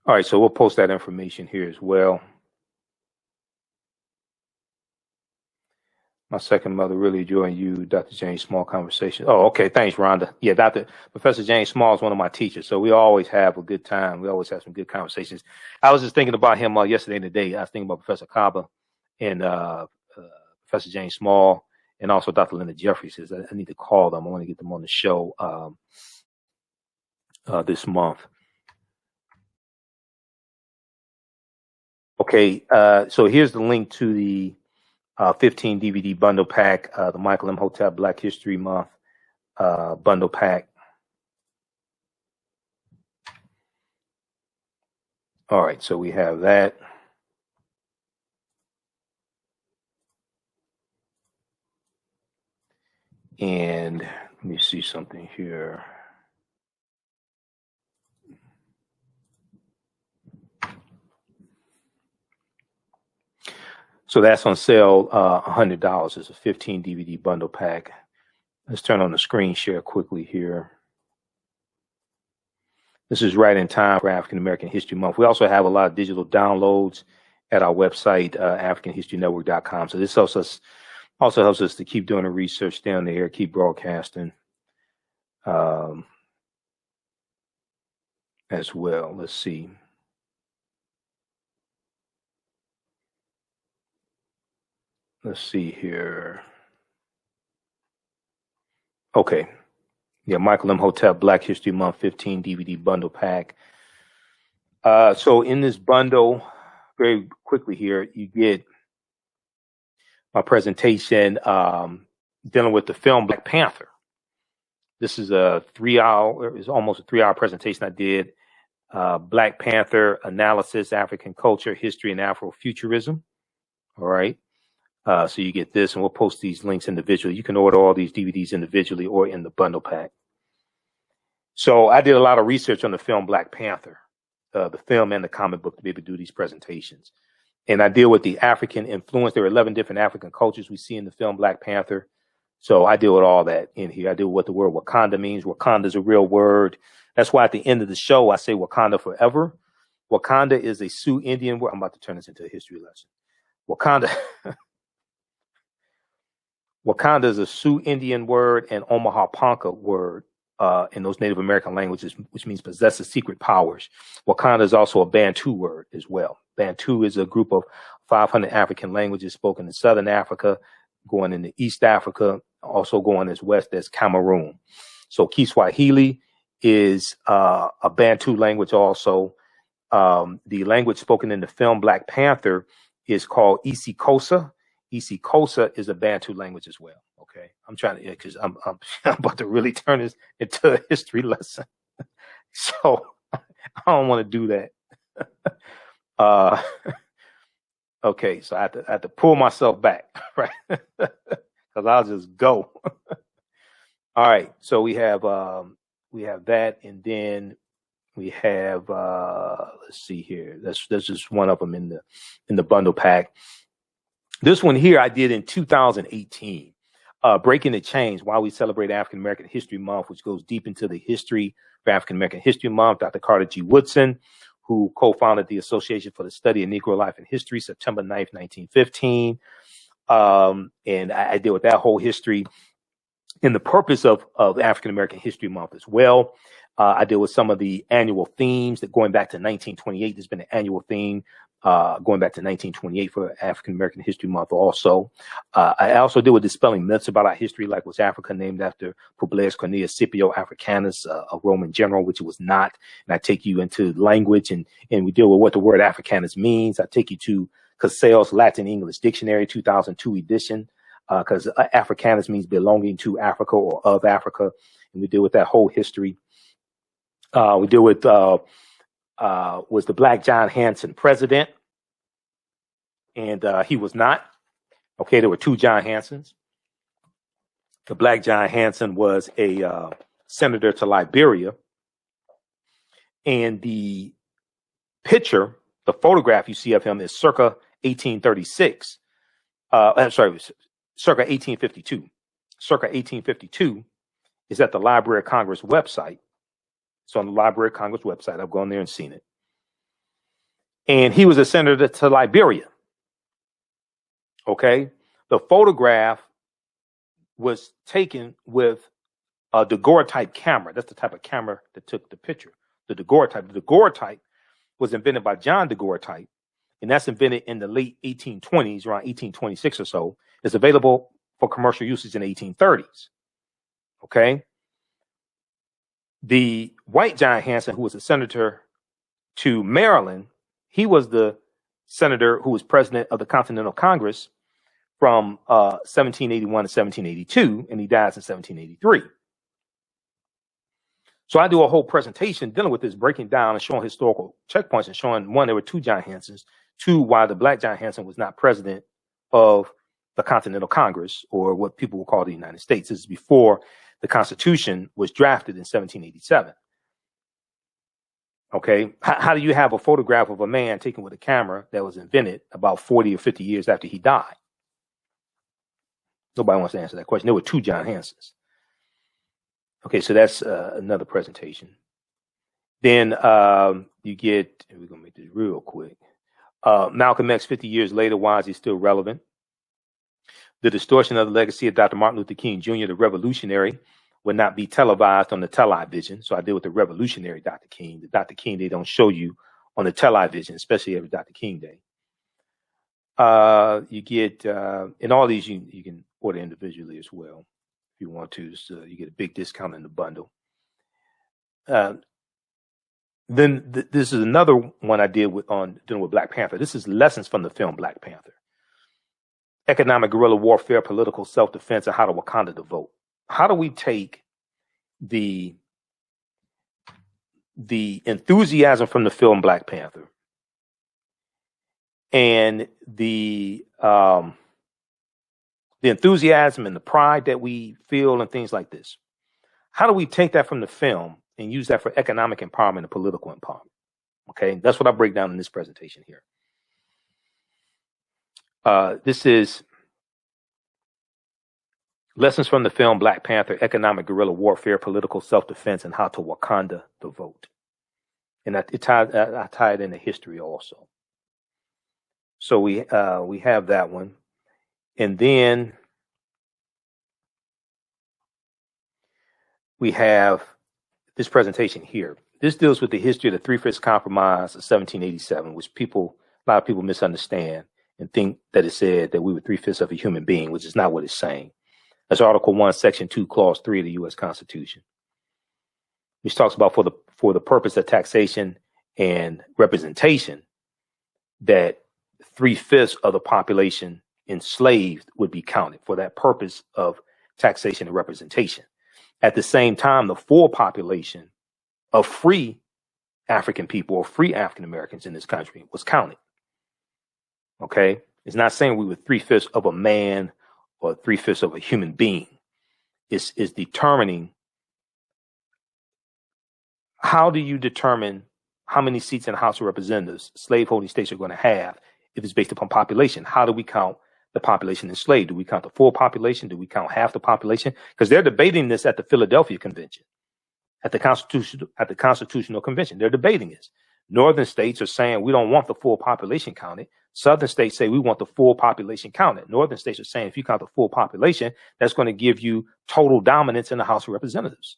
All right, so we'll post that information here as well. My second mother really enjoying you, Dr. James Small conversation. Oh, okay. Thanks, Rhonda. Yeah, Professor James Small is one of my teachers, so we always have a good time. We always have some good conversations. I was just thinking about him yesterday and today. I was thinking about Professor Kaba and Professor James Small and also Dr. Leonard Jeffries. I need to call them. I want to get them on the show this month. Okay, so here's the link to the 15 DVD bundle pack, the Michael Imhotep Black History Month bundle pack. All right, so we have that. And let me see something here. So that's on sale, $100. It's a 15 DVD bundle pack. Let's turn on the screen share quickly here. This is right in time for African American History Month. We also have a lot of digital downloads at our website, AfricanHistoryNetwork.com. So this also helps us to keep doing the research, stay on the air, keep broadcasting as well. Let's see. Let's see here. Okay. Yeah, Michael Imhotep Black History Month 15 DVD bundle pack. So in this bundle, very quickly here, you get my presentation dealing with the film Black Panther. This is almost a 3-hour presentation I did. Black Panther Analysis, African Culture, History, and Afrofuturism. All right. So you get this, and we'll post these links individually. You can order all these DVDs individually or in the bundle pack. So I did a lot of research on the film Black Panther, the film and the comic book, to be able to do these presentations. And I deal with the African influence. There are 11 different African cultures we see in the film Black Panther. So I deal with all that in here. I deal with what the word Wakanda means. Wakanda is a real word. That's why at the end of the show, I say Wakanda forever. Wakanda is a Sioux Indian word. I'm about to turn this into a history lesson. Wakanda is a Sioux Indian word and Omaha Ponca word in those Native American languages, which means possesses secret powers. Wakanda is also a Bantu word as well. Bantu is a group of 500 African languages spoken in Southern Africa, going into East Africa, also going as west as Cameroon. So Kiswahili is a Bantu language also. The language spoken in the film Black Panther is called isiXhosa. isiXhosa is a Bantu language as well. Okay, I'm trying to, because I'm about to really turn this into a history lesson. So I don't want to do that. Okay, so I have to pull myself back, right? Because I'll just go. All right, so we have that, and then we have let's see here. That's just one of them in the bundle pack. This one here I did in 2018. Breaking the Chains, Why We Celebrate African American History Month, which goes deep into the history of African American History Month. Dr. Carter G. Woodson, who co-founded the Association for the Study of Negro Life and History, September 9th, 1915. And I deal with that whole history in the purpose of African American History Month as well. I deal with some of the annual themes that going back to 1928. There's been an annual theme going back to 1928 for African American History Month also. I also deal with dispelling myths about our history, like was Africa named after Publius Cornelius Scipio Africanus, a Roman general, which it was not. And I take you into language and we deal with what the word Africanus means. I take you to Cassell's Latin English Dictionary, 2002 edition, because Africanus means belonging to Africa or of Africa. And we deal with that whole history. We deal with was the Black John Hanson president? And he was not. Okay, there were two John Hansons. The Black John Hanson was a senator to Liberia. And the picture, the photograph you see of him is circa 1836. I'm sorry, circa 1852. Circa 1852 is at the Library of Congress website. It's on the Library of Congress website. I've gone there and seen it. And he was a senator to Liberia. Okay. The photograph was taken with a daguerreotype camera. That's the type of camera that took the picture. The daguerreotype. The daguerreotype was invented by John Daguerreotype, and that's invented in the late 1820s, around 1826 or so. It's available for commercial usage in the 1830s. Okay. The white John Hanson, who was a senator to Maryland, he was the senator who was president of the Continental Congress from 1781 to 1782, and he dies in 1783. So I do a whole presentation dealing with this, breaking down and showing historical checkpoints and showing, one, there were two John Hansons, two, why the Black John Hanson was not president of the Continental Congress, or what people will call the United States. This is before the Constitution was drafted in 1787. Okay, how do you have a photograph of a man taken with a camera that was invented about 40 or 50 years after he died? Nobody wants to answer that question. There were two John Hansons. Okay, so that's another presentation. Then you get, and we're going to make this real quick. Malcolm X, 50 years later, why is he still relevant? The distortion of the legacy of Dr. Martin Luther King Jr., the revolutionary, would not be televised on the television. So I deal with the revolutionary Dr. King. The Dr. King they don't show you on the television, especially every Dr. King Day. You get, in all these, you can order individually as well if you want to. So you get a big discount in the bundle. Then this is another one I did with on dealing with Black Panther. This is lessons from the film Black Panther. Economic guerrilla warfare, political self-defense, and how to Wakanda to vote. How do we take the enthusiasm from the film Black Panther and the enthusiasm and the pride that we feel and things like this. How do we take that from the film and use that for economic empowerment and political empowerment? Okay, that's what I break down in this presentation here. This is lessons from the film Black Panther: Economic Guerrilla Warfare, Political Self-Defense, and How to Wakanda the Vote. And I tie it into history also. So we have that one. And then we have this presentation here. This deals with the history of the Three-Fifths Compromise of 1787, which a lot of people misunderstand and think that it said that we were 3/5 of a human being, which is not what it's saying. That's Article 1, Section 2, Clause 3 of the U.S. Constitution, which talks about for the purpose of taxation and representation, that 3/5 of the population enslaved would be counted for that purpose of taxation and representation. At the same time, the full population of free African people or free African Americans in this country was counted. Okay, it's not saying we were 3/5 of a man or 3/5 of a human being. It's determining, how do you determine how many seats in the House of Representatives slaveholding states are going to have if it's based upon population? How do we count the population enslaved? Do we count the full population? Do we count half the population? Because they're debating this at the Philadelphia Convention, at the Constitutional Convention. They're debating this. Northern states are saying we don't want the full population counted. Southern states say we want the full population counted. Northern states are saying if you count the full population, that's going to give you total dominance in the House of Representatives.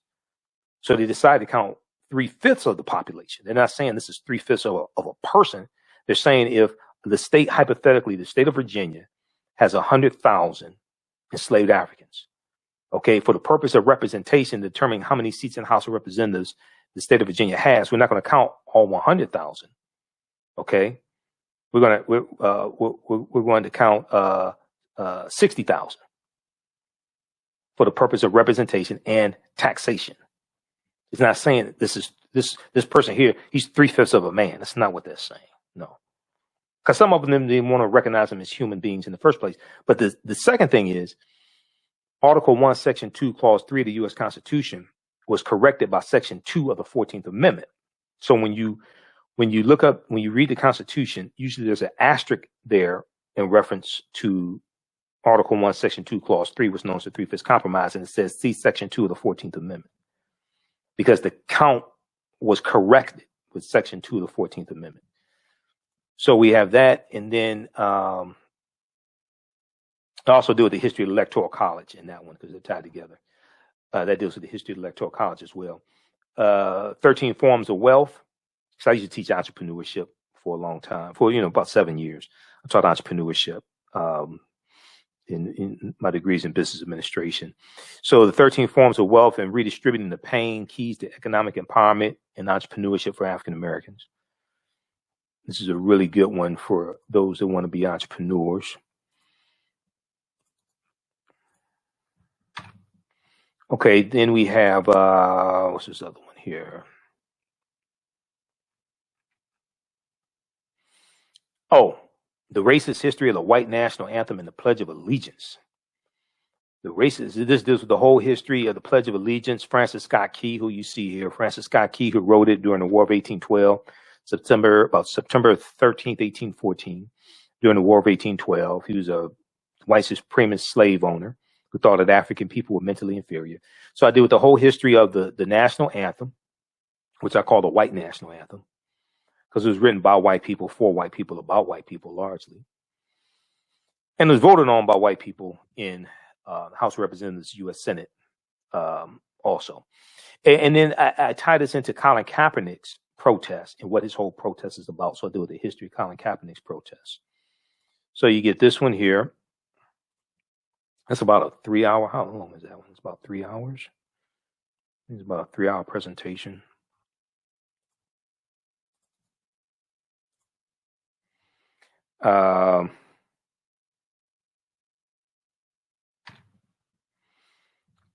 So they decided to count 3/5 of the population. They're not saying this is 3/5 of a person. They're saying if the state, hypothetically, the state of Virginia has 100,000 enslaved Africans, okay, for the purpose of representation, determining how many seats in the House of Representatives the state of Virginia has, we're not going to count all 100,000. Okay, we're going to count 60,000 for the purpose of representation and taxation. It's not saying this person here, he's 3/5 of a man. That's not what they're saying. No, because some of them didn't want to recognize them as human beings in the first place. But the second thing is Article 1, Section 2, Clause 3 of the U.S. Constitution was corrected by Section 2 of the 14th Amendment. So when you read the Constitution, usually there's an asterisk there in reference to Article 1, Section 2, Clause 3, which is known as the Three-Fifths Compromise, and it says see Section 2 of the 14th Amendment, because the count was corrected with Section 2 of the 14th Amendment. So we have that, and then I also deal with the history of the Electoral College in that one because they're tied together. That deals with the history of the Electoral College as well. 13 forms of wealth. So I used to teach entrepreneurship for a long time, for about 7 years. I taught entrepreneurship in my degrees in business administration. So the 13 forms of wealth and redistributing the pain, keys to economic empowerment and entrepreneurship for African Americans. This is a really good one for those that want to be entrepreneurs. Okay, then we have, what's this other one here? Oh, the racist history of the white national anthem and the Pledge of Allegiance. This deals with the whole history of the Pledge of Allegiance. Francis Scott Key, who you see here, Francis Scott Key, who wrote it during the War of 1812, September 13th, 1814, during the War of 1812. He was a white supremacist slave owner who thought that African people were mentally inferior. So I deal with the whole history of the national anthem, which I call the white national anthem, because it was written by white people, for white people, about white people largely. And it was voted on by white people in House of Representatives, U.S. Senate also. And then I tie this into Colin Kaepernick's protest and what his whole protest is about. So I deal with the history of Colin Kaepernick's protest. So you get this one here. That's about a 3 hour. How long is that one? It's about 3 hours. It's about a 3 hour presentation.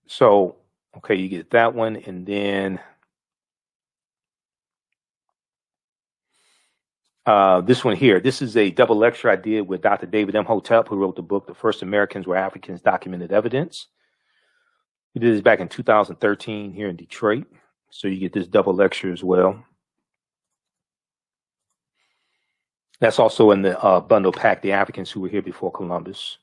So, okay, you get that one. And then This one here, this is a double lecture I did with Dr. David Imhotep, who wrote the book, The First Americans Were Africans, Documented Evidence. We did this back in 2013 here in Detroit. So you get this double lecture as well. That's also in the bundle pack, The Africans Who Were Here Before Columbus.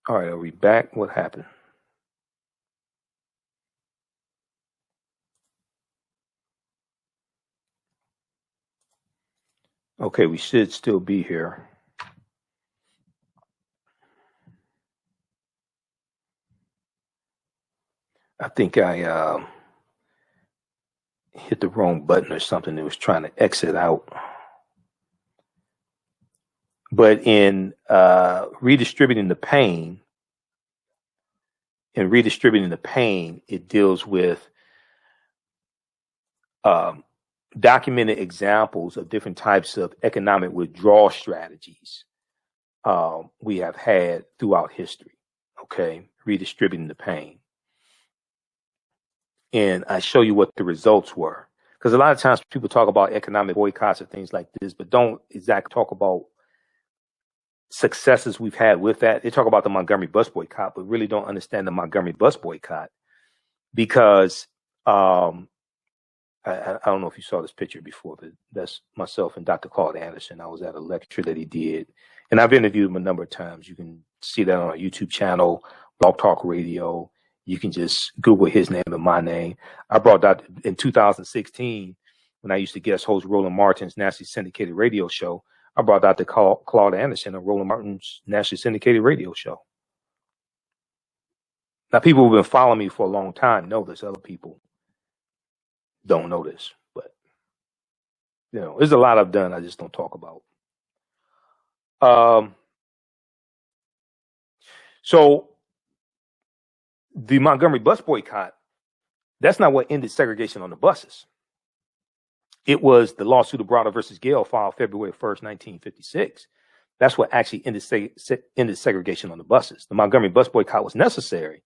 All right, are we back? What happened? Okay, we should still be here. I think I hit the wrong button or something. It was trying to exit out. But in redistributing the pain, it deals with documented examples of different types of economic withdrawal strategies we have had throughout history. Okay, redistributing the pain. And I show you what the results were. Because a lot of times people talk about economic boycotts and things like this, but don't exactly talk about successes we've had with that. They talk about the Montgomery bus boycott, but really don't understand the Montgomery bus boycott because I don't know if you saw this picture before, but that's myself and Dr. Claude Anderson. I was at a lecture that he did, and I've interviewed him a number of times. You can see that on our YouTube channel, Blog Talk Radio. You can just Google his name and my name. I brought that in 2016 when I used to guest host Roland Martin's nationally syndicated radio show. I brought out Claude Anderson on Roland Martin's nationally syndicated radio show. Now, people who've been following me for a long time know this. Other people don't know this, but there's a lot I've done. I just don't talk about. So the Montgomery bus boycott, that's not what ended segregation on the buses. It was the lawsuit of Browder versus Gale filed February 1st, 1956. That's what actually ended segregation on the buses. The Montgomery bus boycott was necessary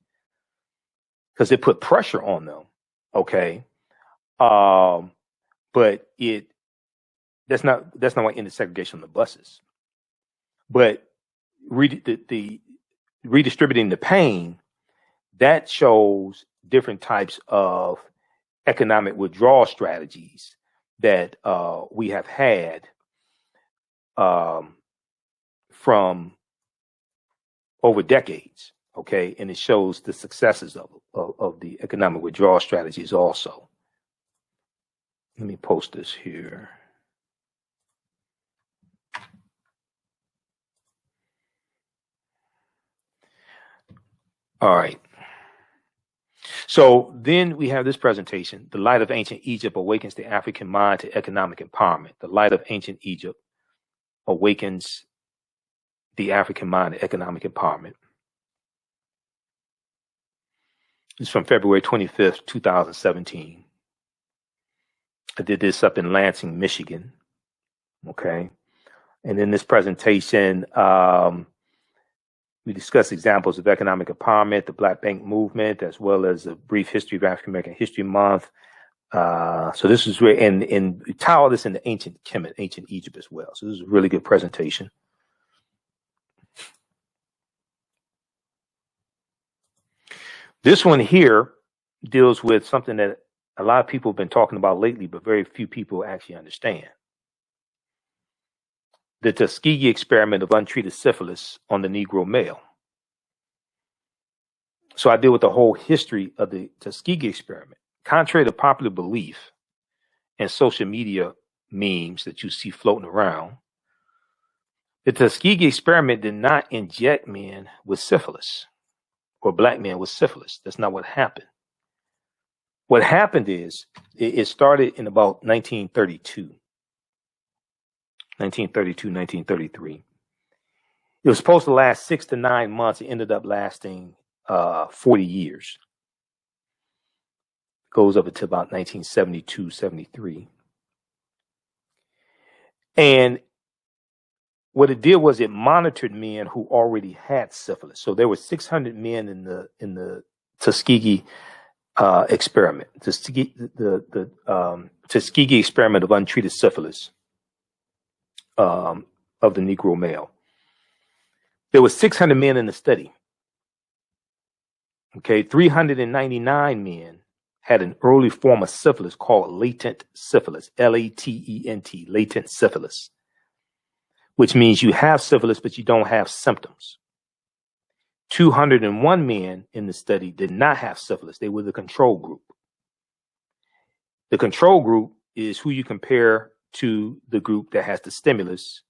because it put pressure on them. Okay. But that's not what ended segregation on the buses. But the redistributing the pain, that shows different types of economic withdrawal strategies that we have had from over decades, okay? And it shows the successes of the economic withdrawal strategies also. Let me post this here. All right. So then we have this presentation, The Light of Ancient Egypt Awakens the African Mind to Economic Empowerment. The Light of Ancient Egypt Awakens the African Mind to Economic Empowerment. It's from February 25th, 2017. I did this up in Lansing, Michigan. Okay. And in this presentation, we discuss examples of economic empowerment, the Black Bank movement, as well as a brief history of African American History Month. So this is really, and we tie all this into ancient Kemet, ancient Egypt as well. So this is a really good presentation. This one here deals with something that a lot of people have been talking about lately, but very few people actually understand. The Tuskegee experiment of untreated syphilis on the Negro male. So I deal with the whole history of the Tuskegee experiment. Contrary to popular belief and social media memes that you see floating around, the Tuskegee experiment did not inject men with syphilis or black men with syphilis. That's not what happened. What happened is it started in about 1932. 1933. It was supposed to last 6 to 9 months. It ended up lasting 40 years. Goes up until about 1972, 73. And what it did was it monitored men who already had syphilis. So there were 600 men in the Tuskegee experiment, the Tuskegee experiment of untreated syphilis of the Negro male. There were 600 men in the study. Okay, 399 men had an early form of syphilis called latent syphilis, L-A-T-E-N-T, latent syphilis, which means you have syphilis, but you don't have symptoms. 201 men in the study did not have syphilis. They were the control group. The control group is who you compare to the group that has the stimulus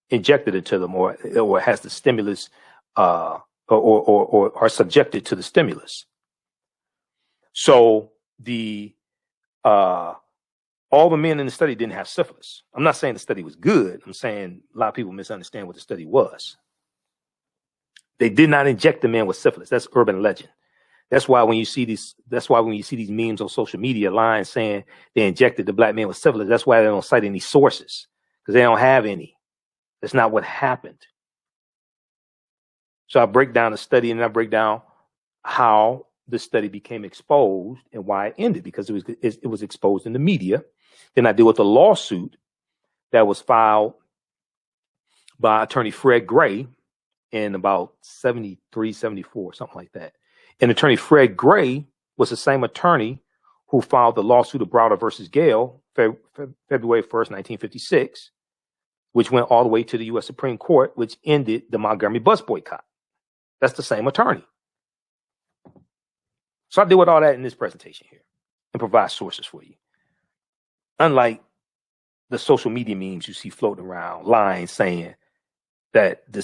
injected into them, or has the stimulus or are subjected to the stimulus. So all the men in the study didn't have syphilis. I'm not saying the study was good. I'm saying a lot of people misunderstand what the study was. They did not inject the men with syphilis. That's urban legend. That's why when you see these memes on social media, lines saying they injected the black man with syphilis, that's why they don't cite any sources, because they don't have any. That's not what happened. So I break down the study, and I break down how the study became exposed and why it ended, because it was exposed in the media. Then I deal with a lawsuit that was filed by attorney Fred Gray in about 73, 74, something like that. And attorney Fred Gray was the same attorney who filed the lawsuit of Browder versus Gale, February 1st, 1956, which went all the way to the U.S. Supreme Court, which ended the Montgomery bus boycott. That's the same attorney. So I deal with all that in this presentation here and provide sources for you. Unlike the social media memes you see floating around, lines saying that the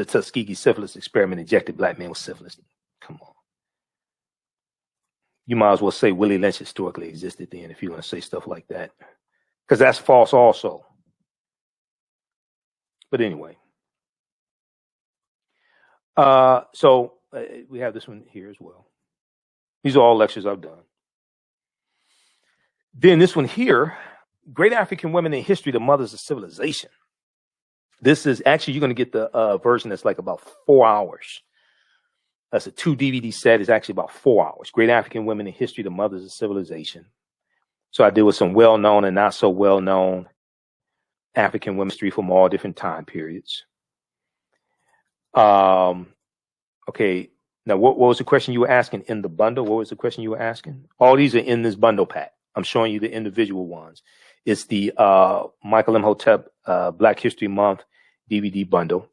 Tuskegee syphilis experiment injected black men with syphilis. Come on. You might as well say Willie Lynch historically existed then if you want to say stuff like that, because that's false also. But anyway. So we have this one here as well. These are all lectures I've done. Then this one here, Great African Women in History, the Mothers of Civilization. This is actually, you're going to get the version that's like about 4 hours. That's a 2 DVD set. It's actually about 4 hours. Great African Women in History, the Mothers of Civilization. So I deal with some well-known and not so well-known African women history from all different time periods. Okay. Now, what was the question you were asking in the bundle? What was the question you were asking? All these are in this bundle pack. I'm showing you the individual ones. It's the Michael Imhotep Black History Month DVD bundle.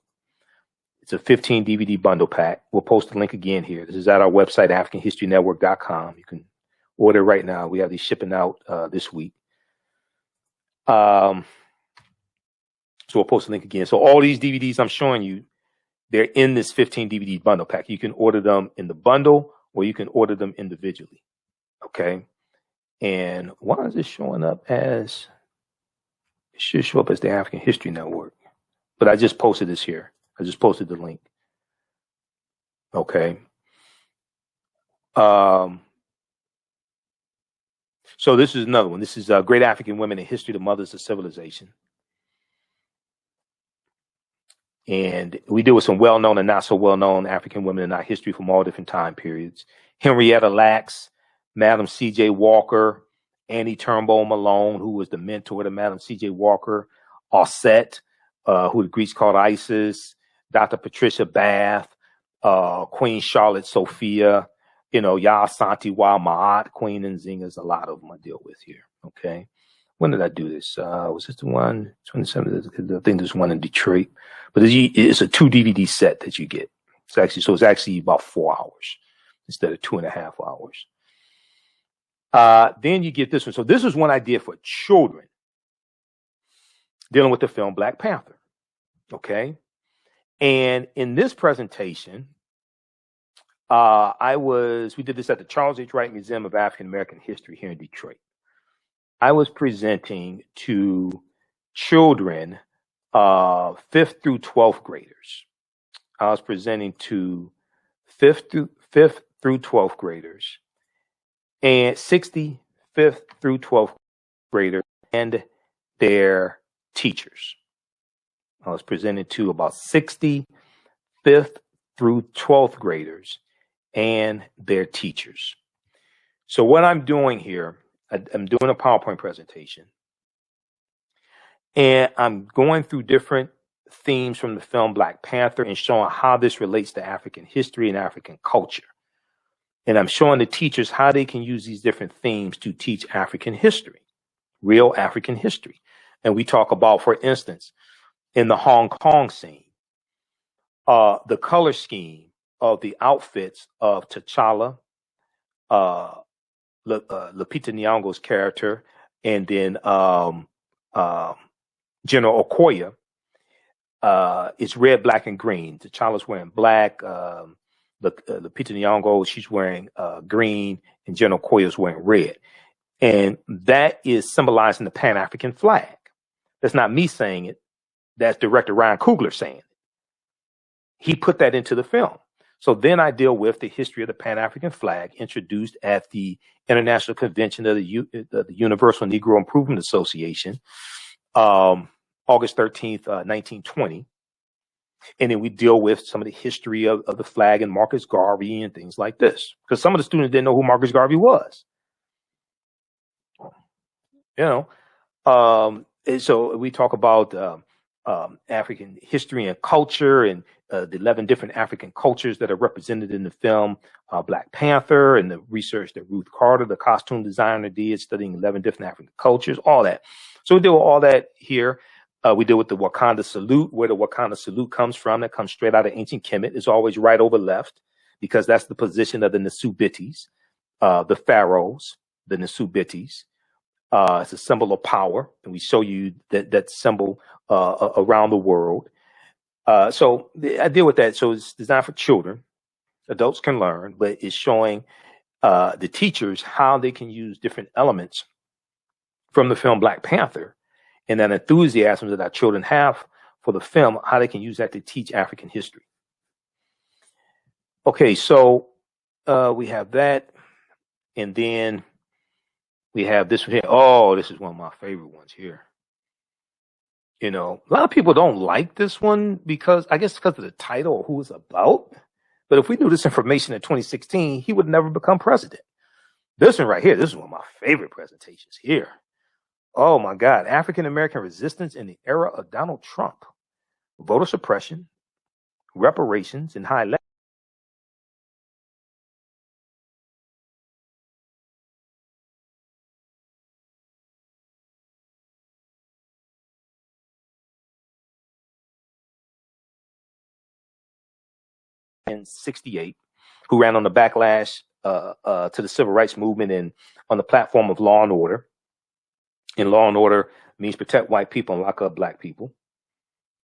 It's a 15 DVD bundle pack. We'll post the link again here. This is at our website, AfricanHistoryNetwork.com. You can order right now. We have these shipping out this week. So we'll post the link again. So all these DVDs I'm showing you, they're in this 15 DVD bundle pack. You can order them in the bundle, or you can order them individually. Okay. And why is this showing up as, it should show up as the African History Network, but I just posted this here. I just posted the link. Okay. So this is another one. This is Great African Women in History, the Mothers of Civilization. And we deal with some well-known and not so well-known African women in our history from all different time periods. Henrietta Lacks, Madam C.J. Walker, Annie Turnbull Malone, who was the mentor to Madam C.J. Walker, Osset, who the Greeks called Isis, Dr. Patricia Bath, Queen Charlotte Sophia, Yaa Santi Wa Ma'at, Queen Nzinga's, a lot of them I deal with here. Okay. When did I do this? Was this the one? 27th? I think there's one in Detroit. But it's a 2 DVD set that you get. It's actually about 4 hours instead of 2.5 hours. Then you get this one. So this is one I did for children dealing with the film Black Panther. Okay. And in this presentation, we did this at the Charles H. Wright Museum of African American History here in Detroit. I was presenting to children, 5th through 12th graders. I was presenting to 5th through 12th graders and 65th through 12th graders and their teachers. I was presenting to about 65th through 12th graders and their teachers. So what I'm doing here, I'm doing a PowerPoint presentation, and I'm going through different themes from the film Black Panther and showing how this relates to African history and African culture. And I'm showing the teachers how they can use these different themes to teach African history, real African history. And we talk about, for instance, in the Hong Kong scene, the color scheme of the outfits of T'Challa, Lupita Nyong'o's character, and then General Okoye, it's red, black, and green. T'Challa's wearing black, Lupita Nyong'o, she's wearing green, and General Okoye is wearing red. And that is symbolizing the Pan-African flag. That's not me saying it. That's director Ryan Coogler saying it. He put that into the film. So then I deal with the history of the Pan-African flag introduced at the International Convention of the Universal Negro Improvement Association, August 13th, 1920. And then we deal with some of the history of the flag and Marcus Garvey and things like this. Because some of the students didn't know who Marcus Garvey was. And so we talk about African history and culture and the 11 different African cultures that are represented in the film Black Panther, and the research that Ruth Carter, the costume designer, did studying 11 different African cultures, all that. So we deal with all that here. We deal with the Wakanda salute, where the Wakanda salute comes from. That comes straight out of ancient Kemet. It's always right over left because that's the position of the Nasubitis, the pharaohs, the Nasubitis. It's a symbol of power, and we show you that symbol around the world. So I deal with that. So it's designed for children. Adults can learn, but it's showing the teachers how they can use different elements from the film Black Panther and that enthusiasm that our children have for the film, how they can use that to teach African history. Okay, so we have that, and then we have this one here. Oh, this is one of my favorite ones here. A lot of people don't like this one because of the title or who it's about. But if we knew this information in 2016, he would never become president. This one right here, this is one of my favorite presentations here. Oh my God, African American resistance in the era of Donald Trump. Voter suppression, reparations, and high level. In 68, who ran on the backlash to the civil rights movement and on the platform of law and order. And law and order means protect white people and lock up black people.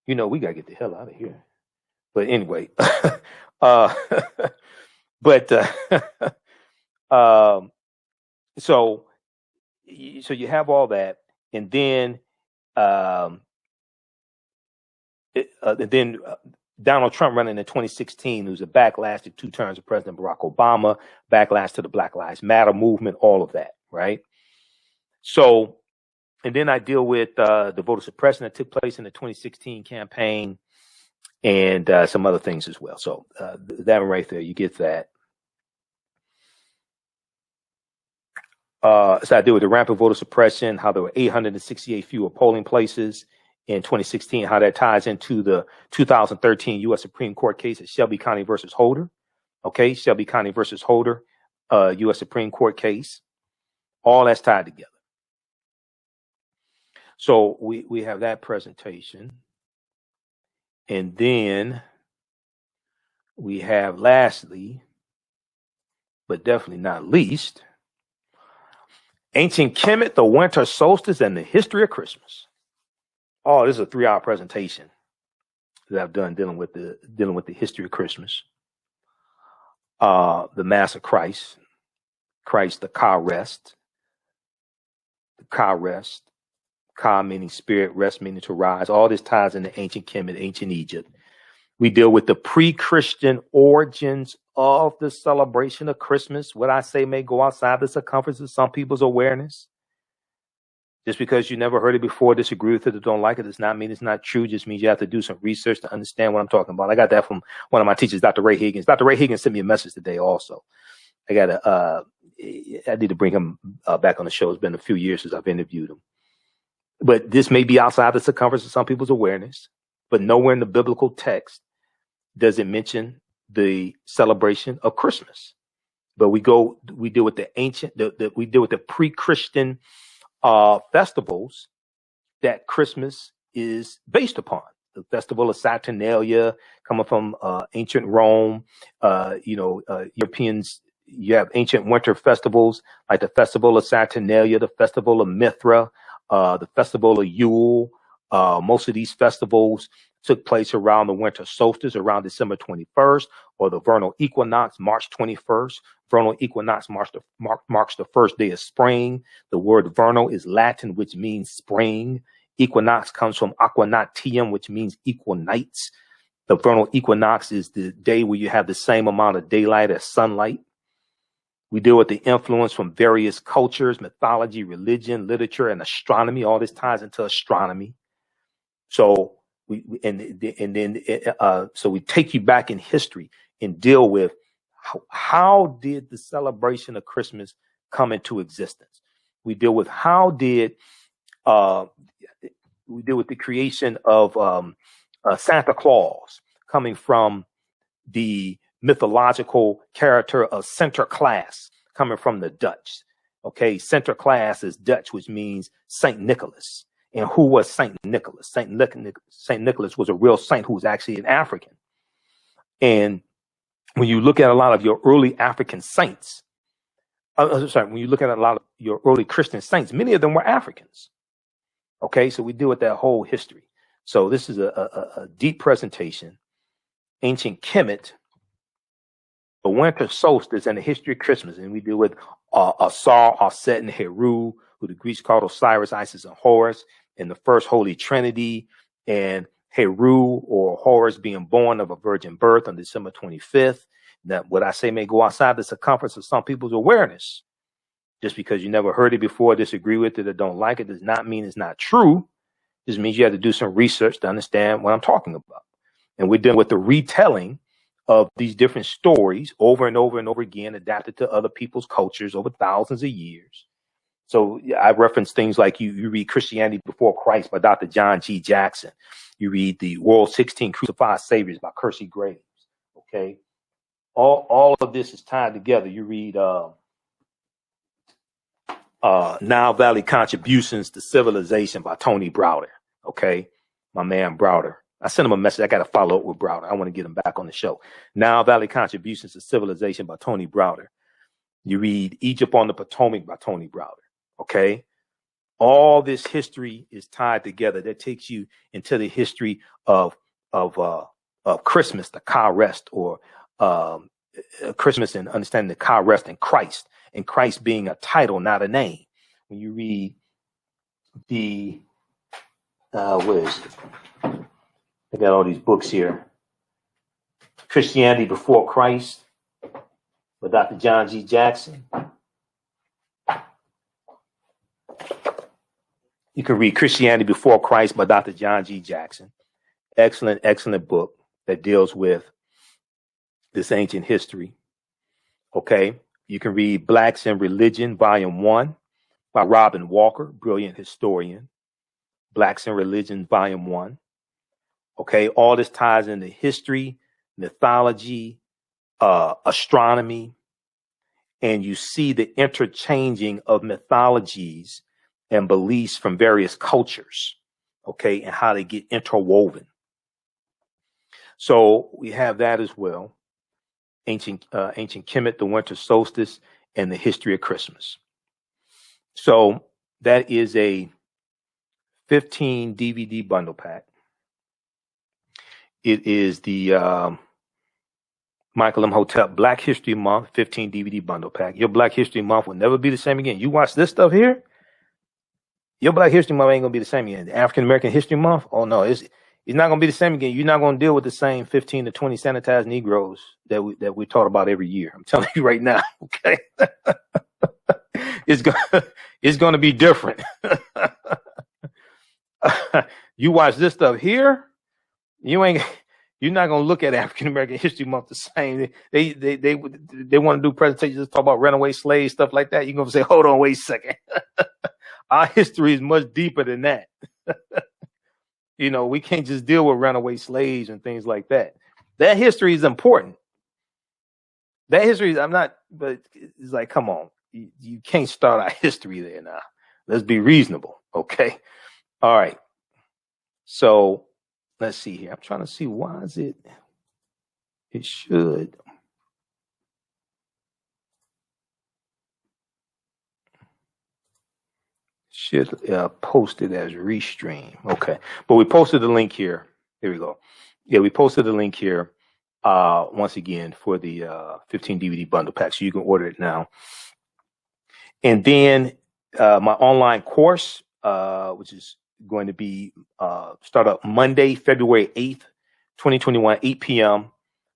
We got to get the hell out of here. But anyway, so you have all that, and then Donald Trump running in 2016, there was a backlash to 2 terms of President Barack Obama, backlash to the Black Lives Matter movement, all of that, right? So, and then I deal with the voter suppression that took place in the 2016 campaign and some other things as well. So that one right there, you get that. So I deal with the rampant voter suppression, how there were 868 fewer polling places in 2016, how that ties into the 2013 U.S. Supreme Court case at Shelby County versus Holder. Okay, Shelby County versus Holder, U.S. Supreme Court case. All that's tied together. So we have that presentation. And then we have lastly, but definitely not least, Ancient Kemet, the Winter Solstice, and the History of Christmas. Oh, this is a 3-hour presentation that I've done dealing with the history of Christmas. The Mass of Christ, the car rest, Ka meaning spirit, rest meaning to rise. All this ties into ancient Kemet, ancient Egypt. We deal with the pre-Christian origins of the celebration of Christmas. What I say may go outside the circumference of some people's awareness. Just because you never heard it before, disagree with it, or don't like it, does not mean it's not true. Just means you have to do some research to understand what I'm talking about. I got that from one of my teachers, Dr. Ray Higgins. Dr. Ray Higgins sent me a message today also. I need to bring him back on the show. It's been a few years since I've interviewed him. But this may be outside the circumference of some people's awareness, but nowhere in the biblical text does it mention the celebration of Christmas. But we deal with the ancient, we deal with the pre-Christian festivals that Christmas is based upon. The festival of Saturnalia, coming from ancient Rome. Europeans, you have ancient winter festivals like the festival of Saturnalia, the festival of Mithra, the festival of Yule. Most of these festivals took place around the winter solstice, around December 21st, or the vernal equinox, March 21st. Vernal equinox marks the first day of spring. The word vernal is Latin, which means spring. Equinox comes from aquanatium, which means equal nights. The vernal equinox is the day where you have the same amount of daylight as sunlight. We deal with the influence from various cultures, mythology, religion, literature, and astronomy. All this ties into astronomy. So we take you back in history and deal with how did the celebration of Christmas come into existence. We deal with the creation of Santa Claus coming from the mythological character of Sinterklaas coming from the Dutch. Okay, Sinterklaas is Dutch, which means Saint Nicholas. And who was Saint Nicholas? Saint Nicholas was a real saint who was actually an African. And when you look at a lot of your early African saints, when you look at a lot of your early Christian saints, many of them were Africans. Okay, so we deal with that whole history. So this is a deep presentation. Ancient Kemet, the winter solstice, and the history of Christmas. And we deal with Asar, Aset, and Heru, who the Greeks called Osiris, Isis, and Horus, and the first Holy Trinity, and Heru or Horus being born of a virgin birth on December 25th. That what I say may go outside the circumference of some people's awareness. Just because you never heard it before, disagree with it, or don't like it, does not mean it's not true. It just means you have to do some research to understand what I'm talking about. And we're dealing with the retelling of these different stories over and over and over again, adapted to other people's cultures over thousands of years. So I reference things like you read Christianity Before Christ by Dr. John G. Jackson. You read The World's 16 Crucified Saviors by Kersey Graves. Okay. All of this is tied together. You read Nile Valley Contributions to Civilization by Tony Browder. Okay. My man Browder. I sent him a message. I got to follow up with Browder. I want to get him back on the show. Nile Valley Contributions to Civilization by Tony Browder. You read Egypt on the Potomac by Tony Browder. Okay. All this history is tied together. That takes you into the history of Christmas, the Ka rest, or Christmas, and understanding the Ka rest and Christ being a title, not a name. When you read the where is it? I got all these books here. Christianity Before Christ by Dr. John G. Jackson. You can read Christianity Before Christ by Dr. John G. Jackson. Excellent, excellent book that deals with this ancient history. Okay. You can read Blacks in Religion, Volume 1 by Robin Walker, brilliant historian. Blacks in Religion, Volume 1. Okay. All this ties into history, mythology, astronomy, and you see the interchanging of mythologies and beliefs from various cultures, okay, and how they get interwoven. So we have that as well. Ancient Kemet, the winter solstice, and the history of Christmas. So that is a 15 DVD bundle pack. It is the Michael Imhotep Black History Month 15 DVD bundle pack. Your Black History Month will never be the same again. You watch this stuff here, your Black History Month ain't gonna be the same again. The African American History Month, oh no, it's not gonna be the same again. You're not gonna deal with the same 15 to 20 sanitized Negroes that we taught about every year. I'm telling you right now, okay? It's gonna be different. You watch this stuff here, you're not gonna look at African American History Month the same. They want to do presentations talk about runaway slaves, stuff like that. You're gonna say, hold on, wait a second. Our history is much deeper than that. You know, we can't just deal with runaway slaves and things like that. That history is important. That history is, but it's like, come on, you can't start our history there now. Let's be reasonable, okay? All right. So let's see here. I'm trying to see why is it should. Post it as restream. Okay. But we posted the link here. Here we go. Yeah, we posted the link here once again for the 15 DVD bundle pack. So you can order it now. And then my online course, which is going to be start up Monday, February 8th, 2021, 8 p.m.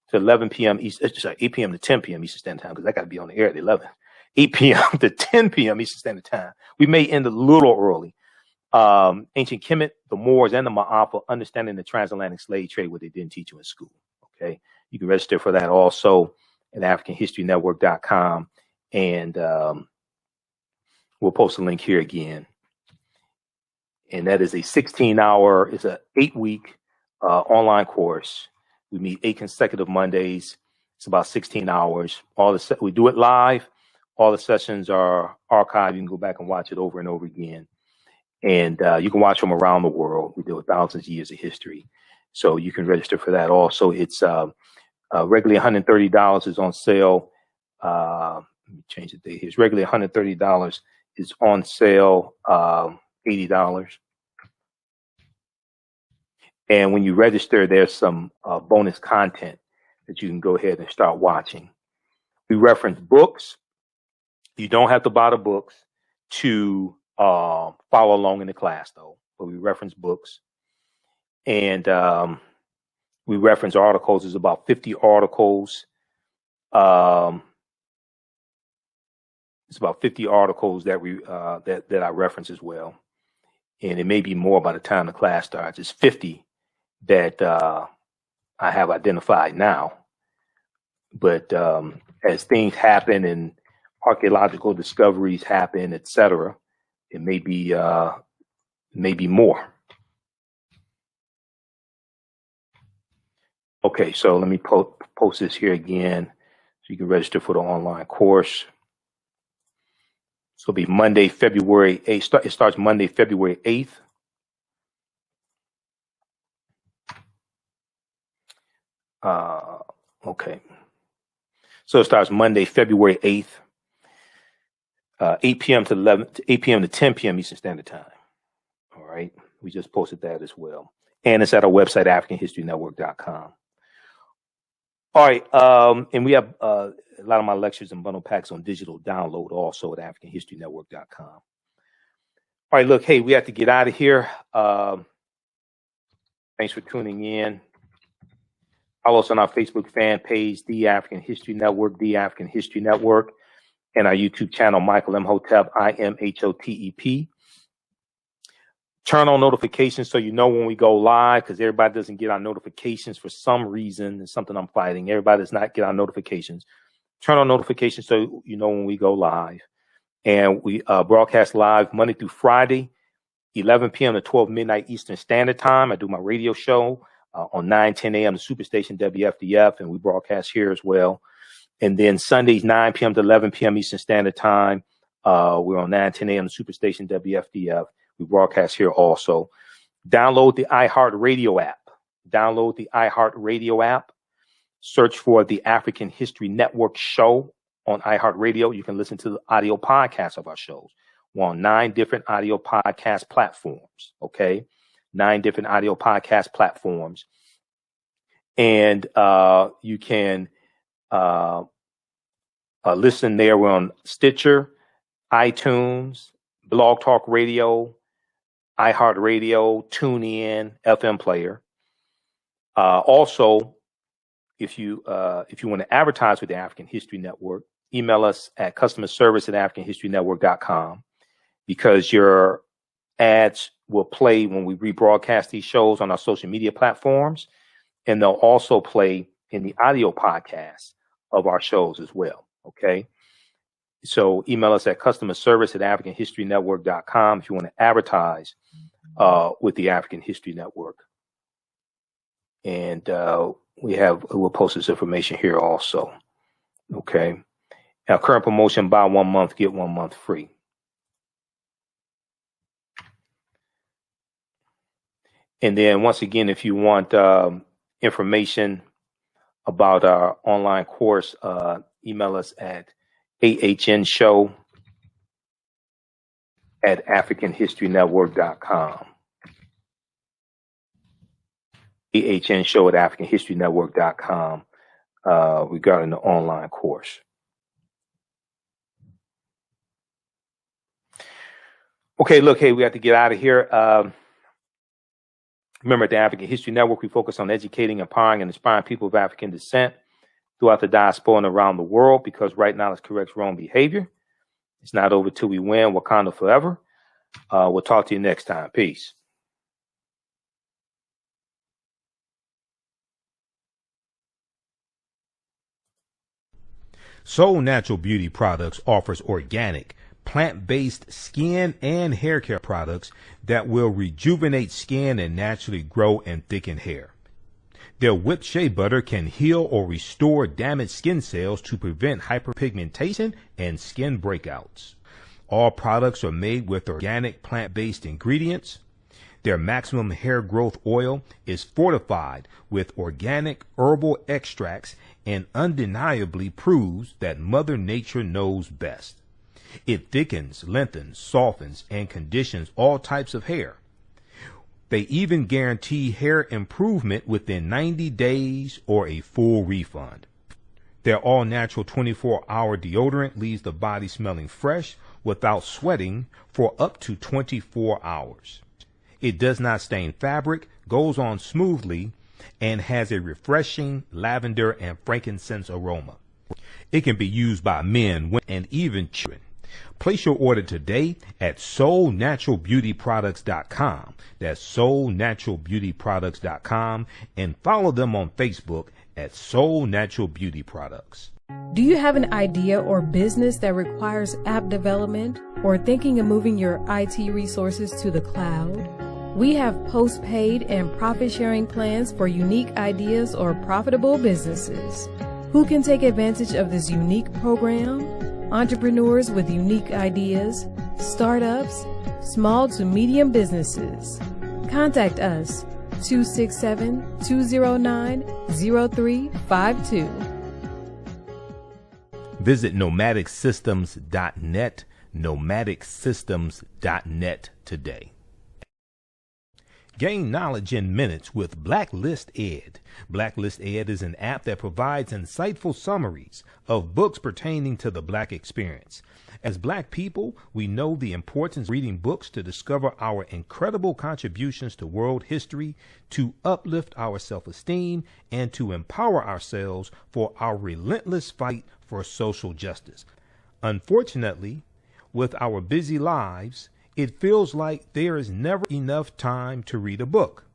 to 11 p.m. 8 p.m. to 10 p.m. Eastern Standard Time, because I got to be on the air at 11. 8 p.m. to 10 p.m. Eastern Standard Time. We may end a little early. Ancient Kemet, the Moors, and the Ma'afa, understanding the transatlantic slave trade, what they didn't teach you in school. Okay. You can register for that also at AfricanHistoryNetwork.com. And we'll post a link here again. And that is a 16-hour, it's an 8-week online course. We meet 8 consecutive Mondays. It's about 16 hours. We do it live. All the sessions are archived. You can go back and watch it over and over again. And you can watch them around the world. We deal with thousands of years of history. So you can register for that also. It's regularly $130 is on sale. Let me change the date here. It's regularly $130 is on sale, $80. And when you register, there's some bonus content that you can go ahead and start watching. We reference books. You don't have to buy the books to follow along in the class, though. But we reference books. And we reference articles. There's about 50 articles. It's about 50 articles that I reference as well. And it may be more by the time the class starts. It's 50 that I have identified now. But as things happen and archaeological discoveries happen, etc., it may be more. Okay, so let me post this here again so you can register for the online course. So it'll be Monday, February 8th. It starts Monday, February 8th. Okay. So it starts Monday, February 8th, 8 p.m. to 8 p.m. to 10 p.m. Eastern Standard Time. All right. We just posted that as well. And it's at our website, AfricanHistoryNetwork.com. All right. And we have a lot of my lectures and bundle packs on digital download also at AfricanHistoryNetwork.com. All right. Look, hey, we have to get out of here. Thanks for tuning in. Follow us on our Facebook fan page, The African History Network, The African History Network, and our YouTube channel, Michael Imhotep, IMHOTEP. Turn on notifications so you know when we go live, because everybody doesn't get our notifications for some reason. It's something I'm fighting. Everybody does not get our notifications. Turn on notifications so you know when we go live. And we broadcast live Monday through Friday, 11 p.m. to 12 midnight Eastern Standard Time. I do my radio show on 9:10 a.m. to Superstation WFDF, and we broadcast here as well. And then Sundays, 9 p.m. to 11 p.m. Eastern Standard Time, we're on 9:10 a.m. to Superstation WFDF. We broadcast here also. Download the iHeartRadio app. Download the iHeartRadio app. Search for the African History Network show on iHeartRadio. You can listen to the audio podcasts of our shows. We're on 9 different audio podcast platforms. Okay. 9 different audio podcast platforms. And you can listen there. We're on Stitcher, iTunes, Blog Talk Radio, iHeartRadio, TuneIn, FM Player. Also, if you want to advertise with the African History Network, email us at customerservice@africanhistorynetwork.com, because your ads will play when we rebroadcast these shows on our social media platforms, and they'll also play in the audio podcasts of our shows as well. Okay. So email us at customerservice@africanhistorynetwork.com if you want to advertise with the African History Network. And we'll post this information here also. Okay. Now, current promotion, buy 1 month, get 1 month free. And then once again, if you want information about our online course, email us at TheAHNShow@AfricanHistoryNetwork.com. TheAHNShow@AfricanHistoryNetwork.com regarding the online course. Okay, look, hey, we have to get out of here. Remember, at the African History Network, we focus on educating, empowering, and inspiring people of African descent throughout the diaspora and around the world, because right knowledge corrects wrong behavior. It's not over till we win. Wakanda forever. We'll talk to you next time. Peace. Soul Natural Beauty Products offers organic, plant-based skin and hair care products that will rejuvenate skin and naturally grow and thicken hair. Their whipped shea butter can heal or restore damaged skin cells to prevent hyperpigmentation and skin breakouts. All products are made with organic plant-based ingredients. Their maximum hair growth oil is fortified with organic herbal extracts and undeniably proves that Mother Nature knows best. It thickens, lengthens, softens, and conditions all types of hair. They even guarantee hair improvement within 90 days or a full refund. Their all-natural 24-hour deodorant leaves the body smelling fresh without sweating for up to 24 hours. It does not stain fabric, goes on smoothly, and has a refreshing lavender and frankincense aroma. It can be used by men, women, and even children. Place your order today at soulnaturalbeautyproducts.com. That's soulnaturalbeautyproducts.com, and follow them on Facebook at Soul Natural Beauty Products. Do you have an idea or business that requires app development, or thinking of moving your IT resources to the cloud? We have post-paid and profit-sharing plans for unique ideas or profitable businesses. Who can take advantage of this unique program? Entrepreneurs with unique ideas, startups, small to medium businesses. Contact us, 267-209-0352. Visit nomadicsystems.net, nomadicsystems.net today. Gain knowledge in minutes with Blacklist Ed. Blacklist Ed is an app that provides insightful summaries of books pertaining to the Black experience. As Black people, we know the importance of reading books to discover our incredible contributions to world history, to uplift our self-esteem, and to empower ourselves for our relentless fight for social justice. Unfortunately, with our busy lives, It feels like there is never enough time to read a book.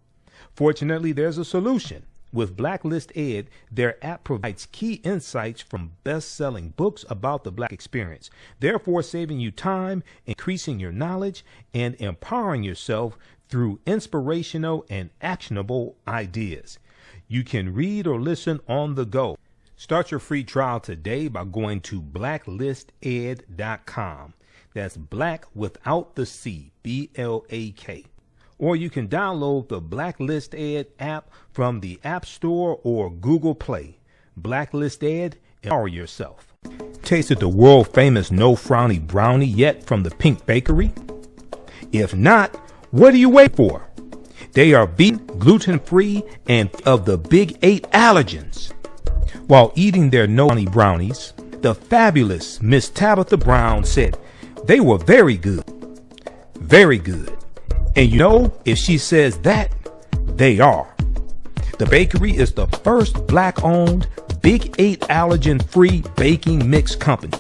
Fortunately, there's a solution. With Blacklist Ed, their app provides key insights from best-selling books about the Black experience, therefore saving you time, increasing your knowledge, and empowering yourself through inspirational and actionable ideas. You can read or listen on the go. Start your free trial today by going to blacklisted.com. That's black without the C, B-L-A-K. Or you can download the Blacklist Ed app from the App Store or Google Play. Blacklist Ed, empower yourself. Tasted the world-famous No Frowny Brownie yet from the Pink Bakery? If not, what are you waiting for? They are vegan, gluten-free, and of the big 8 allergens. While eating their No Frowny Brownies, the fabulous Miss Tabitha Brown said they were very good. Very good. And you know, if she says that, they are. The bakery is the first Black-owned, Big 8 allergen-free baking mix company.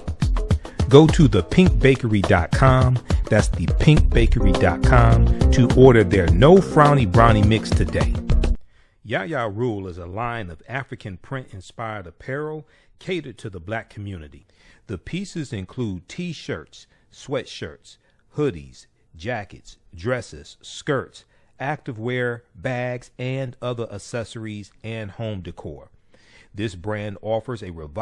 Go to thepinkbakery.com, that's thepinkbakery.com, to order their No Frowny Brownie mix today. Yaya Rule is a line of African print-inspired apparel catered to the Black community. The pieces include t-shirts, sweatshirts, hoodies, jackets, dresses, skirts, activewear, bags, and other accessories and home decor. This brand offers a revised